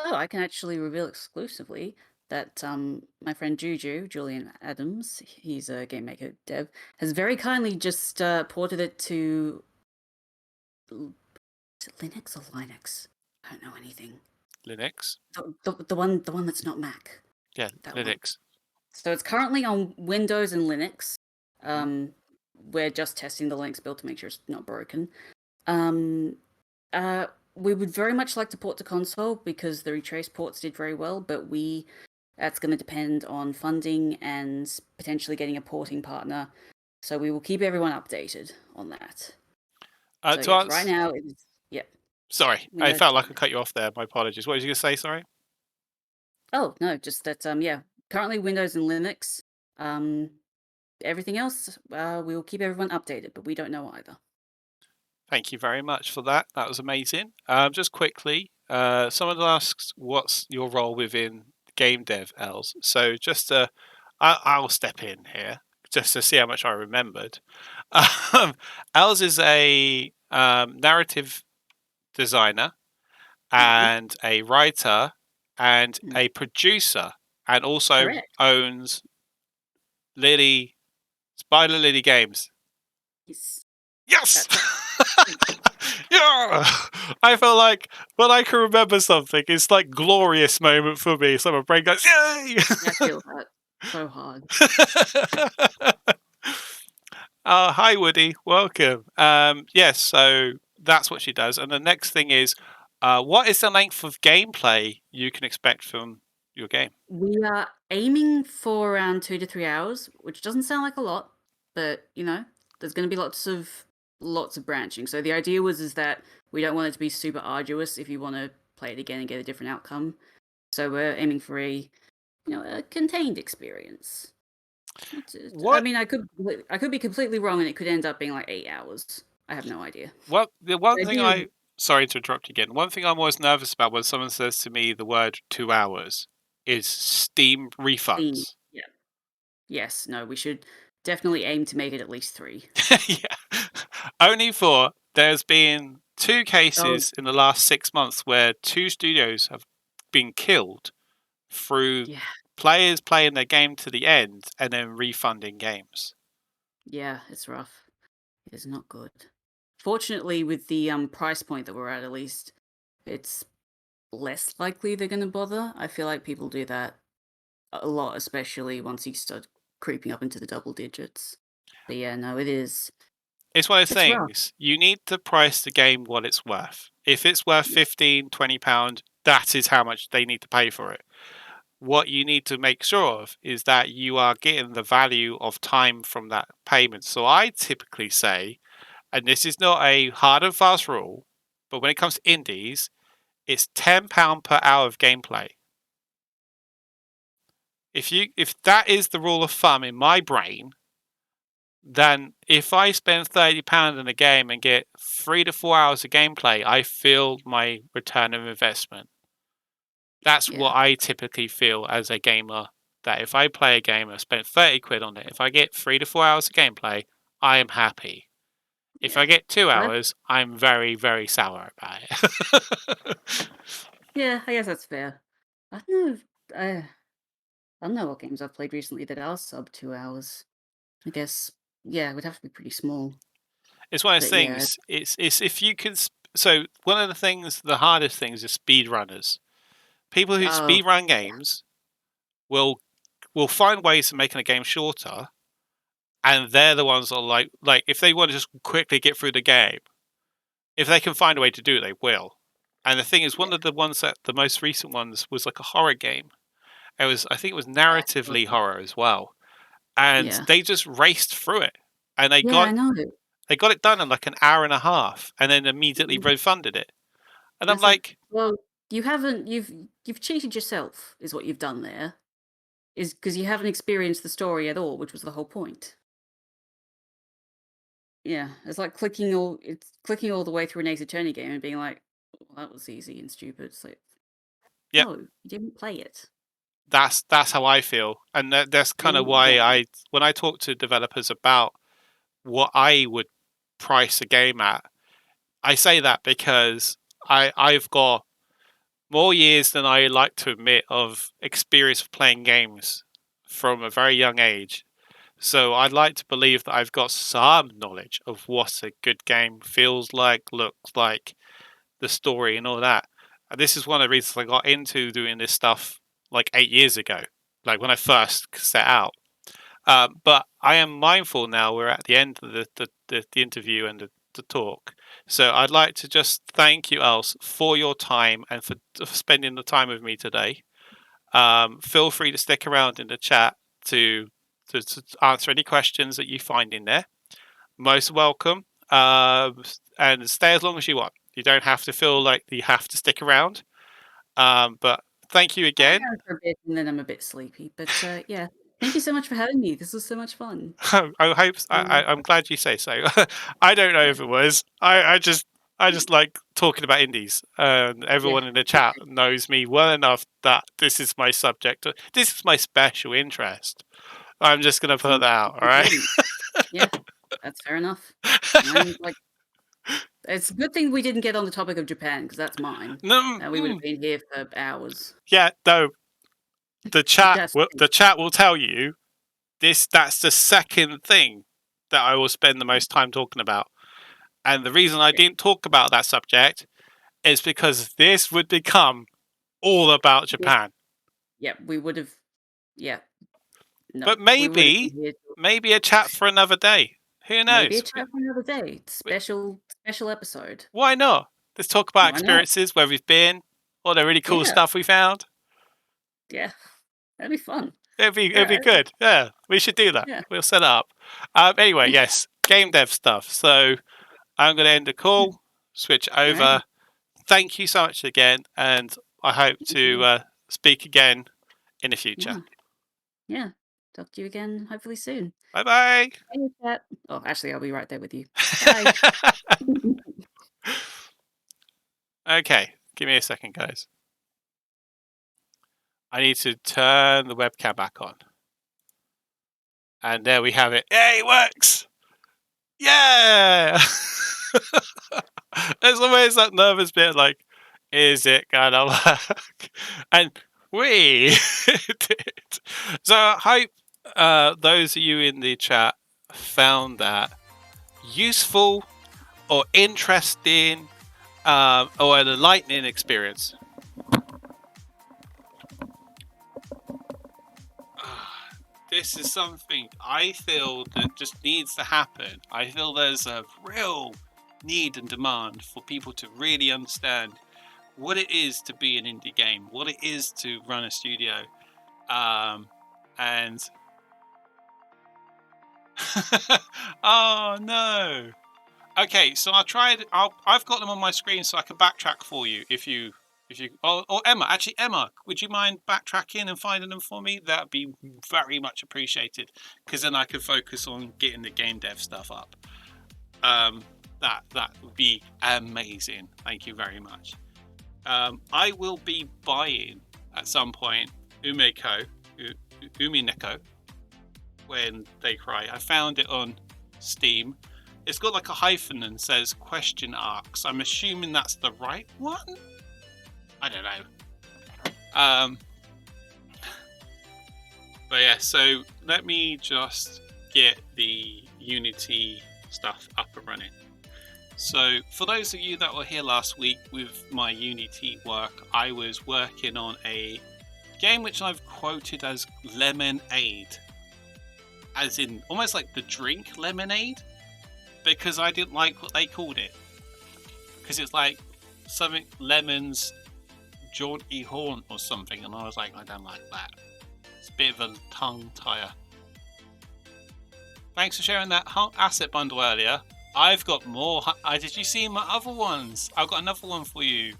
So I can actually reveal exclusively that my friend Julian Adams, he's a game maker dev, has very kindly just ported it to is it Linux or Linux? I don't know anything. Linux. The one that's not Mac. Yeah, That one. Linux. So it's currently on Windows and Linux. Mhm. We're just testing the Linux build to make sure it's not broken. Um, we would very much like to port to console because the retrace ports did very well, but that's going to depend on funding and potentially getting a porting partner. So we will keep everyone updated on that. So To yes, right answer, now it's yep. sorry, I Windows. felt like I cut you off there. My apologies. What did you say? Sorry. Oh no, just that yeah. Currently Windows and Linux. Um, Everything else, we will keep everyone updated, but we don't know either. Thank you very much for that. That was amazing. Just quickly, someone asks, "What's your role within game dev, Els?" So I'll step in here just to see how much I remembered. Els is a narrative designer Mhm. and a writer and Mm. a producer, and also Correct. owns Spider Lily Games. Yes. Yes! That's Yeah! I feel like when I can remember something, it's like glorious moment for me. So my brain goes, yay! I feel that so hard. Hi, Woody. Welcome. Yes, so that's what she does. And the next thing is, what is the length of gameplay you can expect from your game? We are aiming for around 2 to 3 hours, which doesn't sound like a lot, but, you know, there's gonna be lots of branching. So the idea is that we don't want it to be super arduous if you wanna play it again and get a different outcome. So we're aiming for a contained experience. I What mean, I could be completely wrong, and it could end up being like 8 hours. I have no idea. the one The thing idea is sorry to interrupt you again. One thing I'm always nervous about when someone says to me the word 2 hours is Steam clean. refunds. Yeah. Yes. No, we should definitely aim to make it at least 3. Yeah. Only for there's been 2 Oh, cases in the last 6 months where 2 studios have been killed through yeah, players playing their game to the end and then refunding games. yeah, it's rough. It is not good. Fortunately, with the price point that we're at least, it's less likely they're gonna bother. I feel like people do that a lot, especially once you start creeping up into the double digits. But yeah, no, it is. It's one of those It's rough. things, you need to price the game what it's worth. If it's worth Yeah, 15, £20, that is how much they need to pay for it. What you need to make sure of is that you are getting the value of time from that payment. So I typically say, and this is not a hard and fast rule, but when it comes to indies, it's £10 per hour of gameplay. If that is the rule of thumb in my brain, then if I spend £30 in a game and get 3 to 4 hours of gameplay, I feel my return of investment. That's yeah, what I typically feel as a gamer. That if I play a game and spend 30 quid on it, if I get 3 to 4 hours of gameplay, I am happy. If I yeah. get 2 That, hours, I'm very, very sour about it. yeah, I guess that's fair. I don't know. I don't know what games I've played recently that are sub 2 hours. I guess, yeah, it would have to be pretty small. It's one of those But yeah, things. It's if you can. So one of the things, the hardest things, is speedrunners. People who oh, speedrun yeah, games will find ways of making a game shorter, and they're the ones that are like if they want to just quickly get through the game, if they can find a way to do it, they will. And the thing is, one yeah, of the ones that the most recent ones was like a horror game. I think it was I saw narratively that. horror as well, and Yeah, they just raced through it, and yeah, I know. they got it done in like an hour and a half, and then immediately Mm, refunded it. And I'm That's like, like, well, you haven't, you've cheated yourself, is what you've done there. Is because you haven't experienced the story at all, which was the whole point. Yeah, it's clicking all the way through an Ace Attorney game and being like, well, that was easy and stupid. It's like, yep, no, you didn't play it. that's how I feel, and that's kind of Game why one. when I talk to developers about what I would price a game at, I say that because I've got more years than I like to admit of experience of playing games from a very young age. So I'd like to believe that I've got some knowledge of what a good game feels like, looks like, the story and all that. And this is one of the reasons I got into doing this stuff like 8 years ago, like when I first set out. But I am mindful now we're at the end of the interview and the talk. So I'd like to just thank you, Els, for your time and for spending the time with me today. Feel free to stick around in the chat to, to answer any questions that you find in there. Most welcome. And stay as long as you want. You don't have to feel like you have to stick around. But thank you I'll again. go for a bit and then I'm a bit sleepy. But yeah, thank you so much for having me. This was so much fun. I hope Um, I'm glad you say so. I don't know yeah, if it was. I just like talking about indies. yeah, Everyone in the chat knows me well enough that this is my subject. This is my special interest. I'm just gonna put that out. it's All right. important. Yeah, that's fair enough. I'm like, it's a good thing we didn't get on the topic of Japan because that's mine. No, We would have been here for hours. yeah. No. That's The chat will tell you this. That's the second thing that I will spend the most time talking about. And the reason I yeah, didn't talk about that subject is because this would become all about this, Japan. yeah, we would have, yeah, no, But we would have been maybe, here. maybe a chat for another day. Who Maybe a knows? chat for another day. Special episode. Why not? Let's talk about Why not? experiences, where we've been, all the really cool Yeah, stuff we found. yeah, that'd be fun. It'd be Yeah, good. Yeah, we should do that. yeah. We'll set it up. Anyway, yes, game dev stuff. So I'm going to end the call, switch Alrighty. over. Thank you so much again, and I hope Thank to you. speak again in the future. Yeah, yeah. Talk to you again hopefully soon. Bye bye. Bye, chat. Oh, actually, I'll be right there with you. Bye. Okay, give me a second, guys. I need to turn the webcam back on. And there we have it. Hey, it works! Yeah! There's always that nervous bit like, is it gonna work? And we did. So I hope those of you in the chat found that useful or interesting or an enlightening experience. This is something I feel that just needs to happen. I feel there's a real need and demand for people to really understand what it is to be an indie game, what it is to run a studio, and oh no. Okay, so I've got them on my screen so I can backtrack for you if you or Emma, actually Emma, would you mind backtracking and finding them for me? That'd be very much appreciated because then I could focus on getting the game dev stuff up. That would be amazing. Thank you very much. I will be buying at some point Umineko when they cry. I found it on Steam. It's got like a hyphen and says question arcs. I'm assuming that's the right one. I don't know. But yeah, so let me just get the Unity stuff up and running. So for those of you that were here last week with my Unity work, I was working on a game which I've quoted as Lemonade, as in almost like the drink lemonade, because I didn't like what they called it, because it's like something lemons jaunty haunt or something, and I was like, I don't like that. It's a bit of a tongue tire. Thanks for sharing that asset bundle earlier. I've got more. Did you see my other ones? I've got another one for you,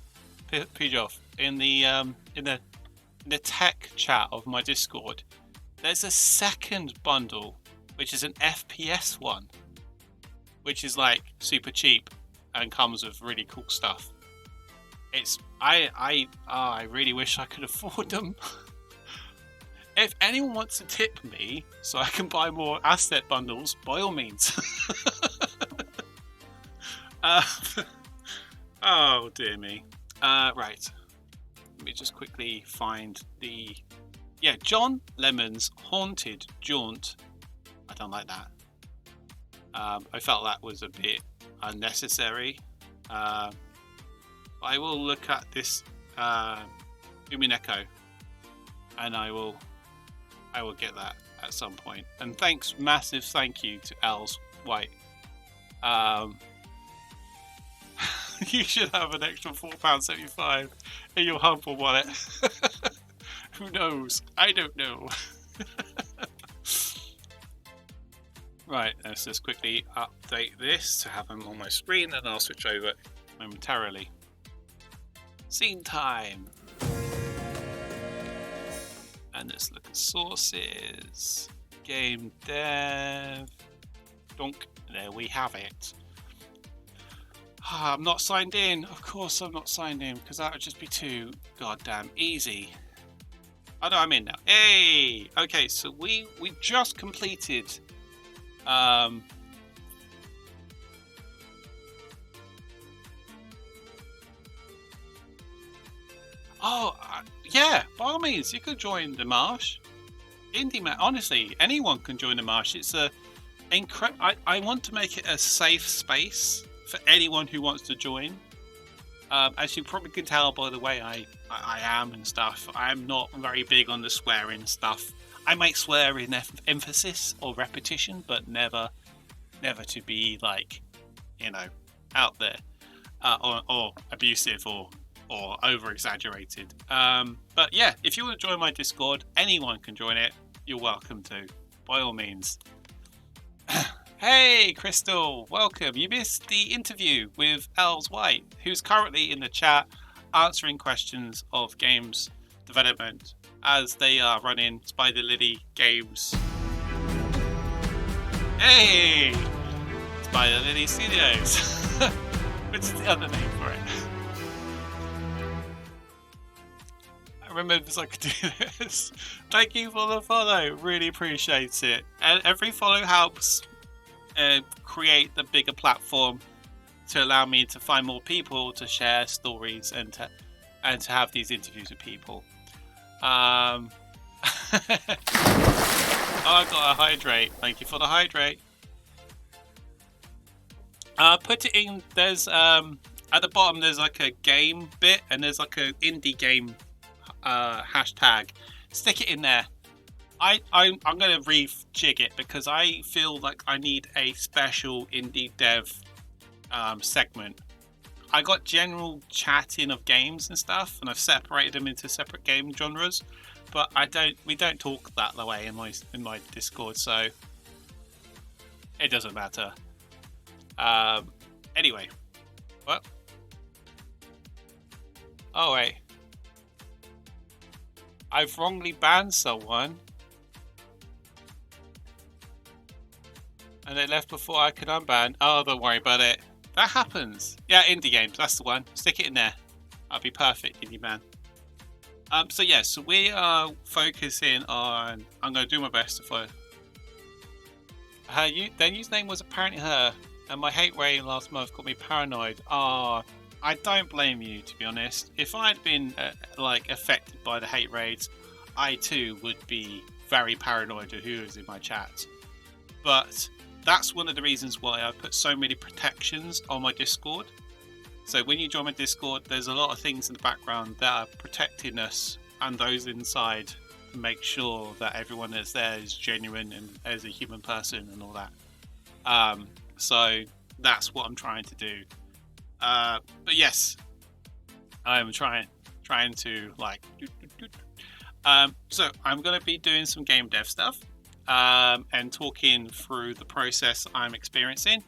Pijoff, in the tech chat of my Discord. There's a second bundle, which is an FPS one, which is like super cheap and comes with really cool stuff. I really wish I could afford them. If anyone wants to tip me so I can buy more asset bundles, by all means. Oh dear me. Right. Let me just quickly find the... Yeah, John Lemon's Haunted Jaunt. I don't like that. I felt that was a bit unnecessary. I will look at this Umineko, and I will get that at some point. And massive thank you to Els White. You should have an extra £4.75 in your humble wallet. Who knows? I don't know. Right, let's just quickly update this to have them on my screen, and I'll switch over momentarily. Scene time. And let's look at sources. Game dev. Donk. There we have it. I'm not signed in. Of course I'm not signed in, because that would just be too goddamn easy. Oh no, I'm in now. Hey! Okay, so we just completed yeah, by all means, you could join the Marsh. Indie Man, honestly, anyone can join the Marsh. It's I want to make it a safe space for anyone who wants to join. As you probably can tell by the way I am and stuff, I'm not very big on the swearing stuff. I might swear in emphasis or repetition, but never to be like, out there or abusive or over exaggerated. But yeah, if you want to join my Discord, anyone can join it. You're welcome to, by all means. Hey, Crystal, welcome. You missed the interview with Els White, who's currently in the chat answering questions of games development as they are running Spider Lily Games. Hey! Spider Lily Studios, which is the other name for it. I remember I could do this. Thank you for the follow, really appreciate it. And every follow helps. create the bigger platform to allow me to find more people to share stories and to have these interviews with people. Oh, I got a hydrate. Thank you for the hydrate. Put it in. There's at the bottom. There's like a game bit, and there's like a indie game hashtag. Stick it in there. I'm gonna rejig it because I feel like I need a special indie dev segment. I got general chatting of games and stuff, and I've separated them into separate game genres. But we don't talk that way in my Discord, so it doesn't matter. Anyway, what? Oh wait, I've wrongly banned someone, and they left before I could unban. Oh, don't worry about it. That happens. Yeah, indie games. That's the one. Stick it in there. That'll be perfect, indie man. So yes, so we are focusing on. I'm going to do my best to follow. Their username was apparently her, and my hate rating last month got me paranoid. I don't blame you, to be honest. If I'd been like affected by the hate raids, I too would be very paranoid of who is in my chat. But that's one of the reasons why I put so many protections on my Discord. So when you join my Discord, there's a lot of things in the background that are protecting us and those inside to make sure that everyone that's there is genuine and as a human person and all that. So that's what I'm trying to do. But yes, I'm trying to like. So I'm going to be doing some game dev stuff and talking through the process I'm experiencing.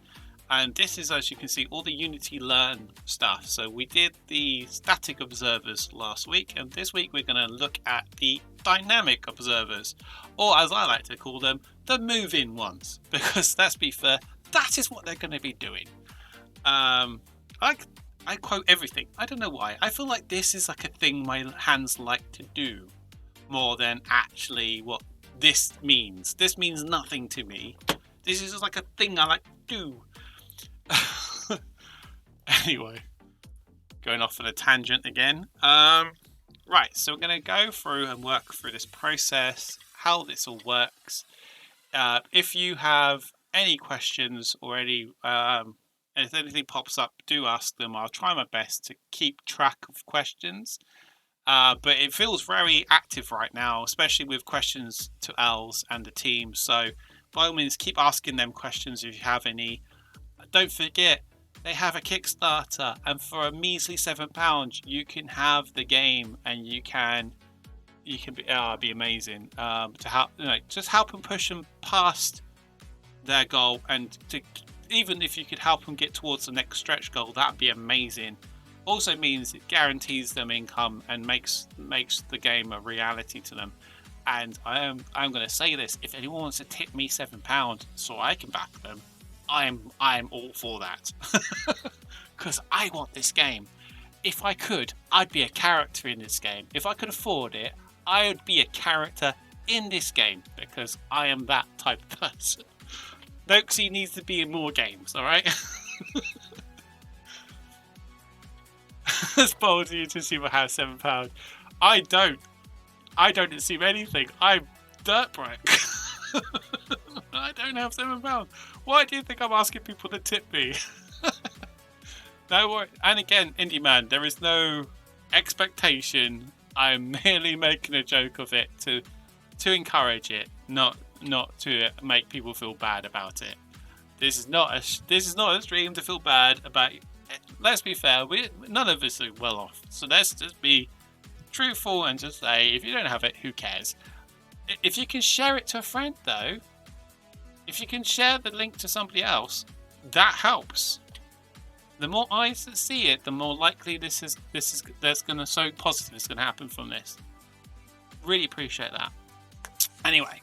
And this is, as you can see, all the Unity Learn stuff. So we did the static observers last week, and this week we're going to look at the dynamic observers, or as I like to call them, the move-in ones, because let's be fair, that is what they're going to be doing. I quote everything. I don't know why. I feel like this is like a thing my hands like to do more than actually what this means. This means nothing to me. This is just like a thing I like to do. Anyway, going off on a tangent again. Right, so we're going to go through and work through this process, how this all works. If you have any questions or any, if anything pops up, do ask them. I'll try my best to keep track of questions. But it feels very active right now, especially with questions to Els and the team. So by all means, keep asking them questions if you have any. Don't forget, they have a Kickstarter, and for a measly £7, you can have the game, and you can be amazing. To help, just help them push them past their goal, and to even if you could help them get towards the next stretch goal, that'd be amazing. Also means it guarantees them income and makes the game a reality to them. And I'm going to say this: if anyone wants to tip me £7 so I can back them, I'm all for that, because I want this game. If I could, I'd be a character in this game. If I could afford it, I would be a character in this game, because I am that type of person. Noxie needs to be in more games, all right? As bold of you to assume I have £7. I don't assume anything. I'm dirt broke. I don't have £7. Why do you think I'm asking people to tip me? No worry. And again, Indie Man, there is no expectation. I'm merely making a joke of it to encourage it, not to make people feel bad about it. This is not a stream to feel bad about. Let's be fair. None of us are well off, so let's just be truthful and just say, if you don't have it, who cares? If you can share it to a friend, though, if you can share the link to somebody else, that helps. The more eyes that see it, the more likely there's going to so positive is going to happen from this. Really appreciate that. Anyway,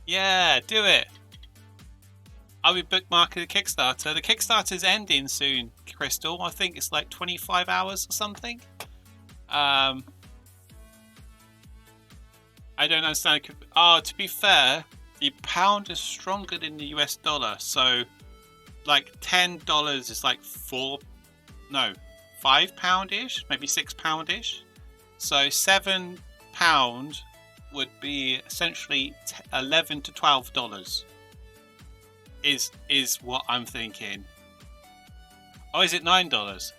yeah, do it. I'll be bookmarking the Kickstarter. The Kickstarter's ending soon, Crystal. I think it's like 25 hours or something. And I don't understand. To be fair, the pound is stronger than the US dollar, so like $10 is like £5-ish, maybe £6-ish. So £7 would be essentially $11 to $12. Is what I'm thinking. Oh, is it $9?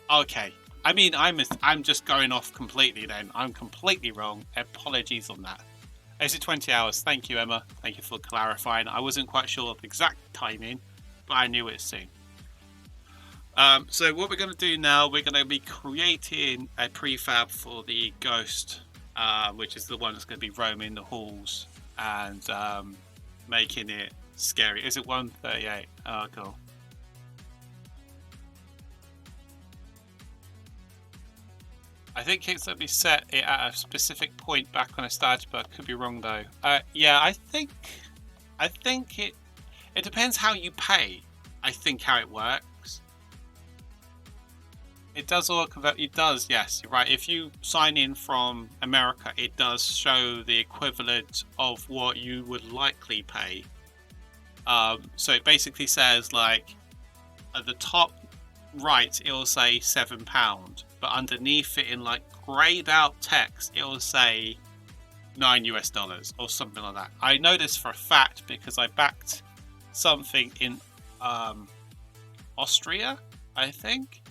Okay. I mean, I'm just going off completely then. I'm completely wrong. Apologies on that. Is it 20 hours? Thank you, Emma. Thank you for clarifying. I wasn't quite sure of the exact timing, but I knew it soon. So what we're going to do now, we're going to be creating a prefab for the ghost, which is the one that's going to be roaming the halls and making it scary. Is it 138? Oh, cool. I think it's let me set it at a specific point back when I started, but I could be wrong though. Yeah, I think it depends how you pay. I think how it works. It does all convert. It does, yes, you're right. If you sign in from America, it does show the equivalent of what you would likely pay. So it basically says like at the top right, it will say £7, but underneath it in like grayed out text, it will say $9 or something like that. I know this for a fact because I backed something in Austria, I think,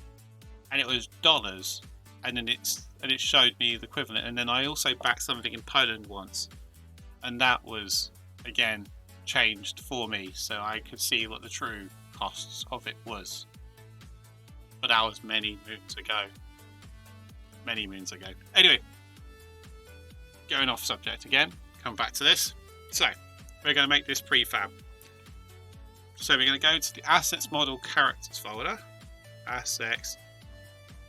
and it was dollars, and then it showed me the equivalent. And then I also backed something in Poland once, and that was again changed for me, so I could see what the true costs of it was. But that was many moons ago. Many moons ago. Anyway, going off subject again. Come back to this. So we're going to make this prefab. So we're going to go to the Assets Model Characters folder. Assets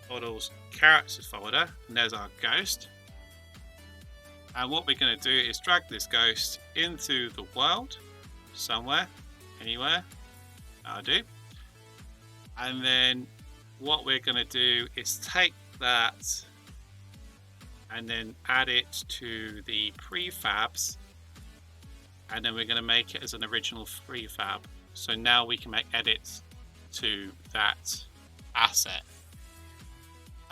Models Characters folder. And there's our ghost. And what we're going to do is drag this ghost into the world. Somewhere. Anywhere. That'll do. And then what we're going to do is take that and then add it to the prefabs, and then we're going to make it as an original prefab. So now we can make edits to that asset.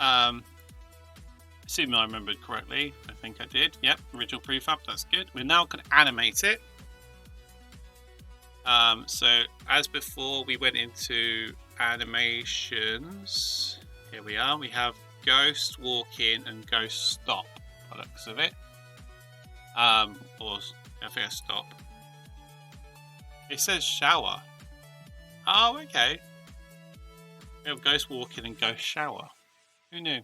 Assuming I remembered correctly, I think I did. Yep, original prefab, that's good. We're now going to animate it. So as before, we went into animations. Here we are. We have ghost walk in and ghost stop by the looks of it. Or I think I stop. It says shower. Oh, okay. We have ghost walk in and ghost shower. Who knew?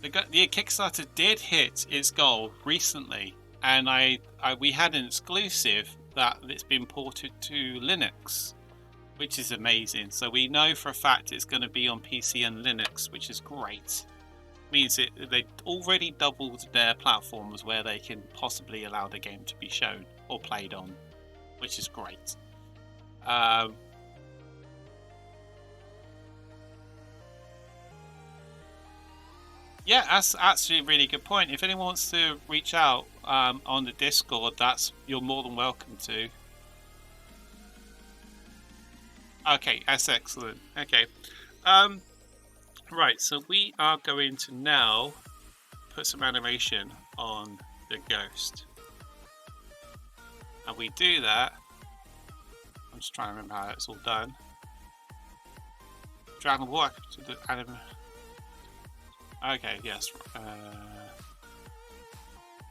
The Kickstarter did hit its goal recently, and we had an exclusive that it's been ported to Linux, which is amazing. So we know for a fact it's going to be on PC and Linux, which is great. Means they already doubled their platforms where they can possibly allow the game to be shown or played on, which is great. Yeah, that's actually a really good point. If anyone wants to reach out on the Discord, you're more than welcome to. Okay, that's excellent. Okay, right. So we are going to now put some animation on the ghost, and we do that. I'm just trying to remember how it's all done. Drag and walk to the anime. Okay, yes.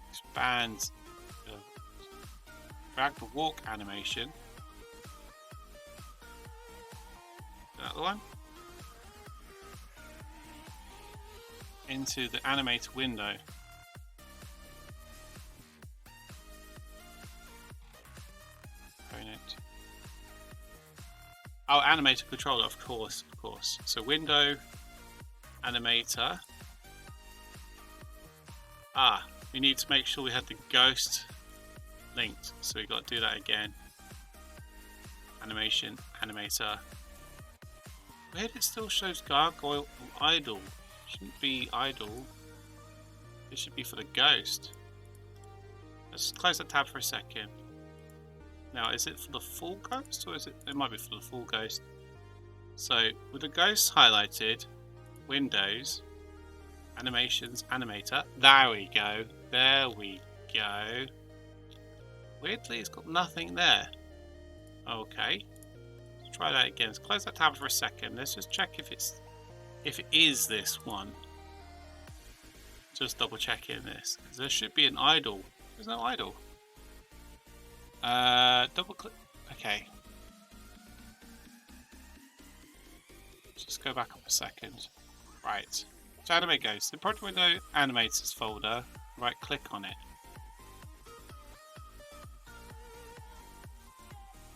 Expand the drag the walk animation. That one. Into the animate window. Component. Oh, animator controller, of course, of course. So window, animator. We need to make sure we have the ghost linked, so we've got to do that again. Animation, animator. Where it still shows gargoyle idle Shouldn't be idle. This should be for the ghost. Let's close that tab for a second. Now, is it for the full ghost, or is it? It might be for the full ghost. So, with the ghost highlighted, Windows, Animations, Animator. There we go. There we go. Weirdly, it's got nothing there. Okay. Let's try that again. Let's close that tab for a second. Let's just check if it is this one. Just double checking this. Because there should be an idle. There's no idle. Double click. Okay. Just go back up a second. Right. So Animate Ghost. The Project Window Animators folder. Right click on it.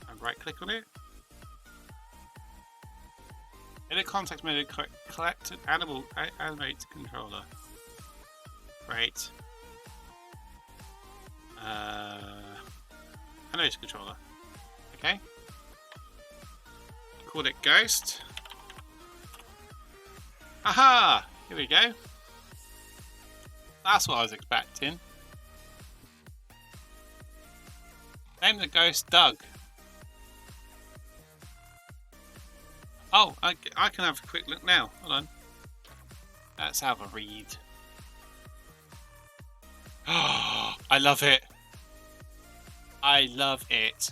And right click on it. In the context menu, collect an animate controller. Great. Animate controller. Okay. Call it Ghost. Aha! Here we go. That's what I was expecting. Name the ghost Doug. Oh, I can have a quick look now. Hold on. Let's have a read. Oh, I love it. I love it.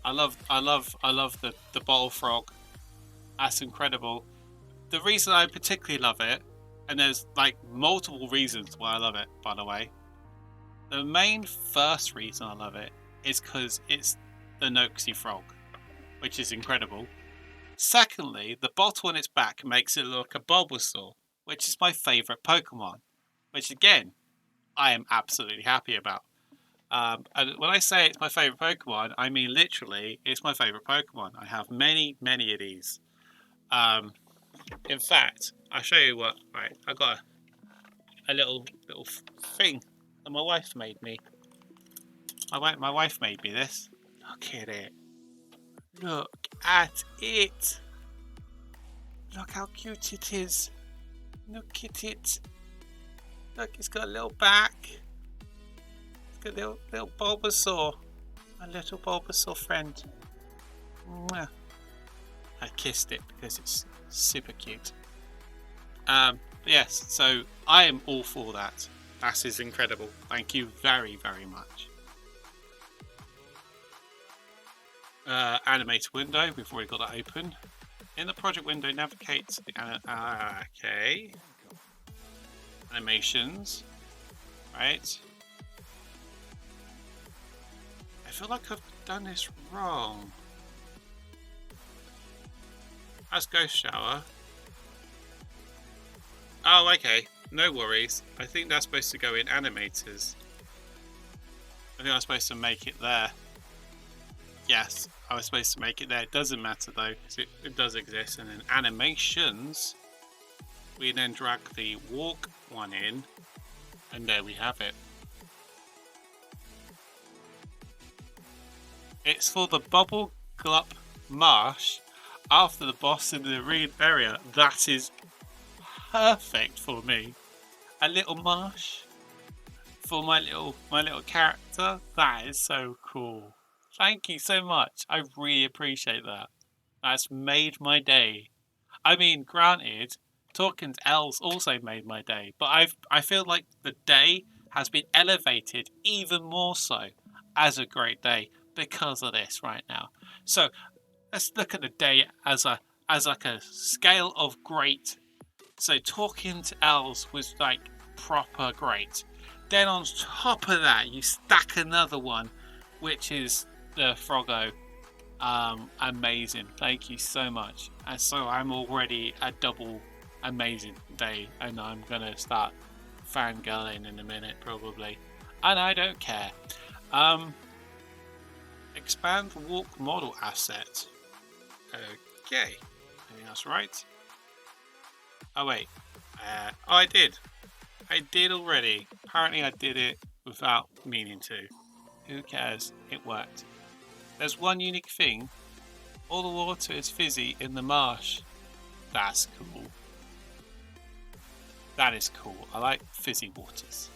I love the bottle frog. That's incredible. The reason I particularly love it, and there's like multiple reasons why I love it, by the way. The main first reason I love it is because it's the Noxie frog, which is incredible. Secondly, the bottle on its back makes it look like a Bulbasaur, which is my favourite Pokemon, which again, I am absolutely happy about. And when I say it's my favourite Pokemon, I mean literally, it's my favourite Pokemon. I have many, many of these. In fact, I'll show you what. Right, I got a little thing that my wife made me. My wife made me this. Look at it. Look at it. Look how cute it is. Look at it. Look, it's got a little back. It's got a little Bulbasaur. My little Bulbasaur friend. Mwah. I kissed it because it's super cute. Yes, so I am all for that. That is incredible. Thank you very, very much. Animate window. We've already got that open. In the project window, navigate to the okay. Animations. Right. I feel like I've done this wrong. That's Ghost Shower. Oh, okay. No worries. I think that's supposed to go in Animators. I think I'm supposed to make it there. Yes, I was supposed to make it there. It doesn't matter though, because it does exist. And in Animations, we then drag the walk one in, and there we have it. It's for the Bubble Glup Marsh after the boss in the arena area. That is perfect for me. A little marsh for my little character. That is so cool. Thank you so much. I really appreciate that. That's made my day. I mean, granted, talking to elves also made my day, but I feel like the day has been elevated even more so as a great day because of this right now. So let's look at the day as like a scale of great. So talking to elves was like proper great. Then on top of that, you stack another one, which is the Froggo. Amazing. Thank you so much. And so I'm already a double amazing day, and I'm gonna start fangirling in a minute probably, and I don't care. Expand walk model asset. Okay, I think that's right. Oh wait, I did already. Apparently I did it without meaning to. Who cares? It worked. There's one unique thing All the water is fizzy in the marsh. That's cool. That is cool. I like fizzy waters.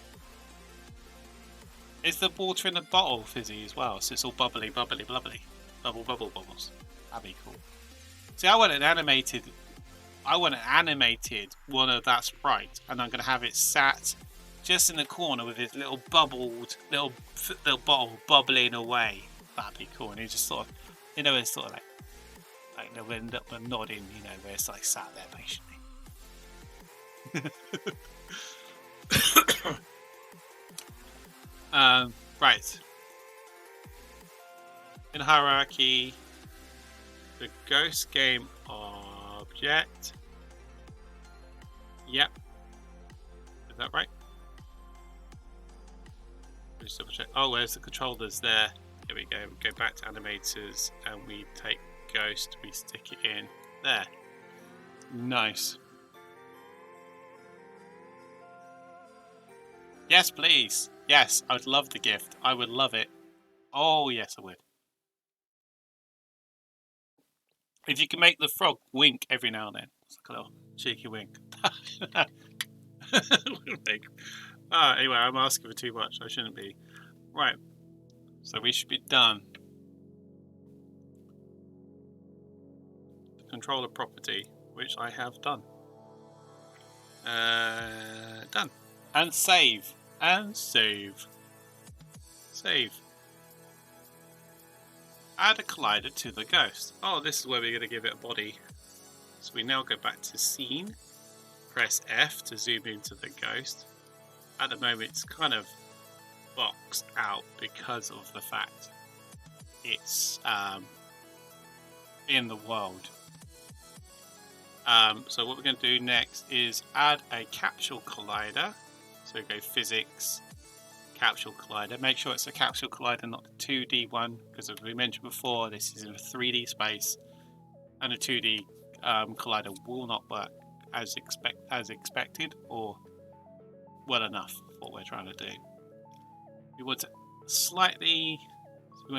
Is the water in the bottle fizzy as well? So it's all bubbly, bubbly, bubbly. Bubble, bubble, bubbles. That'd be cool. See, I want an animated one of that Sprite, and I'm going to have it sat just in the corner with its little bubbled, little bottle bubbling away. That'd be cool. And it just sort of, it's sort of like they'll end up nodding, where it's like sat there patiently. Right. In hierarchy, the ghost game object. Yep. Is that right? Just double check. Oh, where's the controllers there? Here we go. We go back to animators and we take ghost, we stick it in there. Nice. Yes, please. Yes, I would love the gift. I would love it. Oh, yes, I would. If you can make the frog wink every now and then. It's like a little cheeky wink. Anyway, I'm asking for too much. I shouldn't be. Right. So we should be done. The controller property, which I have done. Done. And save. And save. Save. Add a collider to the ghost. Oh, this is where we're going to give it a body. So we now go back to scene. Press F to zoom into the ghost. At the moment, it's kind of boxed out because of the fact it's in the world. So what we're going to do next is add a capsule collider. So go physics, capsule collider. Make sure it's a capsule collider, not the 2D one, because as we mentioned before, this is in a 3D space, and a 2D collider will not work as expected or well enough for what we're trying to do. We want to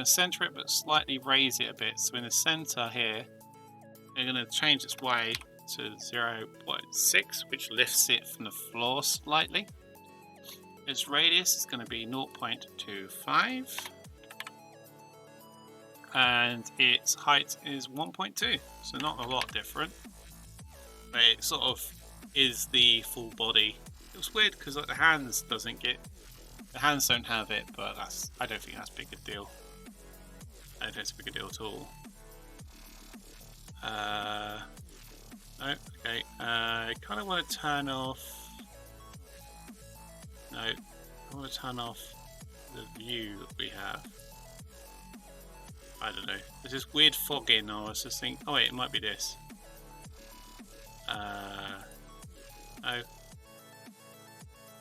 center it, but slightly raise it a bit. So in the center here, we're going to change its Y to 0.6, which lifts it from the floor slightly. Its radius is going to be 0.25, and its height is 1.2, so not a lot different. But it sort of is the full body. It was weird because like the hands don't have it, but I don't think that's a big a deal. I don't think it's a big a deal at all. No, okay. I kind of want to turn off. No, I want to turn off the view that we have. I don't know. There's this weird fogging. I was just thinking, oh wait, it might be this. No.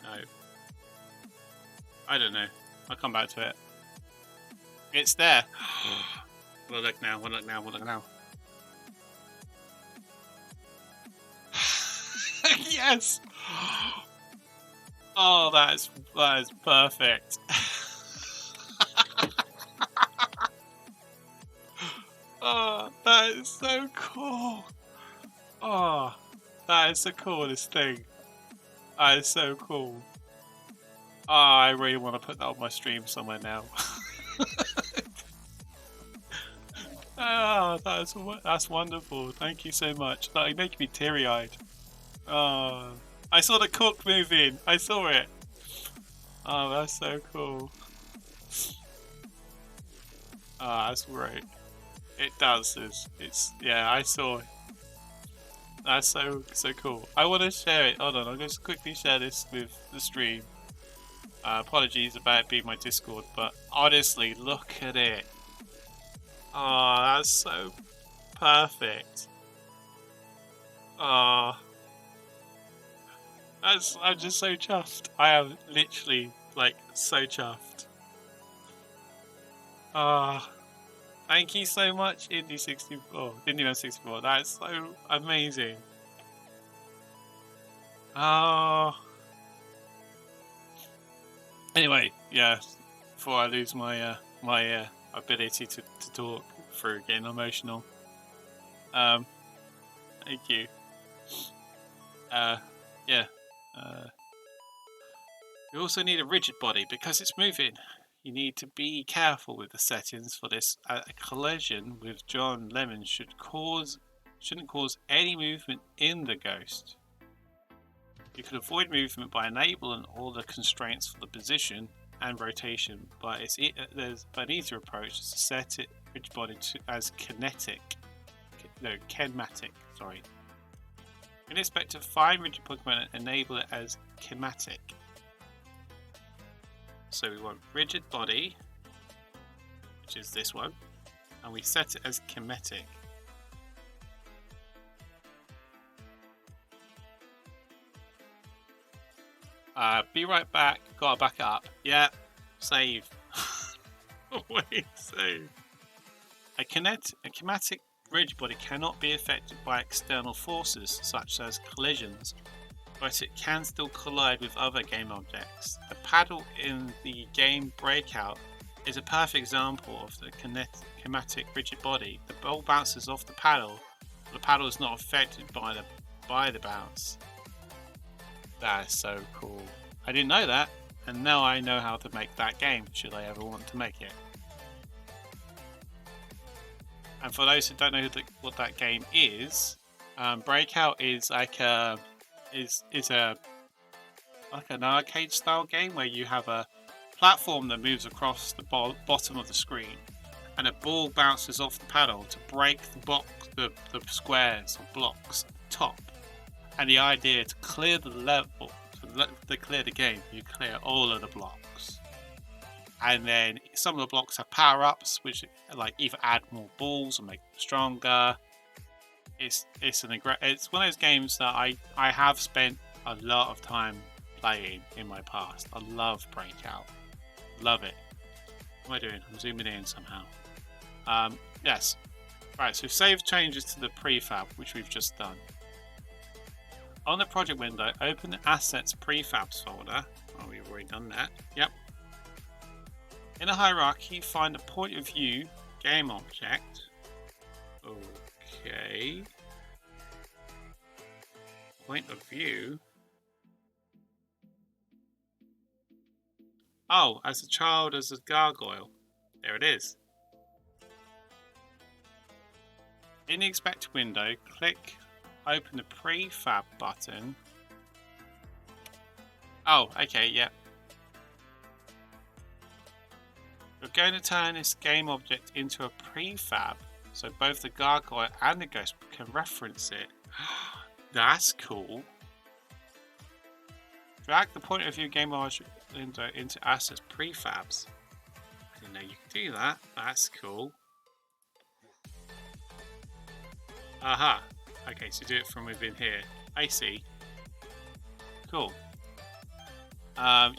No. I don't know. I'll come back to it. It's there. We'll look now. We'll look now. We'll look now. Yes. Oh, that is perfect. Oh, that is so cool. Oh, that is the coolest thing. That is so cool. Oh, I really want to put that on my stream somewhere now. Oh, that's wonderful. Thank you so much. That makes me teary-eyed. Oh, I saw the cook moving. I saw it. Oh, that's so cool. Ah, that's great. It does. Yeah, I saw it. That's so cool. I want to share it. Hold on, I'll just quickly share this with the stream. Apologies about it being my Discord, but honestly, look at it. Oh, that's so perfect. Oh, I'm just so chuffed. I am literally like so chuffed. Ah. Thank you so much, Indie64. That's so amazing. Oh. Anyway, yeah. Before I lose my ability to talk through getting emotional, Thank you. Yeah. You also need a rigid body because it's moving. You need to be careful with the settings for this. A collision with John Lemon shouldn't cause any movement in the ghost. You can avoid movement by enabling all the constraints for the position and rotation, but there's an easier approach is to set it rigid body as kinematic. Sorry. In expect to find rigid Pokemon and enable it as kinematic. So we want rigid body, which is this one, and we set it as kinematic. Be right back. Gotta back up. Yeah, save. Wait, save. A kinematic rigid body cannot be affected by external forces such as collisions, but it can still collide with other game objects. The paddle in the game Breakout is a perfect example of the kinematic rigid body. The ball bounces off the paddle, but the paddle is not affected by the bounce. That is so cool. I didn't know that, and now I know how to make that game, should I ever want to make it. And for those who don't know what that game is, Breakout is like an arcade style game where you have a platform that moves across the bottom of the screen, and a ball bounces off the paddle to break the squares or blocks at the top. And the idea to clear the level, to clear the game, you clear all of the blocks. And then some of the blocks have power-ups, which like either add more balls or make them stronger. It's one of those games that I have spent a lot of time playing in my past. I love Breakout. Love it. What am I doing? I'm zooming in somehow. Yes. Right, so save changes to the prefab, which we've just done. On the project window, open the Assets Prefabs folder. Oh, we've already done that. Yep. In a hierarchy, find a point of view game object. Okay. Point of view. Oh, as a child, as a gargoyle. There it is. In the Expect window, click Open the Prefab button. Oh, okay, yep. You're going to turn this game object into a prefab, so both the gargoyle and the ghost can reference it. That's cool. Drag the point of view game object window into Assets Prefabs. I didn't know you could do that. That's cool. Aha. Okay, so do it from within here. I see. Cool.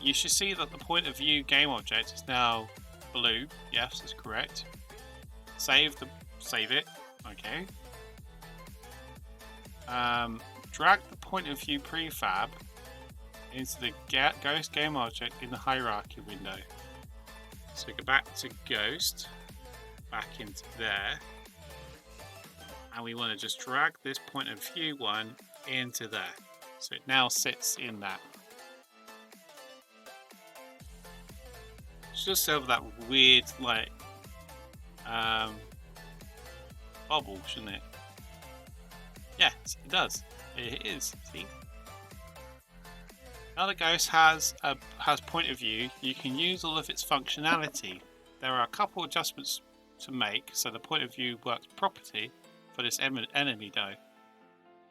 You should see that the point of view game object is now blue. Yes, that's correct. Save it. Okay. Drag the point of view prefab into the ghost game object in the hierarchy window. So go back to ghost, back into there. And we want to just drag this point of view one into there. So it now sits in that. It should just have that weird, like, bubble, shouldn't it? Yes, it does. It is. See? Now the ghost has point of view, you can use all of its functionality. There are a couple adjustments to make so the point of view works properly for this enemy though.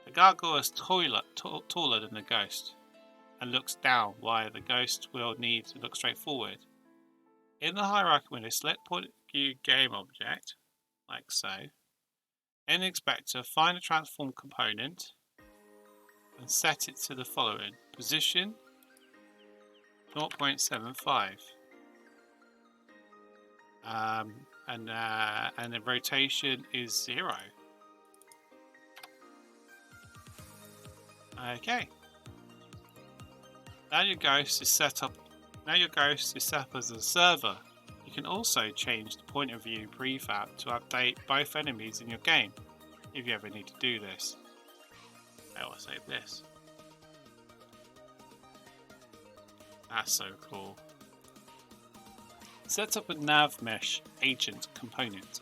The gargoyle is taller than the ghost and looks down, while the ghost will need to look straight forward. In the hierarchy window, select point of view game object, like so. In the inspector, find a transform component and set it to the following. Position 0.75. And the rotation is 0. Okay. Now your ghost is set up as a server. You can also change the point of view prefab to update both enemies in your game. if you ever need to do this. I will save this. That's so cool. Set up a nav mesh agent component.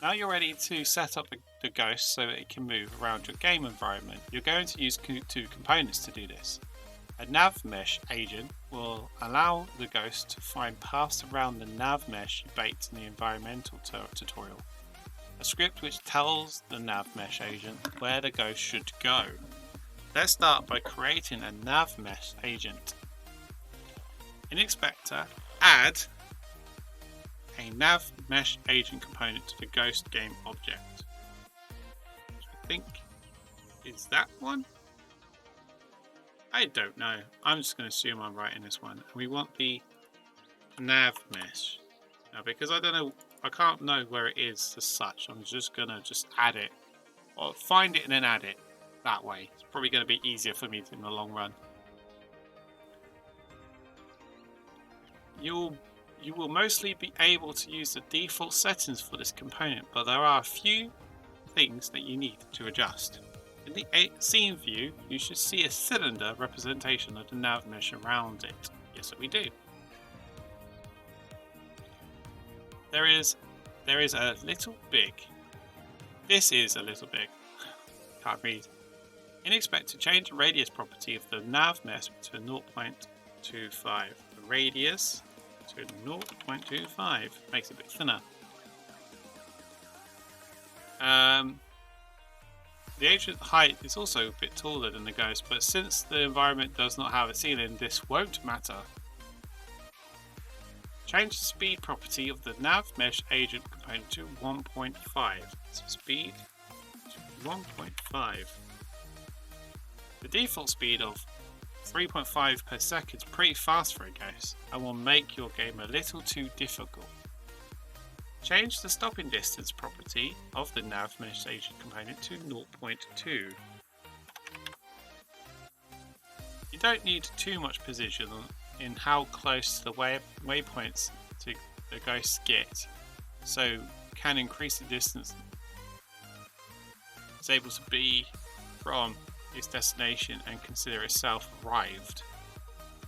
Now you're ready to set up the ghost so that it can move around your game environment. You're going to use two components to do this. A nav mesh agent will allow the ghost to find paths around the nav mesh you baked in the environmental tutorial. A script which tells the nav mesh agent where the ghost should go. Let's start by creating a nav mesh agent. In Inspector, add a nav mesh agent component to the ghost game object. Which I think is that one? I don't know. I'm just going to assume I'm right in this one. And we want the nav mesh. Now, because I don't know, I can't know where it is as such, I'm just going to add it. Or find it and then add it that way. It's probably going to be easier for me in the long run. You will mostly be able to use the default settings for this component, but there are a few things that you need to adjust. In the scene view, you should see a cylinder representation of the nav mesh around it. Yes, we do. There is a little big. This is a little big. Can't read. In Inspector, change the radius property of the nav mesh to 0.25. The radius to 0.25 makes it a bit thinner. The agent height is also a bit taller than the ghost, but since the environment does not have a ceiling, this won't matter. Change the speed property of the nav mesh agent component to 1.5. So speed to 1.5. The default speed of 3.5 per second is pretty fast for a ghost and will make your game a little too difficult. Change the stopping distance property of the nav mesh agent component to 0.2. You don't need too much precision in how close the waypoints to the ghosts get, so can increase the distance it's able to be from its destination and consider itself arrived.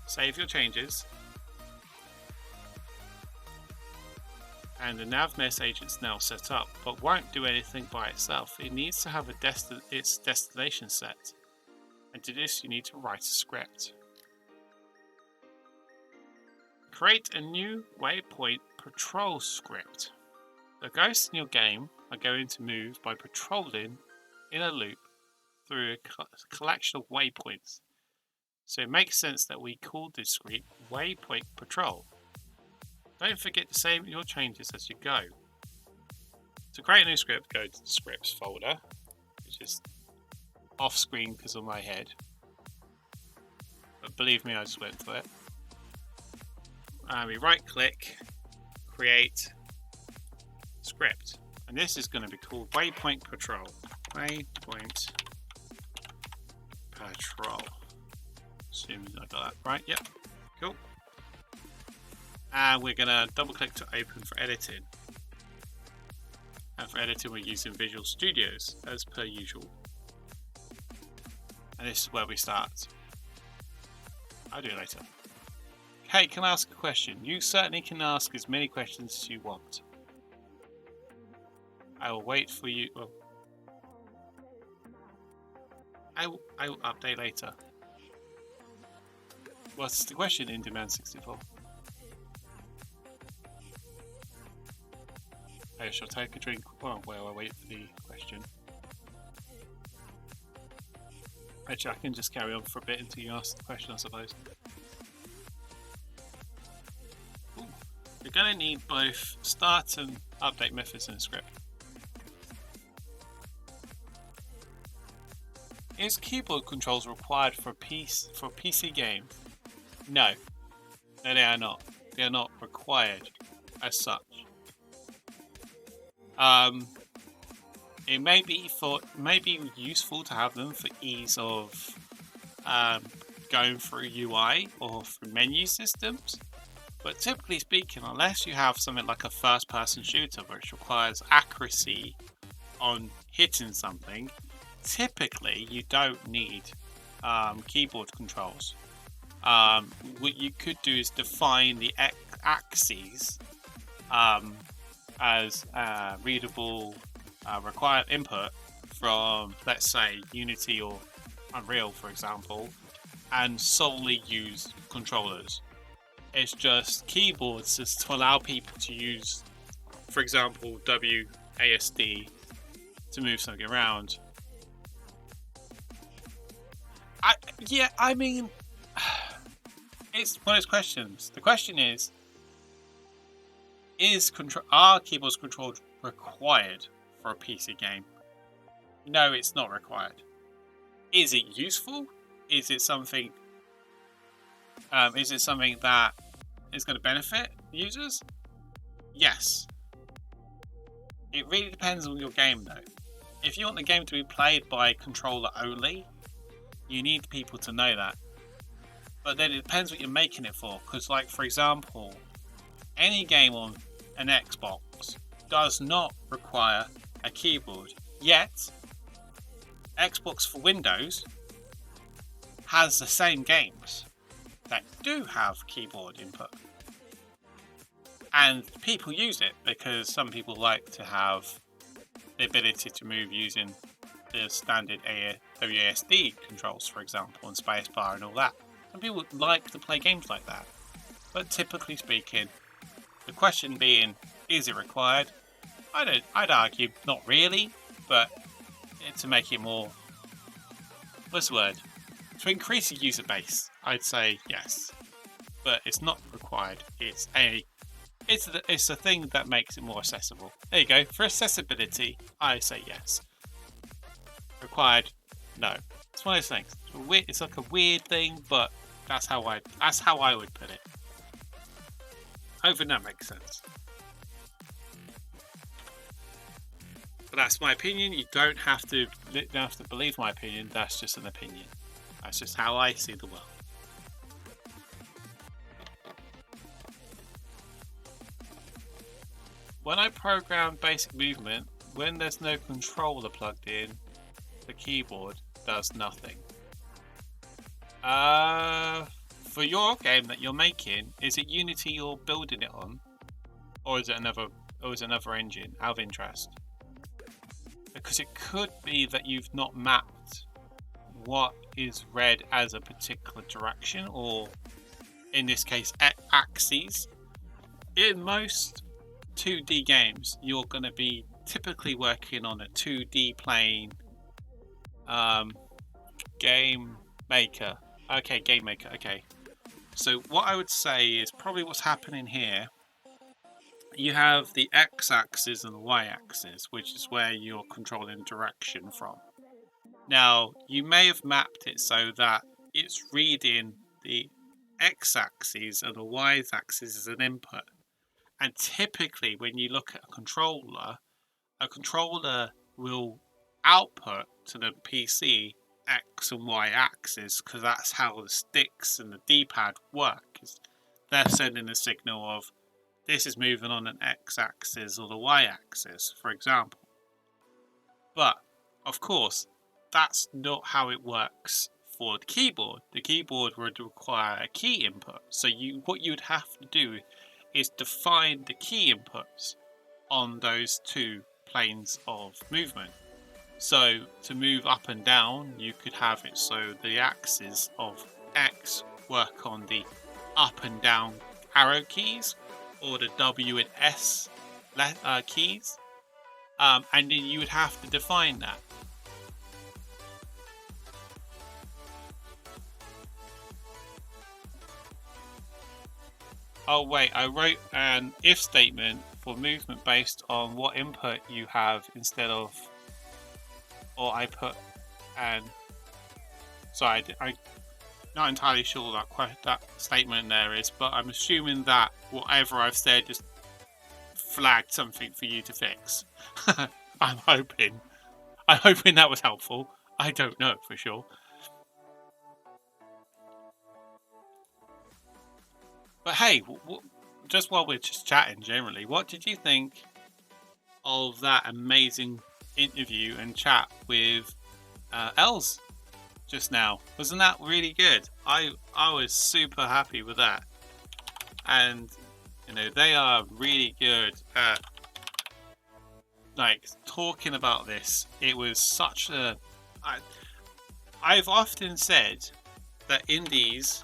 Save your changes. And the nav mesh agent's now set up, but won't do anything by itself. It needs to have its destination set. And to this you need to write a script. Create a new waypoint patrol script. The ghosts in your game are going to move by patrolling in a loop through a collection of waypoints. So it makes sense that we call this script Waypoint Patrol. Don't forget to save your changes as you go. To create a new script, go to the scripts folder, which is off screen because of my head. But believe me, I just went for it. And we right click, create script. And this is going to be called Waypoint Patrol. Waypoint Patrol. Assuming I got that right. Yep. Cool. And we're going to double click to open for editing. And for editing we're using Visual Studios as per usual. And this is where we start. I'll do it later. Hey, can I ask a question? You certainly can ask as many questions as you want. I will wait for you. Well, I will update later. What's the question in Demand 64? I shall take a drink while I wait for the question. Actually, I can just carry on for a bit until you ask the question, I suppose. Ooh. You're going to need both start and update methods in the script. Is keyboard controls required for PC games? No, they are not. They are not required as such. It may be useful to have them for ease of going through UI or through menu systems, but typically speaking, unless you have something like a first-person shooter which requires accuracy on hitting something, typically you don't need keyboard controls. What you could do is define the axes as readable required input from, let's say, Unity or Unreal, for example, and solely use controllers. It's just keyboards just to allow people to use, for example, WASD to move something around. I mean, it's one of those questions. The question is are keyboards controlled required for a PC game? No, it's not required. Is it useful? Is it something? Is it something that is going to benefit users? Yes. It really depends on your game, though. If you want the game to be played by controller only, you need people to know that. But then it depends what you're making it for. Because, like, for example, any game on an Xbox does not require a keyboard. Yet, Xbox for Windows has the same games that do have keyboard input. And people use it because some people like to have the ability to move using the standard WASD controls, for example, and spacebar and all that. Some people like to play games like that. But typically speaking, the question being, is it required? I'd argue not really, but to make it more, what's the word? To increase the user base, I'd say yes. But it's not required. It's a thing that makes it more accessible. There you go. For accessibility, I say yes. Required, no. It's one of those things. It's like a weird thing, but that's how I would put it. Hopefully that makes sense. But that's my opinion. You don't have to believe my opinion. That's just an opinion. That's just how I see the world. When I program basic movement, when there's no controller plugged in, the keyboard does nothing. For your game that you're making, is it Unity you're building it on, or is it another engine? Out of interest, because it could be that you've not mapped what is read as a particular direction, or in this case, axes. In most 2D games, you're going to be typically working on a 2D plane. Game maker. Okay. So what I would say is probably what's happening here. You have the x-axis and the y-axis, which is where you're controlling direction from. Now, you may have mapped it so that it's reading the x-axis and the y-axis as an input. And typically, when you look at a controller will output to the PC X and Y axis, because that's how the sticks and the D-pad work. They're sending a signal of this is moving on an X axis or the Y axis, for example. But of course, that's not how it works for the keyboard. The keyboard would require a key input. So what you'd have to do is define the key inputs on those two planes of movement. So to move up and down, you could have it so the axis of X work on the up and down arrow keys, or the W and S keys, and then you would have to define that. Oh wait, I wrote an if statement for movement based on what input you have instead of, or I put an. Sorry, I'm not entirely sure that statement there is, but I'm assuming that whatever I've said just flagged something for you to fix. I'm hoping that was helpful. I don't know for sure. But hey, just while we're just chatting generally, what did you think of that amazing interview and chat with Els just now. Wasn't that really good? I was super happy with that. And they are really good at like talking about this. It was such a I've often said that indies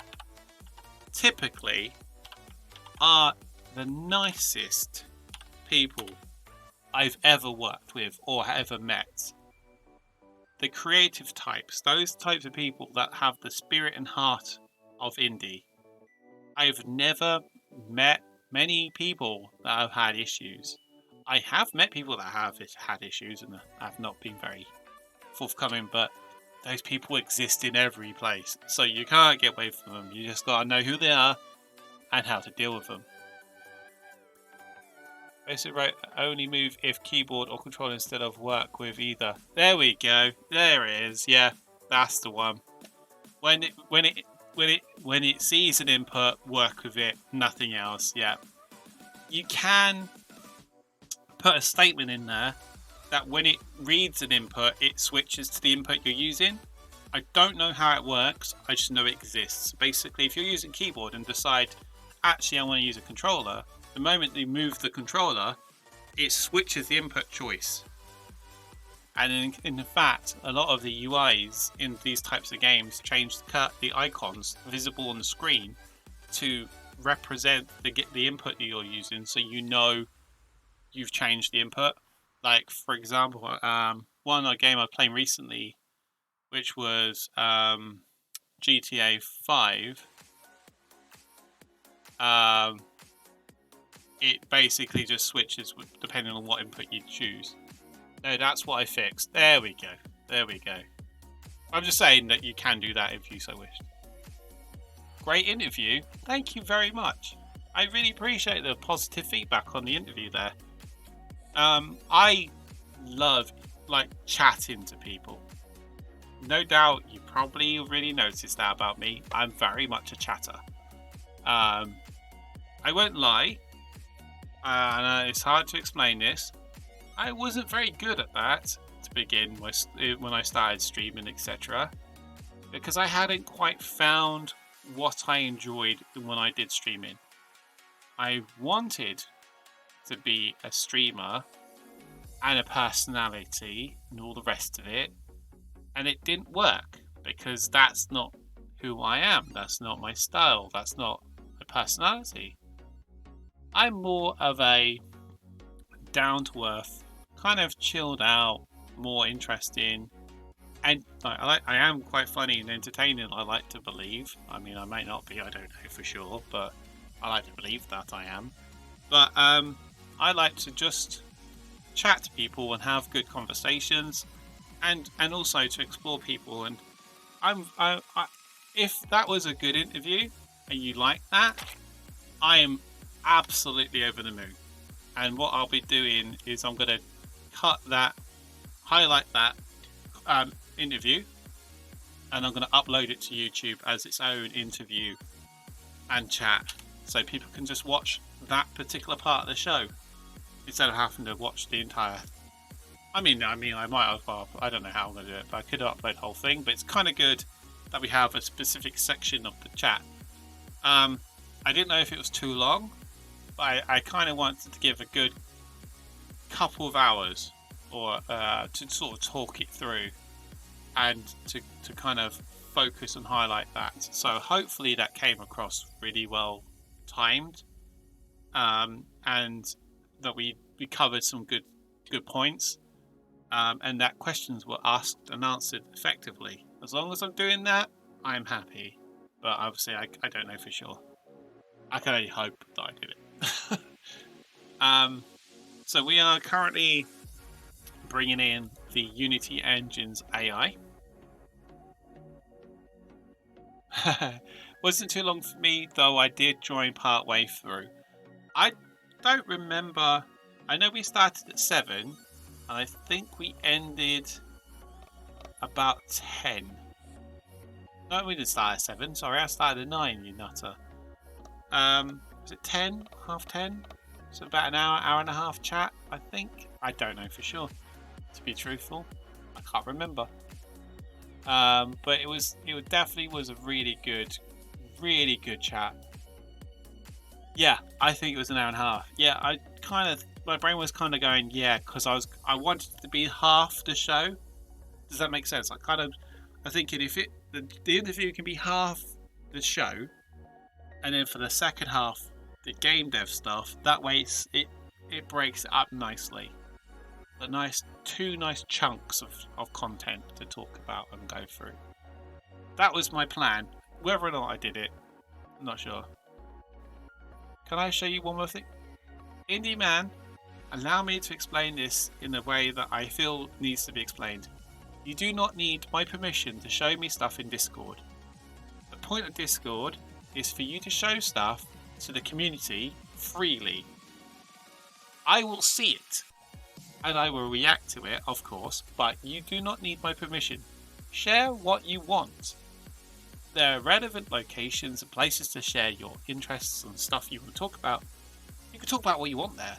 typically are the nicest people I've ever worked with or ever met. The creative types, those types of people that have the spirit and heart of indie. I've never met many people that have had issues. I have met people that have had issues and have not been very forthcoming, but those people exist in every place, so you can't get away from them. You just gotta know who they are and how to deal with them. Basically, right, only move if keyboard or controller instead of work with either. There we go. There it is. Yeah, that's the one. When it sees an input, work with it. Nothing else. Yeah. You can put a statement in there that when it reads an input, it switches to the input you're using. I don't know how it works. I just know it exists. Basically, if you're using keyboard and decide, actually, I want to use a controller. The moment you move the controller, it switches the input choice. And in fact, a lot of the UIs in these types of games change the icons visible on the screen to represent the input that you're using, so you know you've changed the input. Like, for example, one game I played recently, which was GTA 5. It basically just switches depending on what input you choose. No, that's what I fixed. There we go. There we go. I'm just saying that you can do that if you so wish. Great interview. Thank you very much. I really appreciate the positive feedback on the interview there. I love chatting to people. No doubt you probably already noticed that about me. I'm very much a chatter. I won't lie. And it's hard to explain this. I wasn't very good at that to begin with when I started streaming, etc. Because I hadn't quite found what I enjoyed when I did streaming. I wanted to be a streamer and a personality and all the rest of it, and it didn't work because that's not who I am. That's not my style. That's not my personality. I'm more of a down-to-earth, kind of chilled out, more interesting, and I am quite funny and entertaining, I like to believe. I mean, I may not be, I don't know for sure, but I like to believe that I am. But I like to just chat to people and have good conversations, and also to explore people. And if that was a good interview and you like that, I am absolutely over the moon. And what I'll be doing is I'm going to highlight that interview, and I'm going to upload it to YouTube as its own interview and chat, so people can just watch that particular part of the show instead of having to watch the entire. I mean, I might as well. I don't know how I'm going to do it, but I could upload the whole thing. But it's kind of good that we have a specific section of the chat. I didn't know if it was too long, but I kind of wanted to give a good couple of hours or to sort of talk it through and to kind of focus and highlight that. So hopefully that came across really well timed, and that we covered some good points, and that questions were asked and answered effectively. As long as I'm doing that, I'm happy. But obviously I don't know for sure. I can only hope that I did it. So we are currently bringing in the Unity Engine's AI. Wasn't too long for me, though I did join part way through. I don't remember. I know we started at 7, and I think we ended about 10. No, we didn't start at 7. Sorry, I started at 9, you nutter. Was it 10? Half 10? So about an hour and a half chat, I think. I don't know for sure. to be truthful. I can't remember. But it definitely was a really good chat. Yeah, I think it was an hour and a half. Yeah, my brain was kind of going, yeah, because I wanted it to be half the show. Does that make sense? I'm thinking if the interview can be half the show, and then for the second half, the game dev stuff. That way, it breaks it up nicely. Two nice chunks of content to talk about and go through. That was my plan. Whether or not I did it, I'm not sure. Can I show you one more thing? Indie Man, allow me to explain this in a way that I feel needs to be explained. You do not need my permission to show me stuff in Discord. The point of Discord is for you to show stuff to the community freely. I will see it, and I will react to it, of course, but you do not need my permission. Share what you want. There are relevant locations and places to share your interests and stuff you want to talk about. You can talk about what you want there.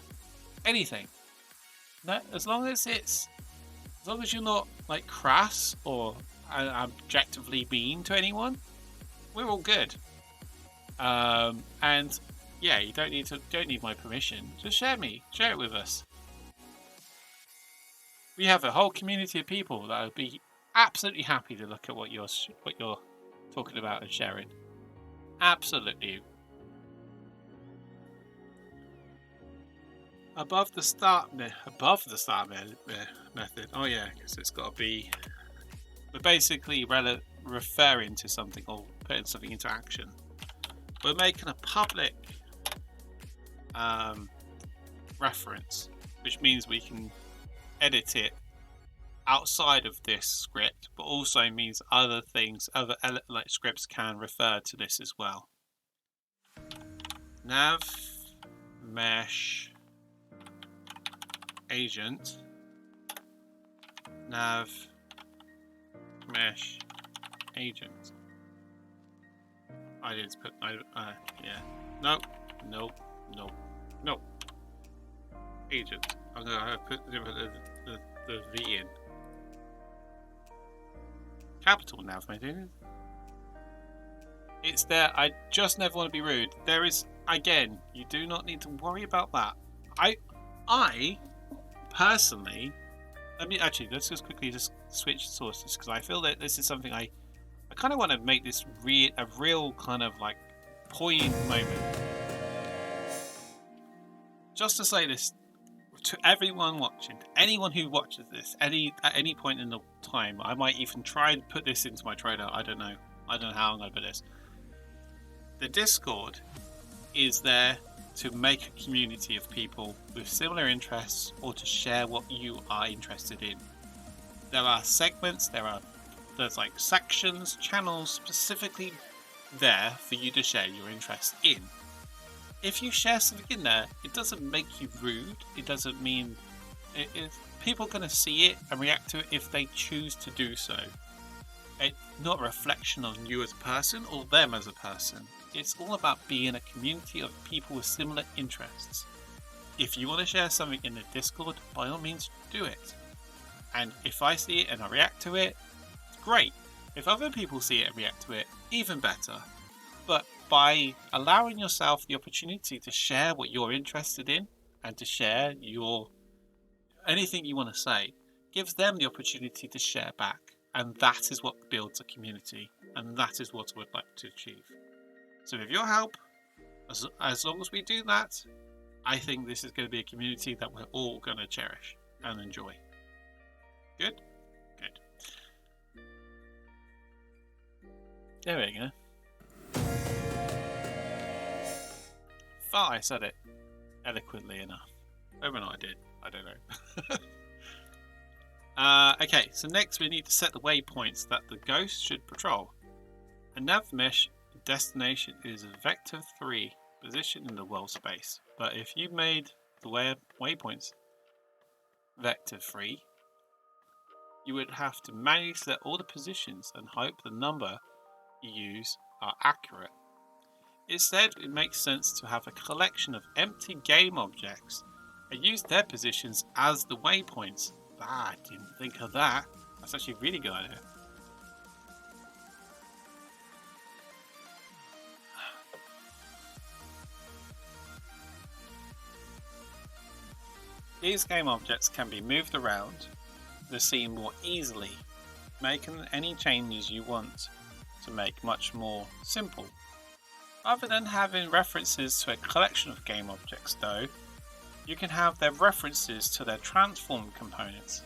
Anything. No, as long as you're not like crass or objectively mean to anyone, we're all good. And yeah, you don't need my permission. Just share it with us. We have a whole community of people that would be absolutely happy to look at what you're talking about and sharing. Absolutely. Above the start method. Oh yeah, because it's got to be. We're basically referring to something or putting something into action. We're making a public reference, which means we can edit it outside of this script, but also means other like scripts can refer to this as well. Nav mesh agent. Nav mesh agent. I didn't put. Yeah. Nope. Agent. I'm gonna put the V in. Capital nav, maybe. It's there. I just never want to be rude. There is, again, you do not need to worry about that. I personally, let's just quickly switch sources, because I feel that this is something I kind of want to make this a real kind of like poignant moment. Just to say this to everyone watching, to anyone who watches this, at any point in the time, I might even try and put this into my trailer. I don't know how I'm going to put this. The Discord is there to make a community of people with similar interests or to share what you are interested in. There are segments, there's like sections, channels specifically there for you to share your interest in. If you share something in there, it doesn't make you rude. It doesn't mean people are going to see it and react to it if they choose to do so. It's not a reflection on you as a person or them as a person. It's all about being a community of people with similar interests. If you want to share something in the Discord, by all means do it. And if I see it and I react to it, it's great. If other people see it and react to it, even better. But by allowing yourself the opportunity to share what you're interested in and to share anything you want to say, gives them the opportunity to share back. And that is what builds a community. And that is what I would like to achieve. So with your help, as long as we do that, I think this is going to be a community that we're all going to cherish and enjoy. Good? Good. There we go. Thought I said it eloquently enough. Whether or not I did, I don't know. Okay, so next we need to set the waypoints that the ghost should patrol. A nav mesh destination is a vector 3 position in the world space, but if you made the waypoints vector 3, you would have to manually select all the positions and hope the number you use are accurate. Instead, it makes sense to have a collection of empty game objects and use their positions as the waypoints. I didn't think of that. That's actually a really good idea. These game objects can be moved around the scene more easily, making any changes you want to make much more simple. Rather than having references to a collection of game objects though, you can have their references to their transform components.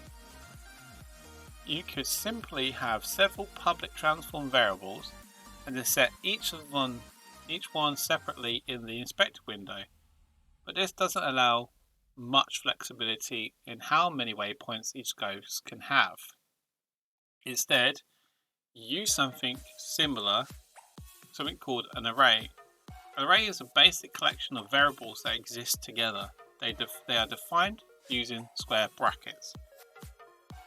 You could simply have several public transform variables and then set each one separately in the inspector window, but this doesn't allow much flexibility in how many waypoints each ghost can have. Instead, use something similar, something called an array. An array is a basic collection of variables that exist together. They are defined using square brackets.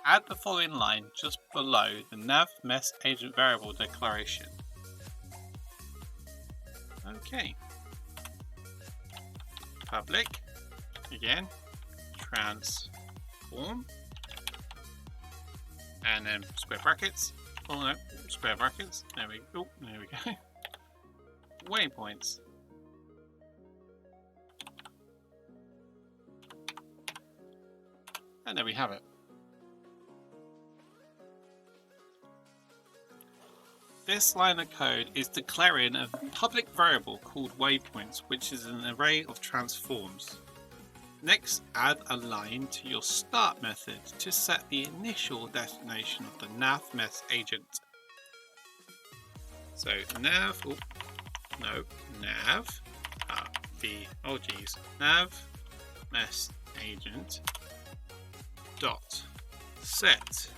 Add the following line just below the nav mess agent variable declaration. Okay. Public, again, transform, and then square brackets. Oh no, square brackets. There we go. Waypoints. And there we have it. This line of code is declaring a public variable called waypoints, which is an array of transforms. Next, add a line to your start method to set the initial destination of the nav mess agent. So nav mess agent dot set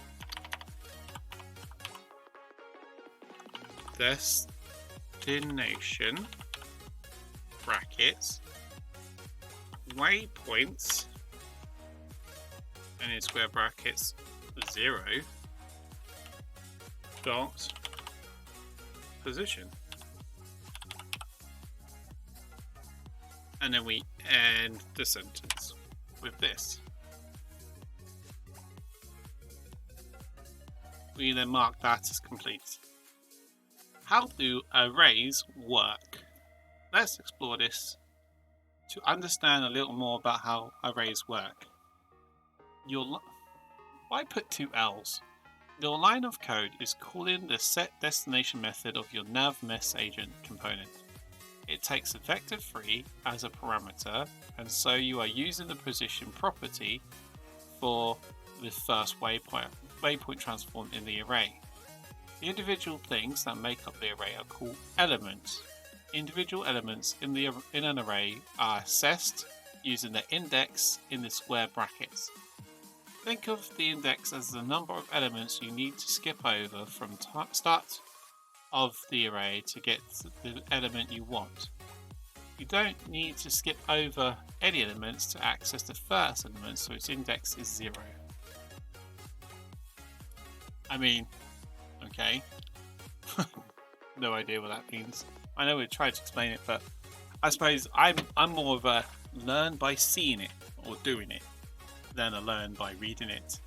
destination brackets waypoints and in square brackets 0 dot position, and then we end the sentence with this. We then mark that as complete. How do arrays work? Let's explore this to understand a little more about how arrays work. Why put two L's? Your line of code is calling the set destination method of your nav mess agent component. It takes vector3 as a parameter, and so you are using the position property for the first waypoint transform in the array. The individual things that make up the array are called elements. Individual elements in an array are assessed using the index in the square brackets. Think of the index as the number of elements you need to skip over from start of the array to get the element you want. You don't need to skip over any elements to access the first element, so its index is 0. I mean, okay. No idea what that means. I know we tried to explain it, but I suppose I'm more of a learn by seeing it or doing it than a learn by reading it.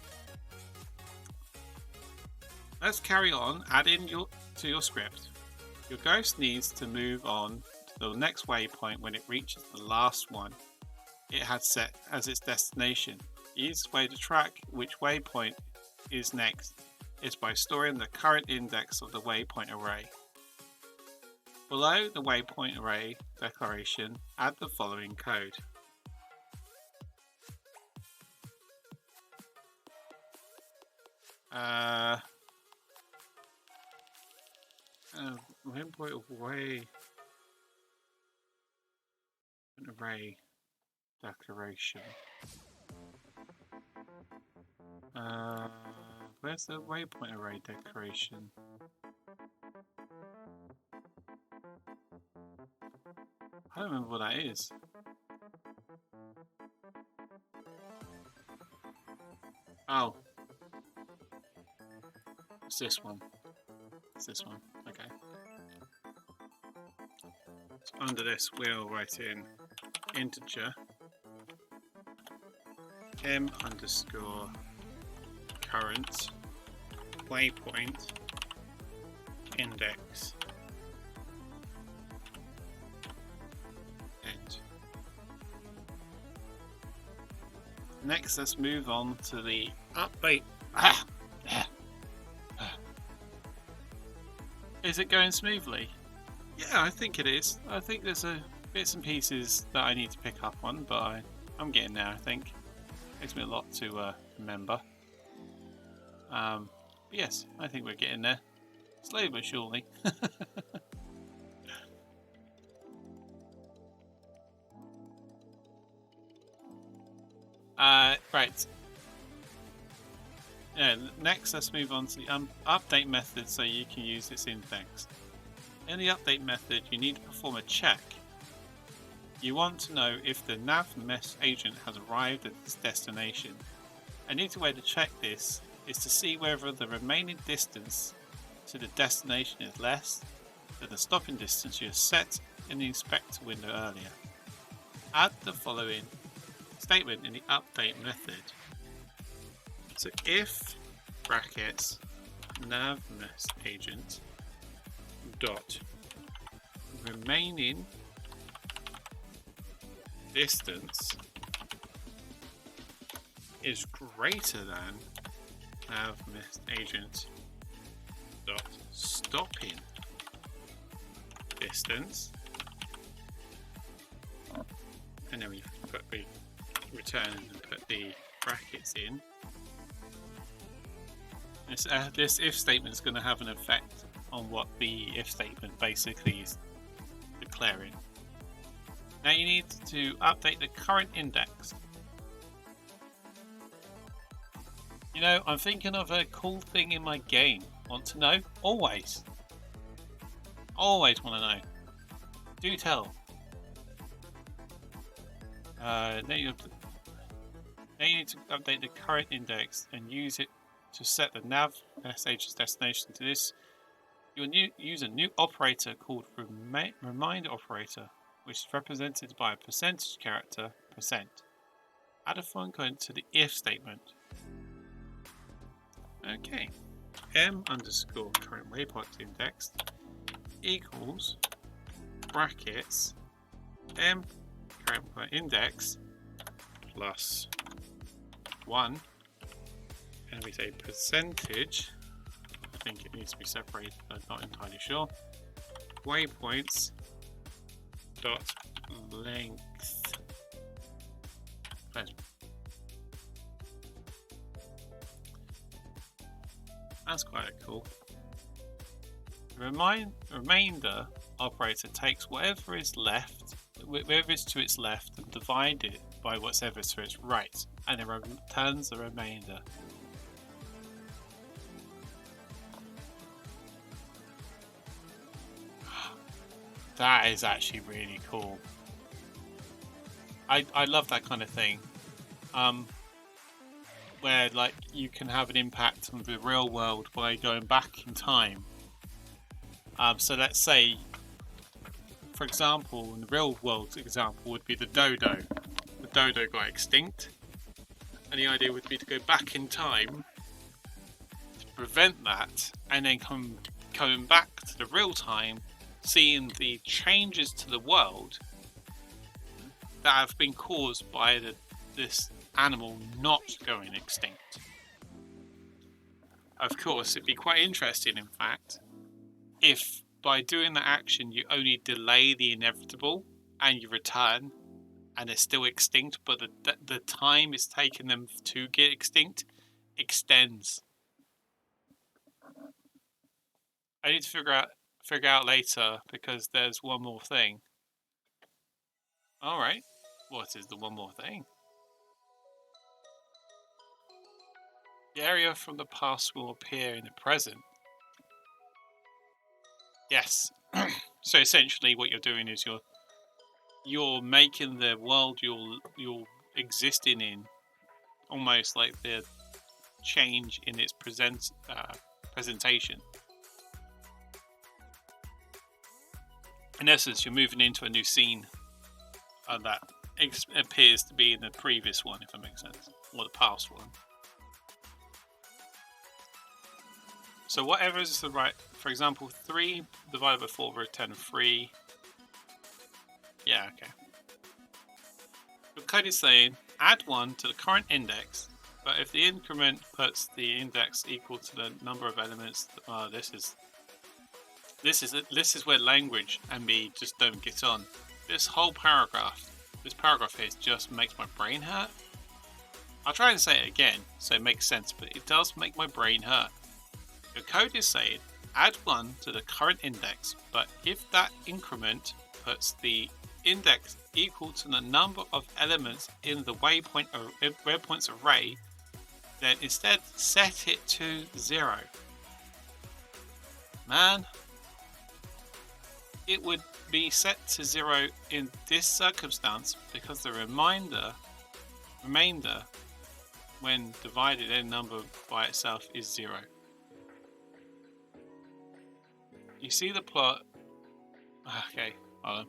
Let's carry on adding to your script. Your ghost needs to move on to the next waypoint when it reaches the last one it had set as its destination. The easiest way to track which waypoint is next is by storing the current index of the waypoint array. Below the waypoint array declaration, add the following code. Waypoint array declaration. Where's the waypoint array declaration? I don't remember what that is. Oh. It's this one. It's this one. Okay. So under this, we'll write in integer m underscore current waypoint index. And next, let's move on to the update. Is it going smoothly? Yeah, I think it is. I think there's bits and pieces that I need to pick up on, but I'm getting there, I think. Takes me a lot to remember. Yes, I think we're getting there. Slowly but surely. Right. Next, let's move on to the update method so you can use this index. In the update method, you need to perform a check. You want to know if the NavMesh agent has arrived at its destination. A neat way to check this is to see whether the remaining distance to the destination is less than the stopping distance you set in the inspector window earlier. Add the following statement in the update method. So if brackets NavMesh agent dot remaining distance is greater than NavMesh agent dot stopping distance, and then we put the return and put the brackets in. This if statement is going to have an effect on what the if statement basically is declaring. Now you need to update the current index. You know, I'm thinking of a cool thing in my game. Want to know? Always. Always want to know. Do tell. Now you need to update the current index and use it to set the NavMesh agent's destination to this. You'll use a new operator called remind operator, which is represented by a percentage character %. Add a function to the if statement. Okay, m underscore current waypoint index equals brackets m current waypoint index plus 1, and we say percentage. I think it needs to be separated, but I'm not entirely sure. Waypoints dot length. That's quite cool. The remainder operator takes whatever is left, whatever is to its left, and divide it by whatever is to its right, and it returns the remainder. That is actually really cool. I love that kind of thing. Where like you can have an impact on the real world by going back in time. So let's say, for example, in the real world example would be the dodo. The dodo got extinct, and the idea would be to go back in time to prevent that, and then coming back to the real time, seeing the changes to the world that have been caused by this animal not going extinct. Of course, it'd be quite interesting, in fact, if by doing that action you only delay the inevitable and you return and they're still extinct, but the time it's taken them to get extinct extends. I need to figure out later, because there's one more thing. Alright, what is the one more thing? The area from the past will appear in the present. Yes. So essentially what you're doing is you're making the world you're existing in almost like the change in its presentation. In essence, you're moving into a new scene that appears to be in the previous one, if that makes sense, or the past one. So whatever is the right, for example, 3 divided by 4 over 10, 3. Yeah, okay. The code is saying add 1 to the current index, but if the increment puts the index equal to the number of elements, this is where language and me just don't get on. This paragraph here just makes my brain hurt. I'll try and say it again so it makes sense, but it does make my brain hurt. The code is saying add 1 to the current index, but if that increment puts the index equal to the number of elements in the waypoints array, then instead set it to 0. Man, it would be set to 0 in this circumstance because the remainder when divided any number by itself is 0. You see the plot. Okay, hold on.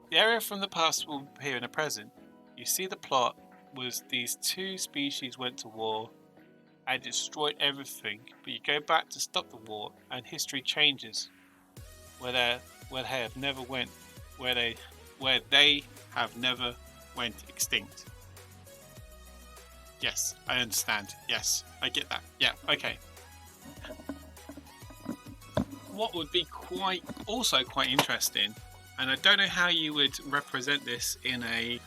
The area from the past will appear in the present. You see the plot was these 2 species went to war and destroyed everything, but you go back to stop the war and history changes where they have never went extinct. Yes, I understand. Yes, I get that. Yeah, okay. What would be quite interesting, and I don't know how you would represent this in a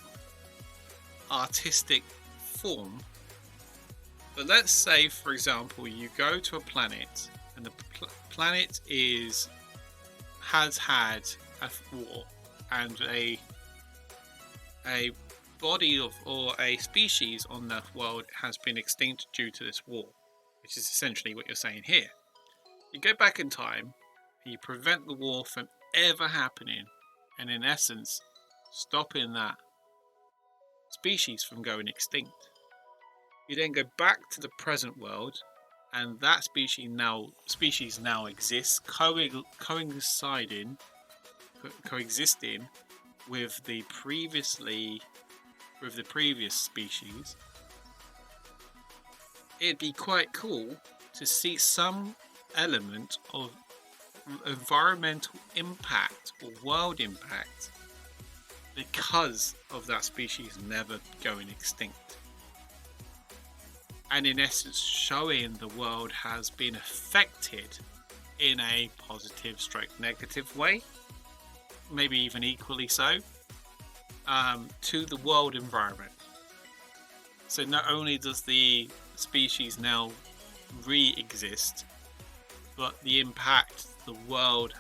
artistic form, but let's say, for example, you go to a planet and the planet has had a war and a body of or a species on that world has been extinct due to this war, which is essentially what you're saying here. You go back in time and you prevent the war from ever happening, and in essence stopping that species from going extinct. You then go back to the present world, and that species now exists, coexisting with the previous species. It'd be quite cool to see some element of environmental impact or world impact because of that species never going extinct, and in essence showing the world has been affected in a positive / negative way, maybe even equally so, to the world environment. So not only does the species now re-exist, but the impact the world.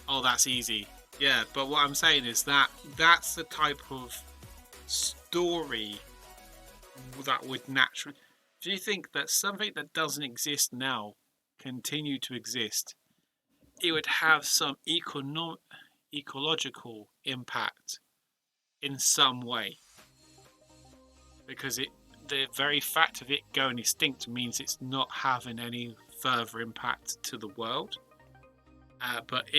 Oh, that's easy. Yeah, but what I'm saying is that's the type of story that would naturally. Do you think that something that doesn't exist now continue to exist? It would have some ecological impact in some way, because the very fact of it going extinct means it's not having any further impact to the world. But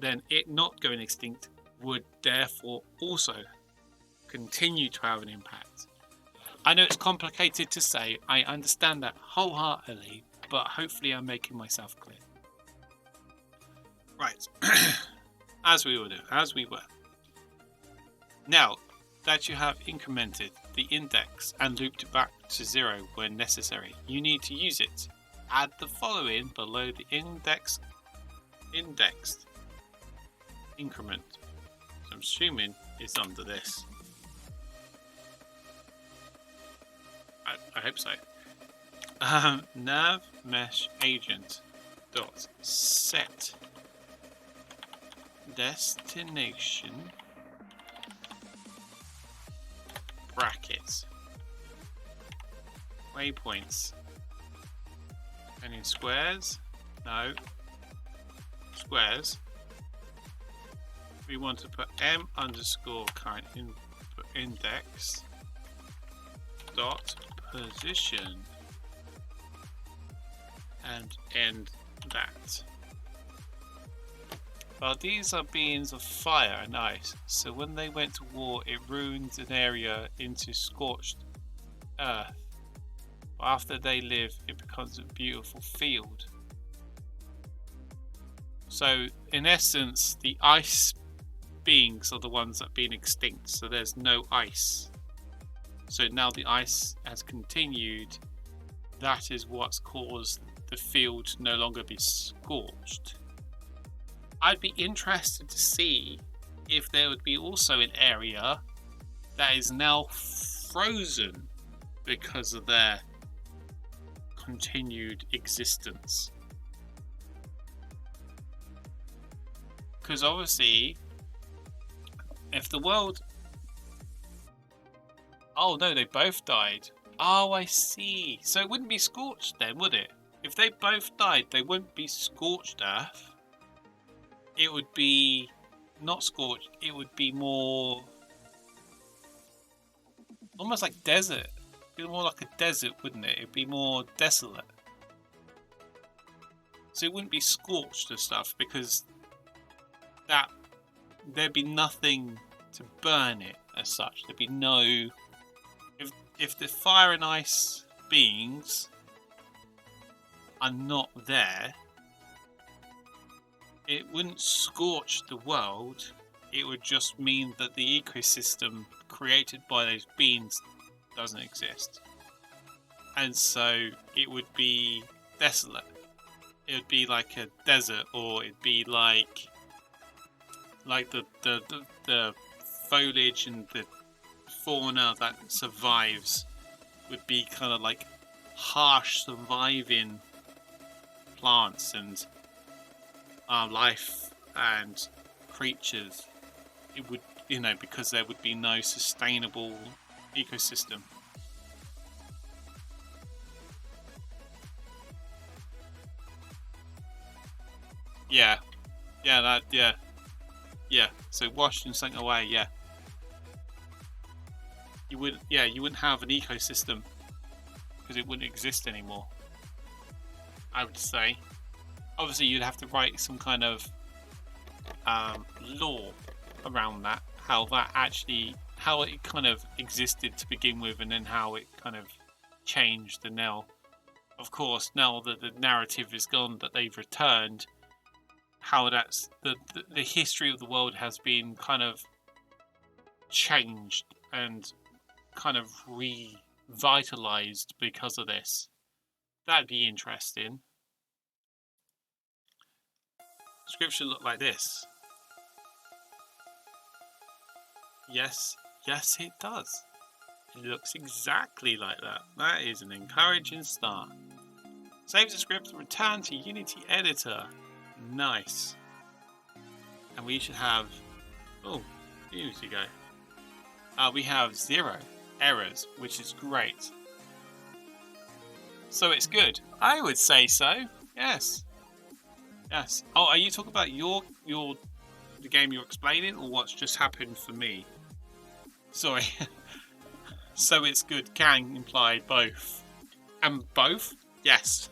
then it not going extinct would therefore also continue to have an impact. I know it's complicated to say, I understand that wholeheartedly, but hopefully I'm making myself clear. Right, as we were. Now that you have incremented the index and looped it back to 0 when necessary, you need to use it. Add the following below the indexed increment. So I'm assuming it's under this. I hope so. Nav mesh agent dot set destination brackets waypoints, and in squares we want to put m underscore current index dot position and end that. Well, these are beings of fire and ice, so when they went to war it ruined an area into scorched earth. But after they live, it becomes a beautiful field. So, in essence, the ice beings are the ones that have been extinct. So there's no ice. So now the ice has continued. That is what's caused the field to no longer be scorched. I'd be interested to see if there would be also an area that is now frozen because of their continued existence. Because obviously, if the world... Oh no, they both died. Oh, I see. So it wouldn't be scorched then, would it? If they both died, they wouldn't be scorched earth. It would be not scorched. It would be more almost like desert. It'd be more like a desert, wouldn't it? It'd be more desolate. So it wouldn't be scorched and stuff because there'd be nothing to burn it as such. There'd be no... If the fire and ice beings are not there, it wouldn't scorch the world. It would just mean that the ecosystem created by those beings doesn't exist. And so it would be desolate. It would be like a desert, or it'd be like the foliage and the fauna that survives would be kind of like harsh surviving plants and life and creatures. It would, because there would be no sustainable ecosystem. Yeah. So washed and sunk away. Yeah. You wouldn't have an ecosystem because it wouldn't exist anymore. I would say. Obviously, you'd have to write some kind of law around that, how it kind of existed to begin with, and then how it kind of changed. And now, of course, now that the narrative is gone, that they've returned, how that's the history of the world has been kind of changed and kind of revitalized because of this. That'd be interesting. Scripture look like this. Yes, it does. It looks exactly like that. That is an encouraging start. Save the script and return to Unity Editor. Nice. And we should have... Oh, Unity go. We have 0 errors, which is great. So it's good. I would say so. Yes. Oh, are you talking about the game you're explaining, or what's just happened for me? Sorry. So it's good can imply both. And both? Yes.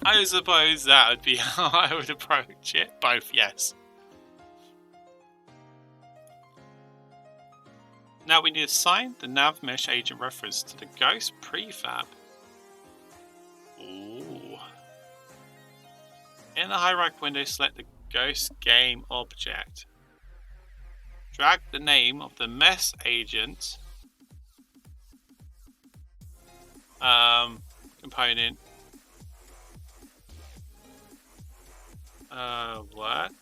I suppose that would be how I would approach it. Both, yes. Now we need to assign the nav mesh agent reference to the ghost prefab. Ooh. In the hierarchy window, select the ghost game object. Drag the name of the mesh agent component. What?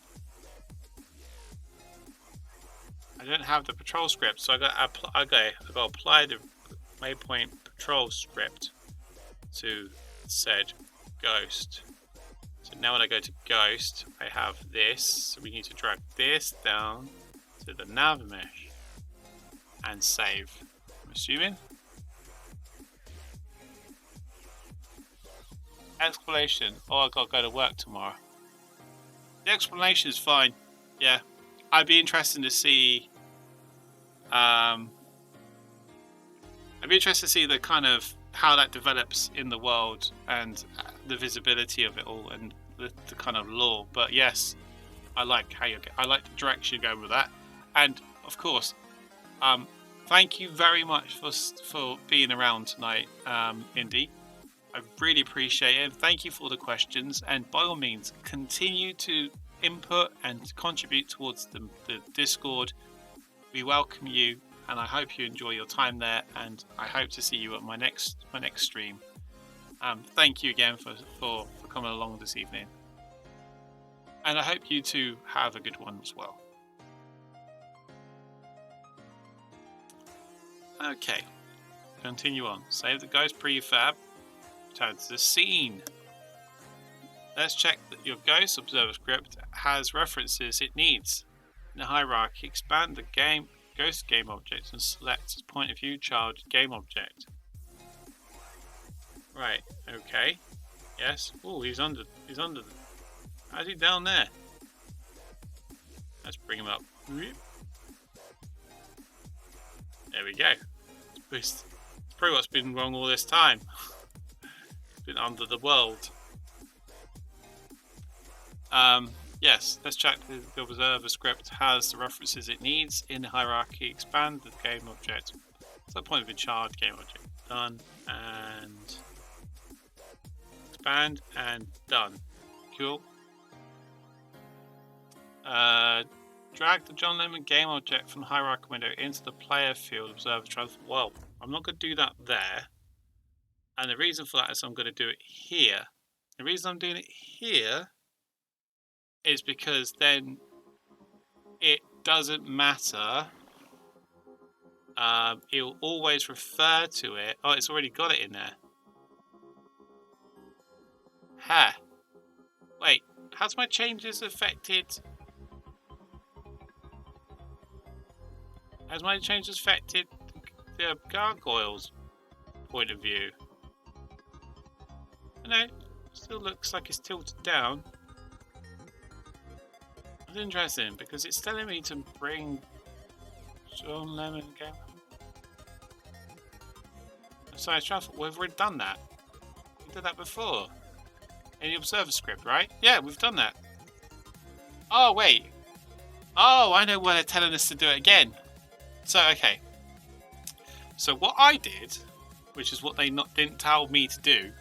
I don't have the patrol script, so I got to apply the Waypoint patrol script to said ghost. So now when I go to ghost, I have this. So we need to drag this down to the nav mesh and save. I'm assuming. Explanation. Oh, I gotta go to work tomorrow. The explanation is fine. Yeah, I'd be interested to see. I'd be interested to see the kind of how that develops in the world and the visibility of it all and the kind of lore. But yes, I like the direction you're going with that. And of course, thank you very much for being around tonight, Indy. I really appreciate it. Thank you for the questions, and by all means, continue to input and contribute towards the Discord. We welcome you, and I hope you enjoy your time there. And I hope to see you at my next stream. Thank you again for coming along this evening, and I hope you two have a good one as well. Okay, continue on. Save the ghost prefab. Turn to the scene. Let's check that your ghost observer script has references it needs. In the hierarchy, expand the ghost game object and select its point of view child game object. Right, okay. Yes. Oh, he's under the... How's he down there? Let's bring him up. There we go. It's probably what's been wrong all this time. It's been under the world. Yes, let's check the observer script has the references it needs. In the hierarchy, expand the game object. What's that point of view child game object? Done and expand and done. Cool. Drag the John Lemon game object from the hierarchy window into the player field observer transform. Well, I'm not going to do that there. And the reason for that is I'm going to do it here. The reason I'm doing it here is because then it doesn't matter. It'll always refer to it. Oh, it's already got it in there. Ha. Wait, has my changes affected... Has my changes affected the gargoyle's point of view? No, still looks like it's tilted down. It's interesting because it's telling me to bring John Lemon again. So I thought we've already done that. We did that before. In the observer script, right? Yeah, we've done that. Oh, wait. Oh, I know why they're telling us to do it again. So, okay. So what I did, which is what they didn't tell me to do,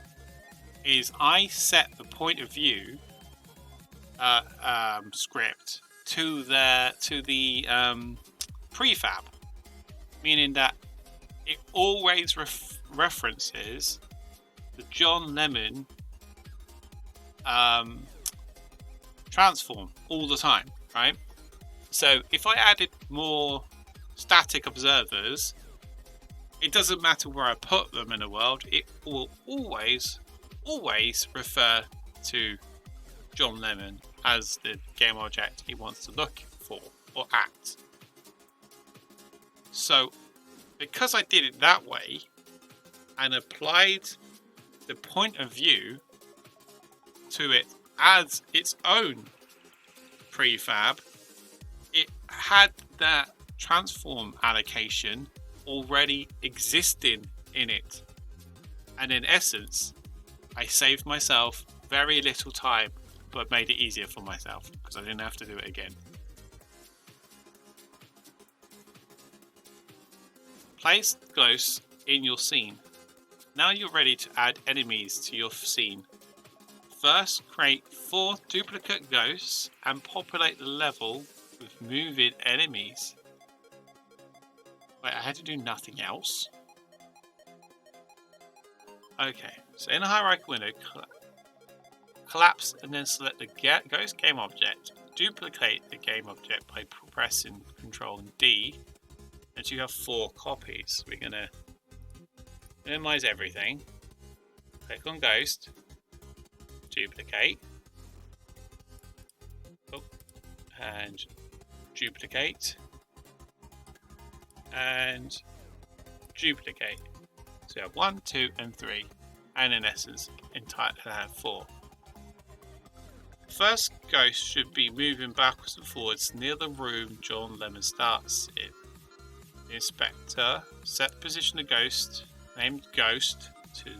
is I set the point of view script to the prefab, meaning that it always references the John Lemon transform all the time, right? So if I added more static observers, it doesn't matter where I put them in the world, it will always refer to John Lemon as the game object he wants to look for or at. So because I did it that way and applied the point of view to it as its own prefab, it had that transform allocation already existing in it, and in essence I saved myself very little time but made it easier for myself because I didn't have to do it again. Place ghosts in your scene. Now you're ready to add enemies to your scene. First, create 4 duplicate ghosts and populate the level with moving enemies. Wait, I had to do nothing else? Okay, so in the hierarchy window, collapse and then select the ghost game object. Duplicate the game object by pressing Ctrl and D, and you have 4 copies. We're going to minimize everything. Click on ghost. Duplicate. Oh, and duplicate. And duplicate. So you have 1, 2, and 3, and in essence, 4. First ghost should be moving backwards and forwards near the room John Lemon starts in. The inspector set the position of ghost, named ghost, to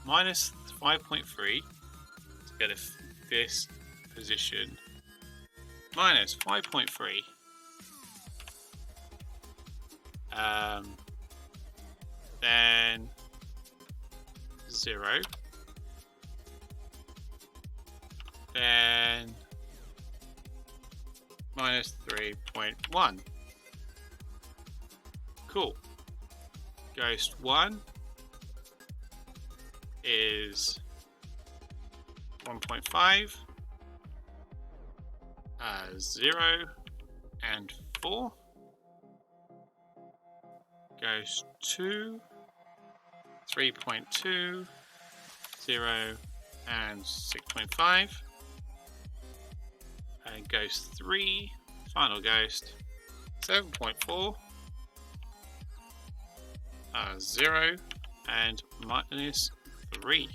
minus 5.3 to get this position. Minus 5.3. Then 0. Then minus 3.1. Cool. Ghost 1 is 1.5, 0 and 4. Ghost 2, 3.2, 0 and 6.5. And Ghost 3, final Ghost, 7.4, 0 and minus 3.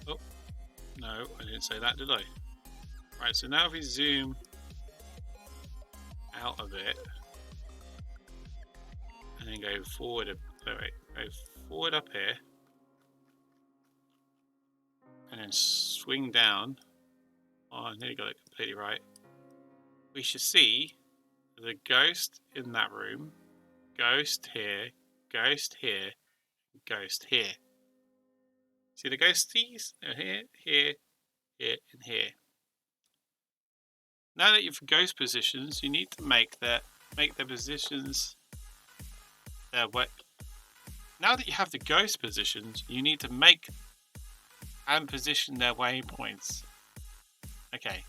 Oh, no, I didn't say that, did I? Right, so now if we zoom out of it and then go forward, go forward up here and then swing down. Oh, I nearly got it completely right. We should see the ghost in that room, ghost here, ghost here, ghost here. See the ghosties? They're here, here, here, and here. Now that you've ghost positions, you need to make their positions their way. Now that you have the ghost positions, you need to make and position their waypoints. Okay,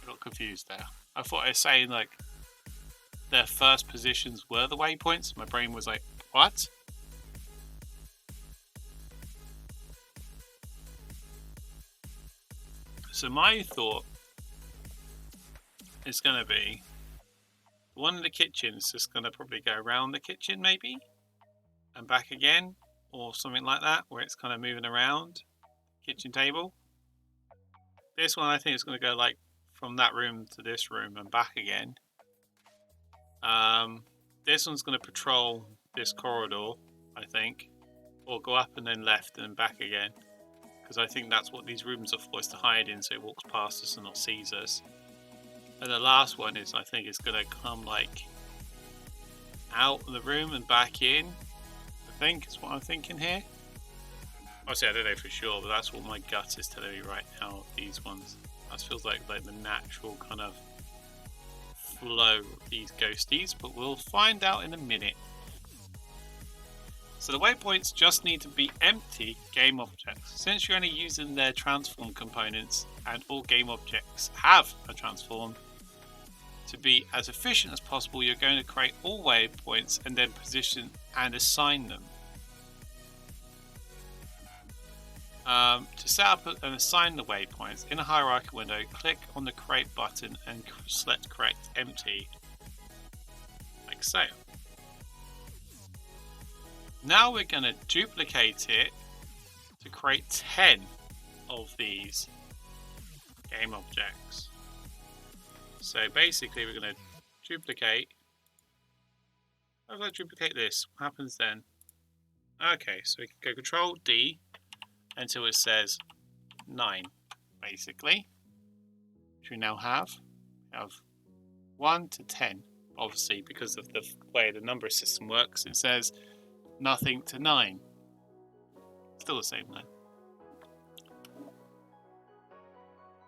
I got confused there. I thought I was saying like their first positions were the waypoints. My brain was like, what? So my thought is going to be one of the kitchens is going to probably go around the kitchen maybe and back again or something like that, where it's kind of moving around kitchen table. This one I think is going to go like from that room to this room and back again. This one's going to patrol this corridor, I think, or go up and then left and then back again, because I think that's what these rooms are for, is to hide in, so it walks past us and not sees us. And the last one is, I think, is going to come like out of the room and back in. I think is what I'm thinking here. Obviously, I don't know for sure, but that's what my gut is telling me right now. These ones, that feels like the natural kind of flow of these ghosties, but we'll find out in a minute. So the waypoints just need to be empty game objects. Since you're only using their transform components and all game objects have a transform, to be as efficient as possible, you're going to create all waypoints and then position and assign them. To set up and assign the waypoints, in a hierarchy window, click on the create button and select create empty, like so. Now we're going to duplicate it to create 10 of these game objects. So basically we're going to duplicate. How do I duplicate this? What happens then? Okay, so we can go Control D until it says 9, basically, which we now have. We have 1 to 10, obviously, because of the way the number system works. It says nothing to 9. Still the same though.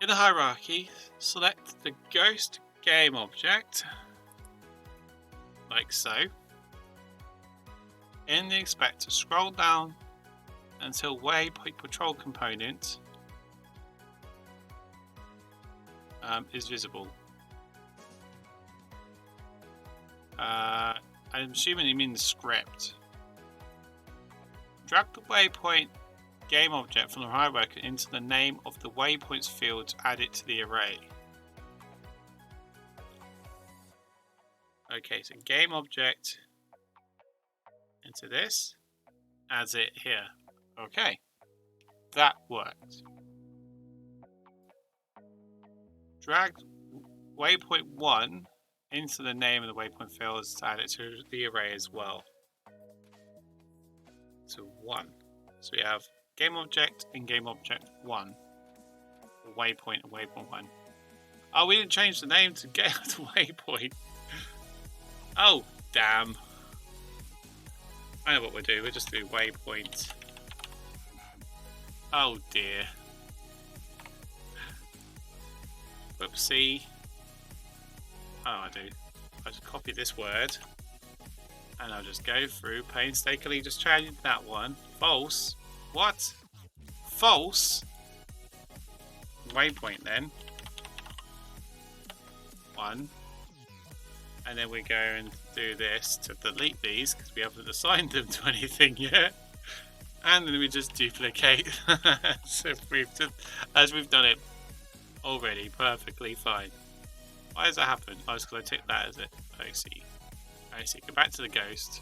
In the hierarchy, select the ghost game object, like so. In the inspector, scroll down until waypoint patrol component is visible. I'm assuming you mean the script. Drag the waypoint game object from the hierarchy into the name of the waypoints field to add it to the array. Okay, so game object into this, adds it here. Okay, that worked. Drag waypoint 1 into the name of the waypoint field to add it to the array as well. So 1. So we have game object and game object 1. Waypoint and waypoint 1. Oh, we didn't change the name to get to waypoint. Oh, damn. I know what we'll do. We'll just do waypoint. Oh dear. Whoopsie. Oh, I do. I just copy this word. And I'll just go through painstakingly, just changing that one. False. What? False? Waypoint then. 1. And then we go and do this to delete these because we haven't assigned them to anything yet. And then we just duplicate as we've done it already perfectly fine. Why does that happen? Oh, it's because I took that as it. I see. I see. Go back to the ghost.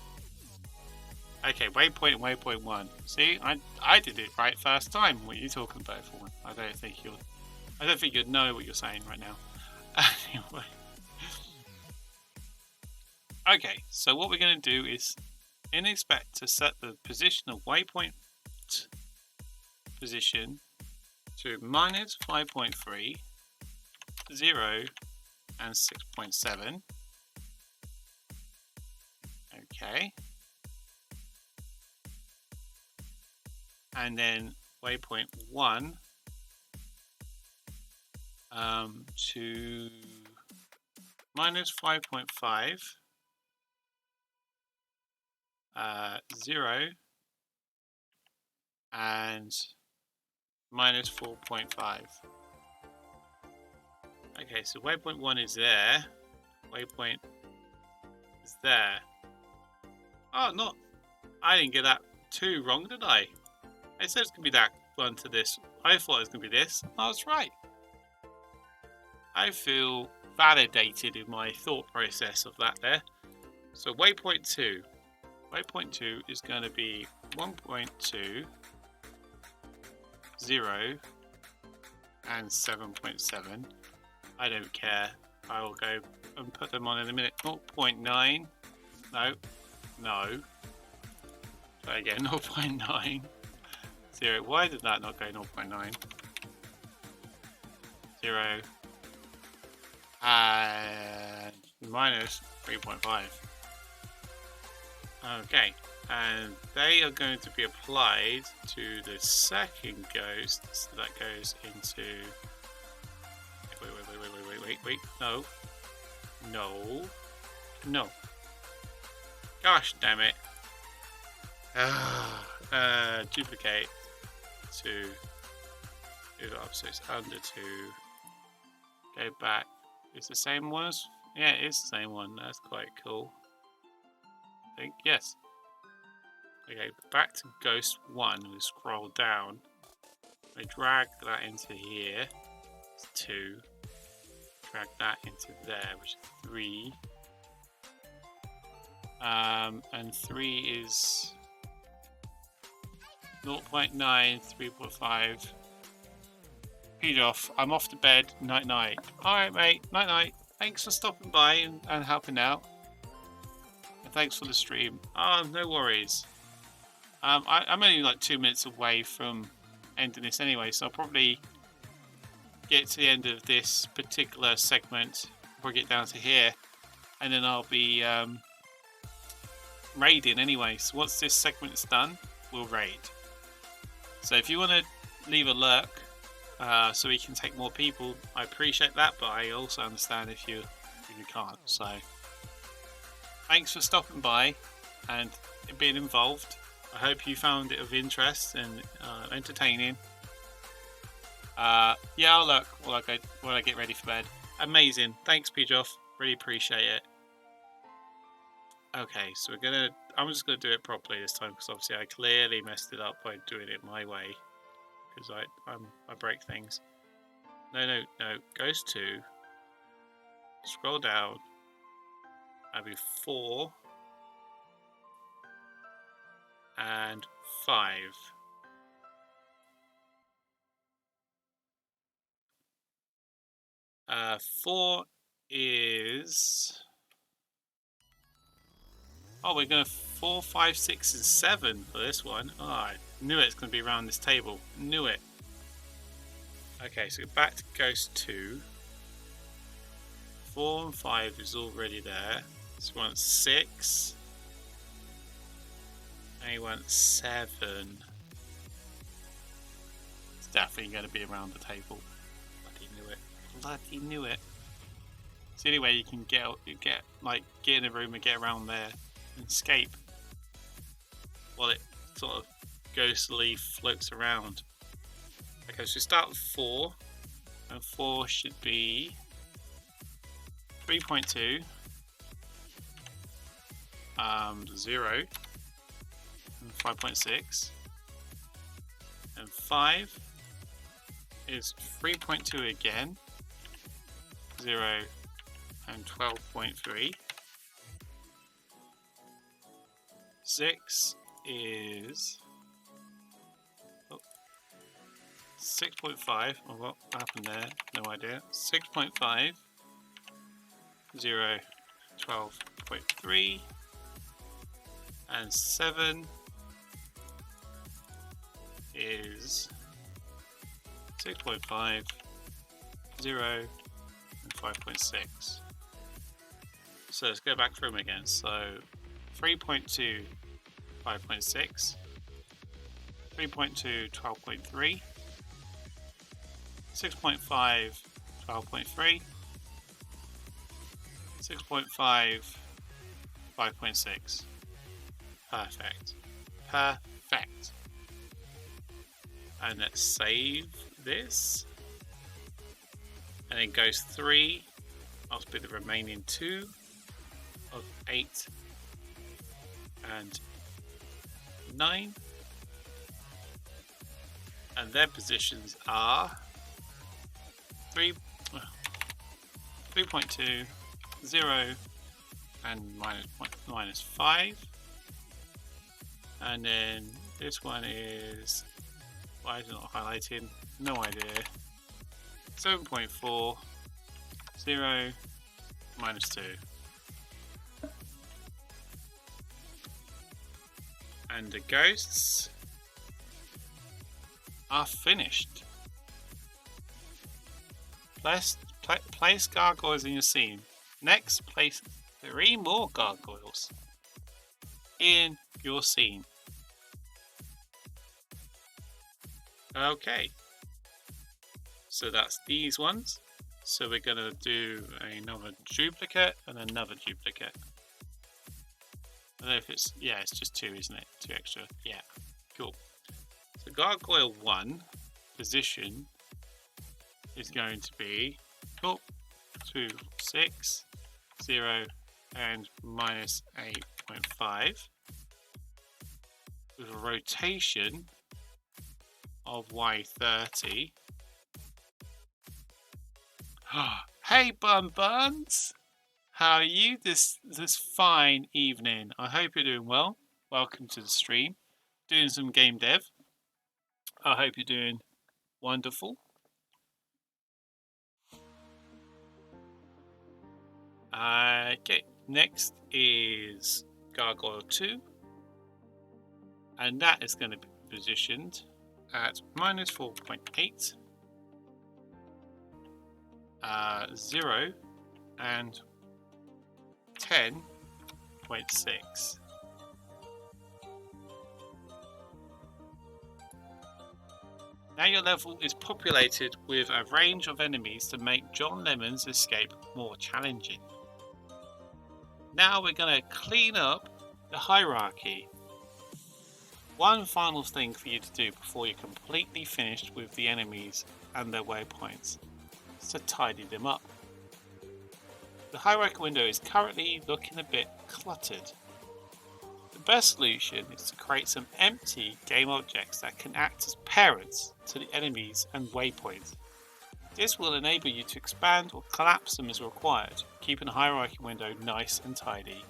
Okay, waypoint 1. See, I did it right first time. What are you talking about for? I don't think you'd know what you're saying right now. Anyway. Okay, so what we're going to do is in expect to set the position of waypoint position to minus 5.3, 0, and 6.7. Okay. And then waypoint 1 to minus 5.5, 0, and minus 4.5. Okay, so waypoint 1 is there. Waypoint is there. Oh, not. I didn't get that too wrong, did I? I said it's going to be that one to this. I thought it was going to be this. I was right. I feel validated in my thought process of that there. So waypoint 2. Waypoint 2 is going to be 1.2, 0, and 7.7. I don't care. I will go and put them on in a minute. 0.9. No. Try again. 0.9. 0. Why did that not go 0.9? 0. And minus 3.5. Okay. And they are going to be applied to the second ghost. So that goes into... Wait. No. Gosh damn it. Duplicate to move it up so it's under 2. Go back. It's the same one as... Yeah, it is the same one. That's quite cool. I think. Yes. Okay, back to Ghost 1. We'll scroll down. I drag that into here. It's 2. Drag that into there, which is 3. And 3 is 0.9, 3.5. Peed off. I'm off to bed. Night night. Alright, mate. Night night. Thanks for stopping by and helping out. And thanks for the stream. Oh, no worries. I'm only like 2 minutes away from ending this anyway, so I'll probably get to the end of this particular segment before I get down to here, and then I'll be raiding anyway. So once this segment's done, we'll raid. So if you want to leave a lurk so we can take more people, I appreciate that, but I also understand if you can't. So thanks for stopping by and being involved. I hope you found it of interest and entertaining. Yeah, I'll look while I get ready for bed. Amazing. Thanks, Pjoff. Really appreciate it. Okay, so I'm just gonna do it properly this time because obviously I clearly messed it up by doing it my way because I break things. No. Goes to scroll down. That'll be 4 and 5. Uh, 4 is... Oh, we're going to 4, 5, 6, and 7 for this one. Oh, I knew it's going to be around this table. Knew it. Okay, so back to Ghost 2. 4 and 5 is already there. This one's 6. And you want 7. It's definitely going to be around the table. Bloody knew it. Bloody knew it. It's the only way you can get in a room and get around there and escape while it sort of ghostly floats around. Okay, so we start with 4, and 4 should be 3.2, 0, and 5.6, and 5 is 3.2 again, 0 and 12.3. 6 is 6.5. Oh, what happened there? No idea. 6.5, 0, 12.3, and 7 is 6.5, 0, and 5.6. So let's go back through them again. So 3.2, 5.6, 3.2, 12.3, 6.5, 12.3, 6.5, 5.6. Perfect. Perfect. And let's save this. And then goes 3. I'll split the remaining 2 of 8 and 9. And their positions are 3.2, 0, and minus 5. And then this one is, why is it not highlighting? No idea. 7.4, 0, minus 2. And the ghosts are finished. Place gargoyles in your scene. Next, place 3 more gargoyles in your scene. Okay, so that's these ones. So we're going to do another duplicate and another duplicate. I don't know if it's, yeah, it's just 2, isn't it? 2 extra, yeah, cool. So gargoyle 1 position is going to be 2, 6, 0, and minus 8.5 with a rotation of Y30. Hey Buns! How are you this fine evening? I hope you're doing well. Welcome to the stream. Doing some game dev. I hope you're doing wonderful. Okay, next is Gargoyle 2. And that is going to be positioned at minus 4.8, 0, and 10.6. Now your level is populated with a range of enemies to make John Lemon's escape more challenging. Now we're going to clean up the hierarchy. One final thing for you to do before you're completely finished with the enemies and their waypoints is to tidy them up. The hierarchy window is currently looking a bit cluttered. The best solution is to create some empty game objects that can act as parents to the enemies and waypoints. This will enable you to expand or collapse them as required, keeping the hierarchy window nice and tidy.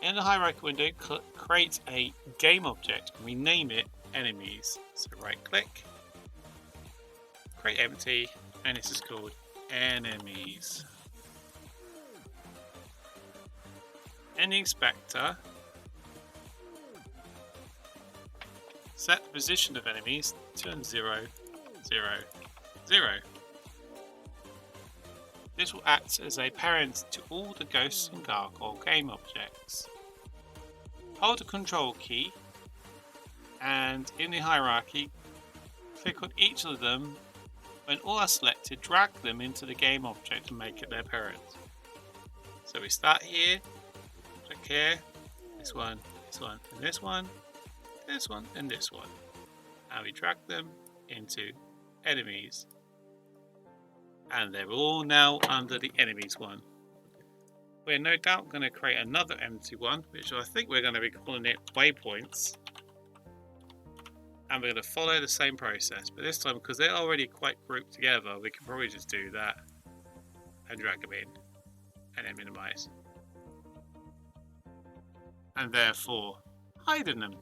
In the hierarchy window, create a game object and rename it enemies. So right click, create empty, and this is called enemies. In the inspector, set the position of enemies to 0, 0, 0. This will act as a parent to all the ghosts and gargoyle game objects. Hold the control key and in the hierarchy, click on each of them. When all are selected, drag them into the game object and make it their parent. So we start here, click here, this one, and this one, this one, and this one. And we drag them into enemies. And they're all now under the enemies one. We're no doubt going to create another empty one, which I think we're going to be calling it waypoints. And we're going to follow the same process, but this time, because they're already quite grouped together, we can probably just do that and drag them in and then minimize. And therefore hiding them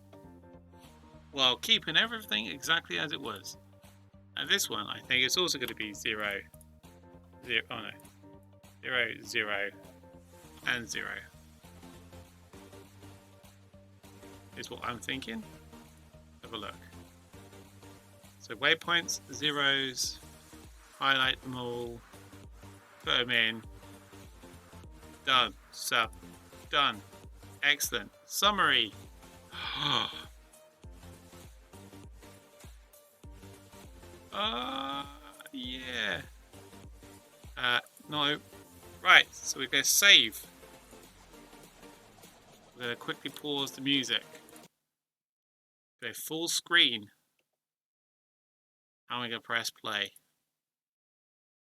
while keeping everything exactly as it was. And this one, I think it's also going to be 0, 0, oh no, 0, 0, and 0 is what I'm thinking. Have a look. So waypoints, zeros, highlight them all, put them in, done, so, done, excellent, summary. Yeah. No. Right, so we're going to save. We're going to quickly pause the music. Go full screen. And we're going to press play.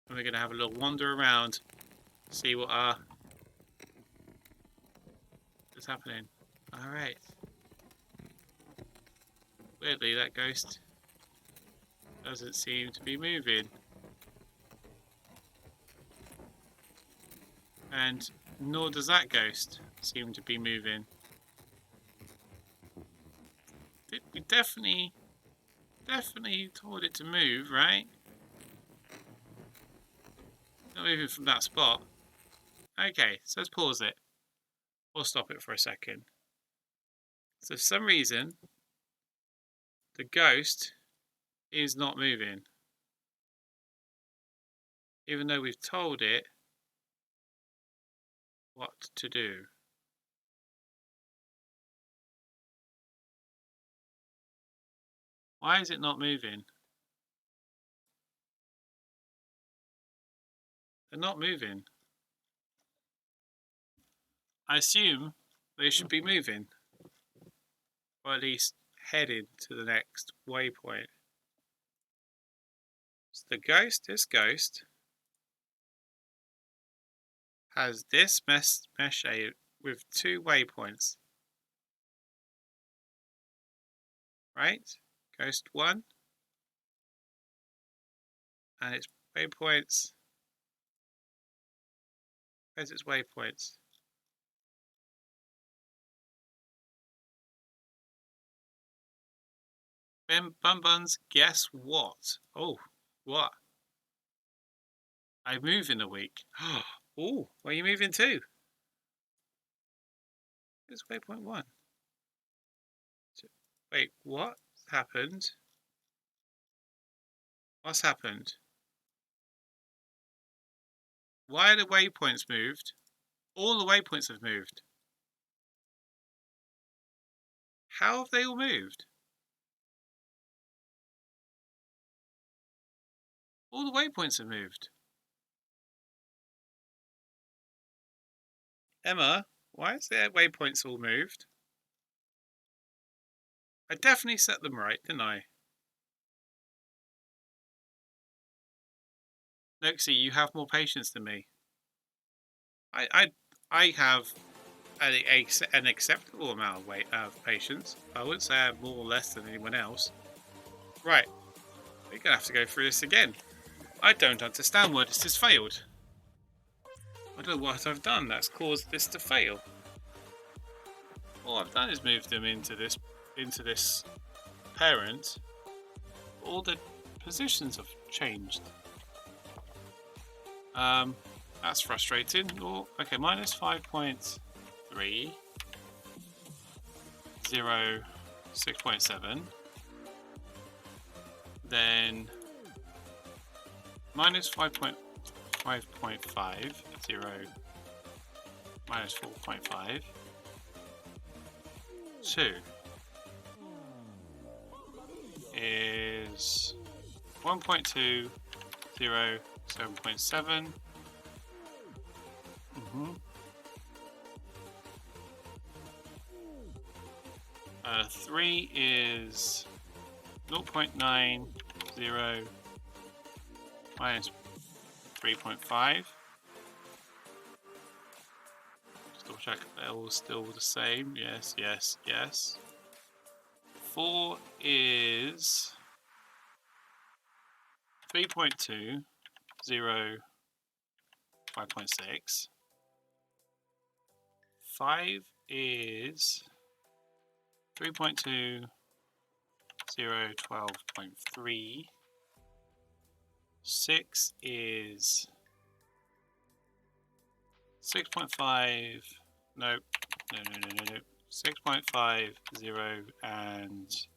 And we're going to have a little wander around. See what is happening. Alright. Weirdly, that ghost doesn't seem to be moving. And nor does that ghost seem to be moving. We definitely told it to move, right? Not moving from that spot. Okay, so let's pause it. Or stop it for a second. So for some reason, the ghost is not moving. Even though we've told it what to do. Why is it not moving? They're not moving. I assume they should be moving. Or at least headed to the next waypoint. So the ghost, this ghost, has this mesh with 2 waypoints. Right? Ghost 1. And its waypoints. Where's its waypoints? Bun Buns, guess what? Oh, what? I move in a week. Oh, where are you moving to? It's waypoint 1. Wait, what happened? What's happened? Why are the waypoints moved? All the waypoints have moved. How have they all moved? All the waypoints have moved. Emma, why is their waypoints all moved? I definitely set them right, didn't I? Noxie, you have more patience than me. I have an acceptable amount of patience. I wouldn't say I have more or less than anyone else. Right, we're gonna have to go through this again. I don't understand why this has failed. I don't know what I've done that's caused this to fail. All I've done is move them into this parent. All the positions have changed. That's frustrating. Oh, okay, minus 5.3, 0, 6.7, then minus 5.5, 5.5, 0 minus 4.5, 2 is 1.2, 0, 7.7. 3 is 0.9, 0 minus 3.5. Just double check they're all still the same. Yes, yes, yes. 4 is 3.2, 0, 5.6. 5 is 3.2, 0, 12.3. 6 is 6.5, no, 6.5, 0, and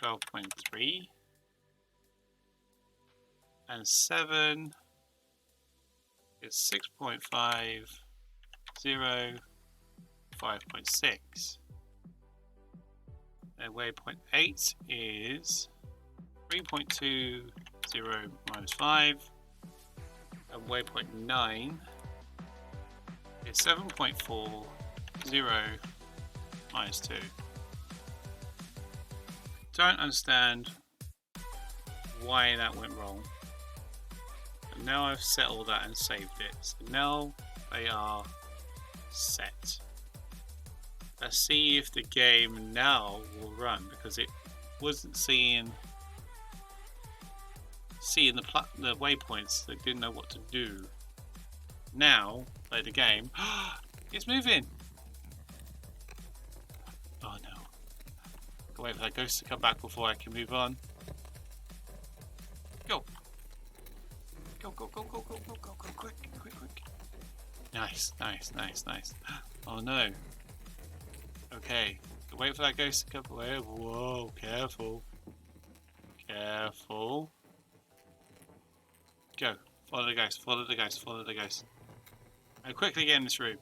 12.3. And 7 is 6.5, 0, 5.6. And waypoint 8 is 3.2, 0 minus 5. And waypoint 9 is 7.4, 0 minus 2. Don't understand why that went wrong. And now I've settled that and saved it. So now they are set. Let's see if the game now will run, because it wasn't seeing the waypoints. They didn't know what to do. Now, play the game. It's moving. Oh no! Gotta wait for that ghost to come back before I can move on. Go! Go! Go! Go! Go! Go! Go! Go! Go! Quick! Quick! Quick! Nice! Nice! Nice! Nice! Oh no! Okay, wait for that ghost to come away. Whoa, careful. Careful. Go. Follow the ghost, follow the ghost, follow the ghost. And quickly get in this room.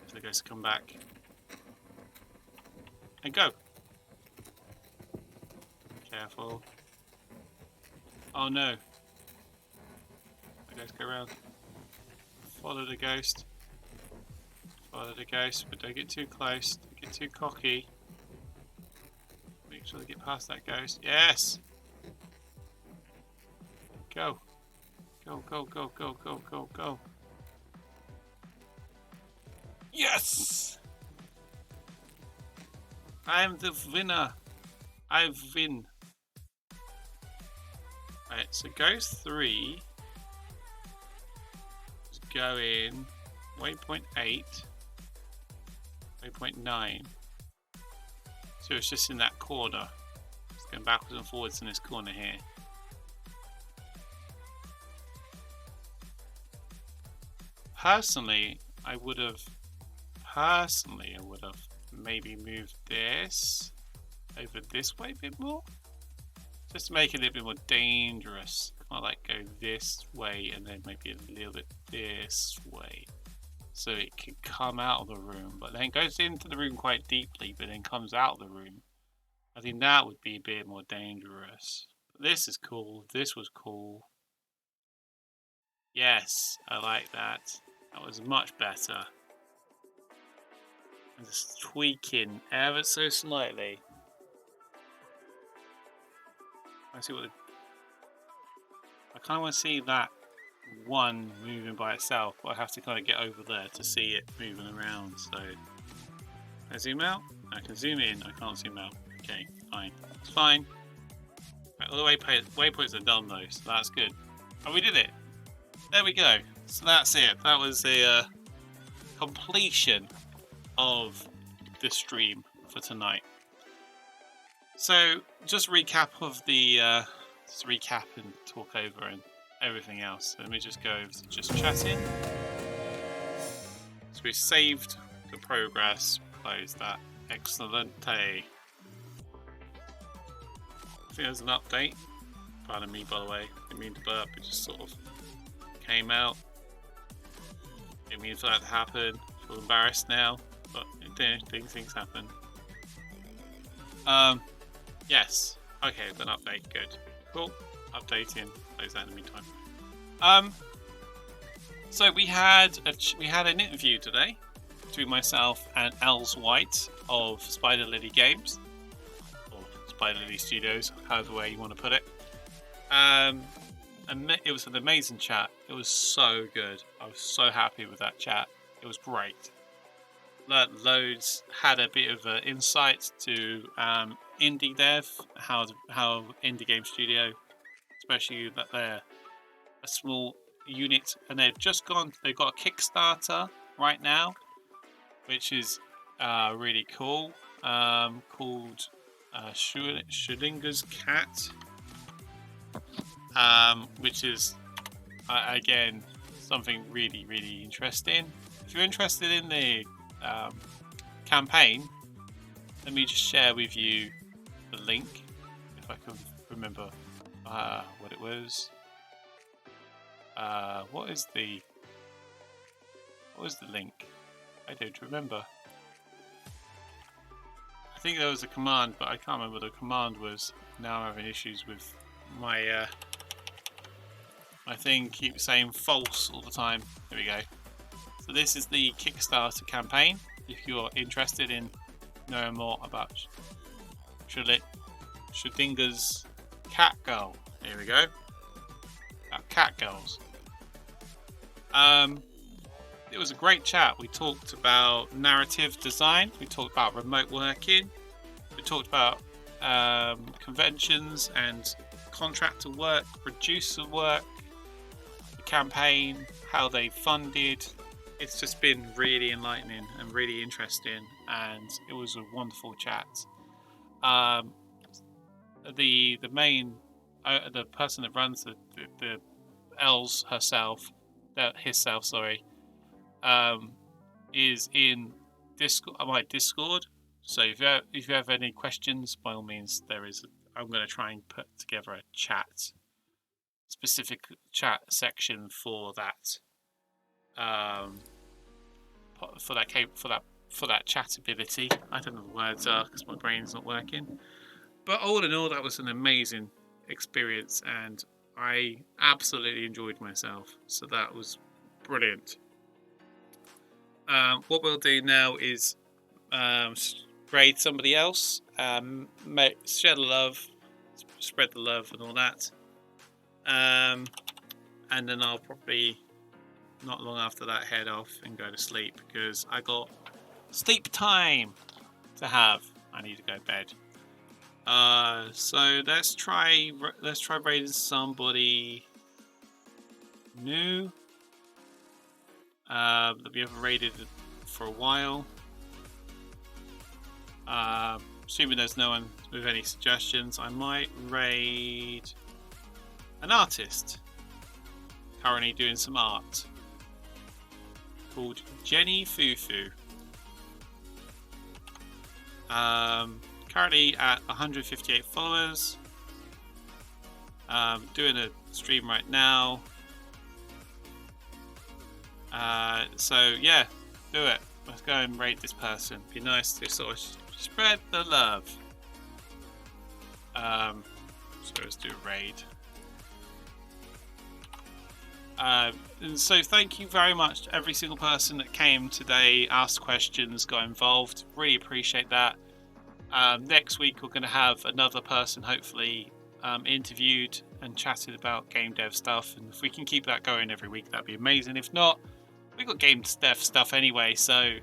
For the ghost to come back. And go. Careful. Oh no. The ghost go around. Follow the ghost. Follow the ghost, but don't get too close. Don't get too cocky. Make sure they get past that ghost. Yes! Go. Go, go, go, go, go, go, go. Yes! I'm the winner. I win. Right, so ghost 3 is going waypoint 8. Waypoint 9. So it's just in that corner. It's going backwards and forwards in this corner here. Personally, I would have maybe moved this over this way a bit more. Just to make it a little bit more dangerous. I like go this way and then maybe a little bit this way. So it can come out of the room, but then goes into the room quite deeply, but then comes out of the room. I think that would be a bit more dangerous. But this is cool. This was cool. Yes, I like that. That was much better. I'm just tweaking ever so slightly. I see what I kind of want to see that one moving by itself, but I have to kind of get over there to see it moving around. So I zoom out, I can zoom in, I can't zoom out. Okay, fine, it's fine. Right, all the waypoints are done though, so that's good. Oh, we did it. There we go. So that's it. That was the completion of the stream for tonight. So just recap of the just recap and talk over and everything else. So let me just go over to just chatting. So we saved the progress, close that. Excellent. I think there's an update. Pardon me, by the way. Didn't mean to burp. It just sort of came out. Didn't mean for that to happen. I feel embarrassed now, but things happen. Yes. Okay, then update. Good. Cool. Updating. Close that in the meantime. So we had an interview today between myself and Els White of Spider Lily Games, or Spider Lily Studios, however way you want to put it. And it was an amazing chat. It was so good. I was so happy with that chat. It was great. Learned loads. Had a bit of insight to indie dev, how indie game studio, especially that they're a small unit, and they've got a Kickstarter right now, which is really cool, called Schrodinger's Cat, which is again something really, really interesting. If you're interested in the campaign, let me just share with you the link, if I can remember what it was. What was the link? I don't remember. I think there was a command, but I can't remember what the command was. Now I'm having issues with my my thing keeps saying false all the time. There we go. So this is the Kickstarter campaign. If you're interested in knowing more about Schrodinger's Cat Girl. Here we go. About cat girls. It was a great chat. We talked about narrative design. We talked about remote working. We talked about conventions and contractor work, producer work, the campaign, how they funded. It's just been really enlightening and really interesting, and it was a wonderful chat. The main the person that runs the Els himself, is in Discord. So if you have any questions, by all means, I'm going to try and put together a specific chat section for that. For that chatability. I don't know what the words are because my brain's not working. But all in all, that was an amazing experience, and I absolutely enjoyed myself. So that was brilliant. What we'll do now is raid somebody else, share the love, spread the love, and all that. And then I'll probably not long after that head off and go to sleep because I got sleep time to have. I need to go to bed. So let's try raiding somebody new that we haven't raided for a while. Assuming there's no one with any suggestions, I might raid an artist currently doing some art called Jenny Fufu. Currently at 158 followers. Doing a stream right now. So yeah, do it. Let's go and raid this person. Be nice to sort of spread the love. So let's do a raid. And so thank you very much to every single person that came today, asked questions, got involved. Really appreciate that. Next week we're going to have another person hopefully interviewed and chatted about game dev stuff, and if we can keep that going every week, that'd be amazing. If not, we've got game dev stuff anyway, so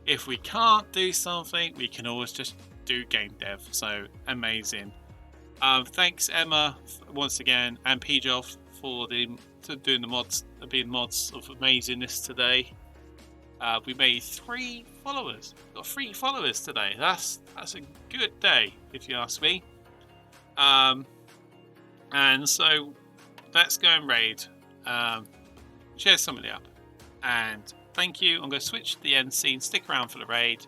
if we can't do something, we can always just do game dev. So amazing. Thanks Emma once again, and Pjof for doing the mods, being mods of amazingness today. We made 3 followers. Got 3 followers today. That's a good day, if you ask me. And so let's go and raid. Share somebody up. And thank you. I'm going to switch to the end scene. Stick around for the raid.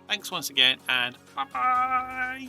Thanks once again, and bye bye.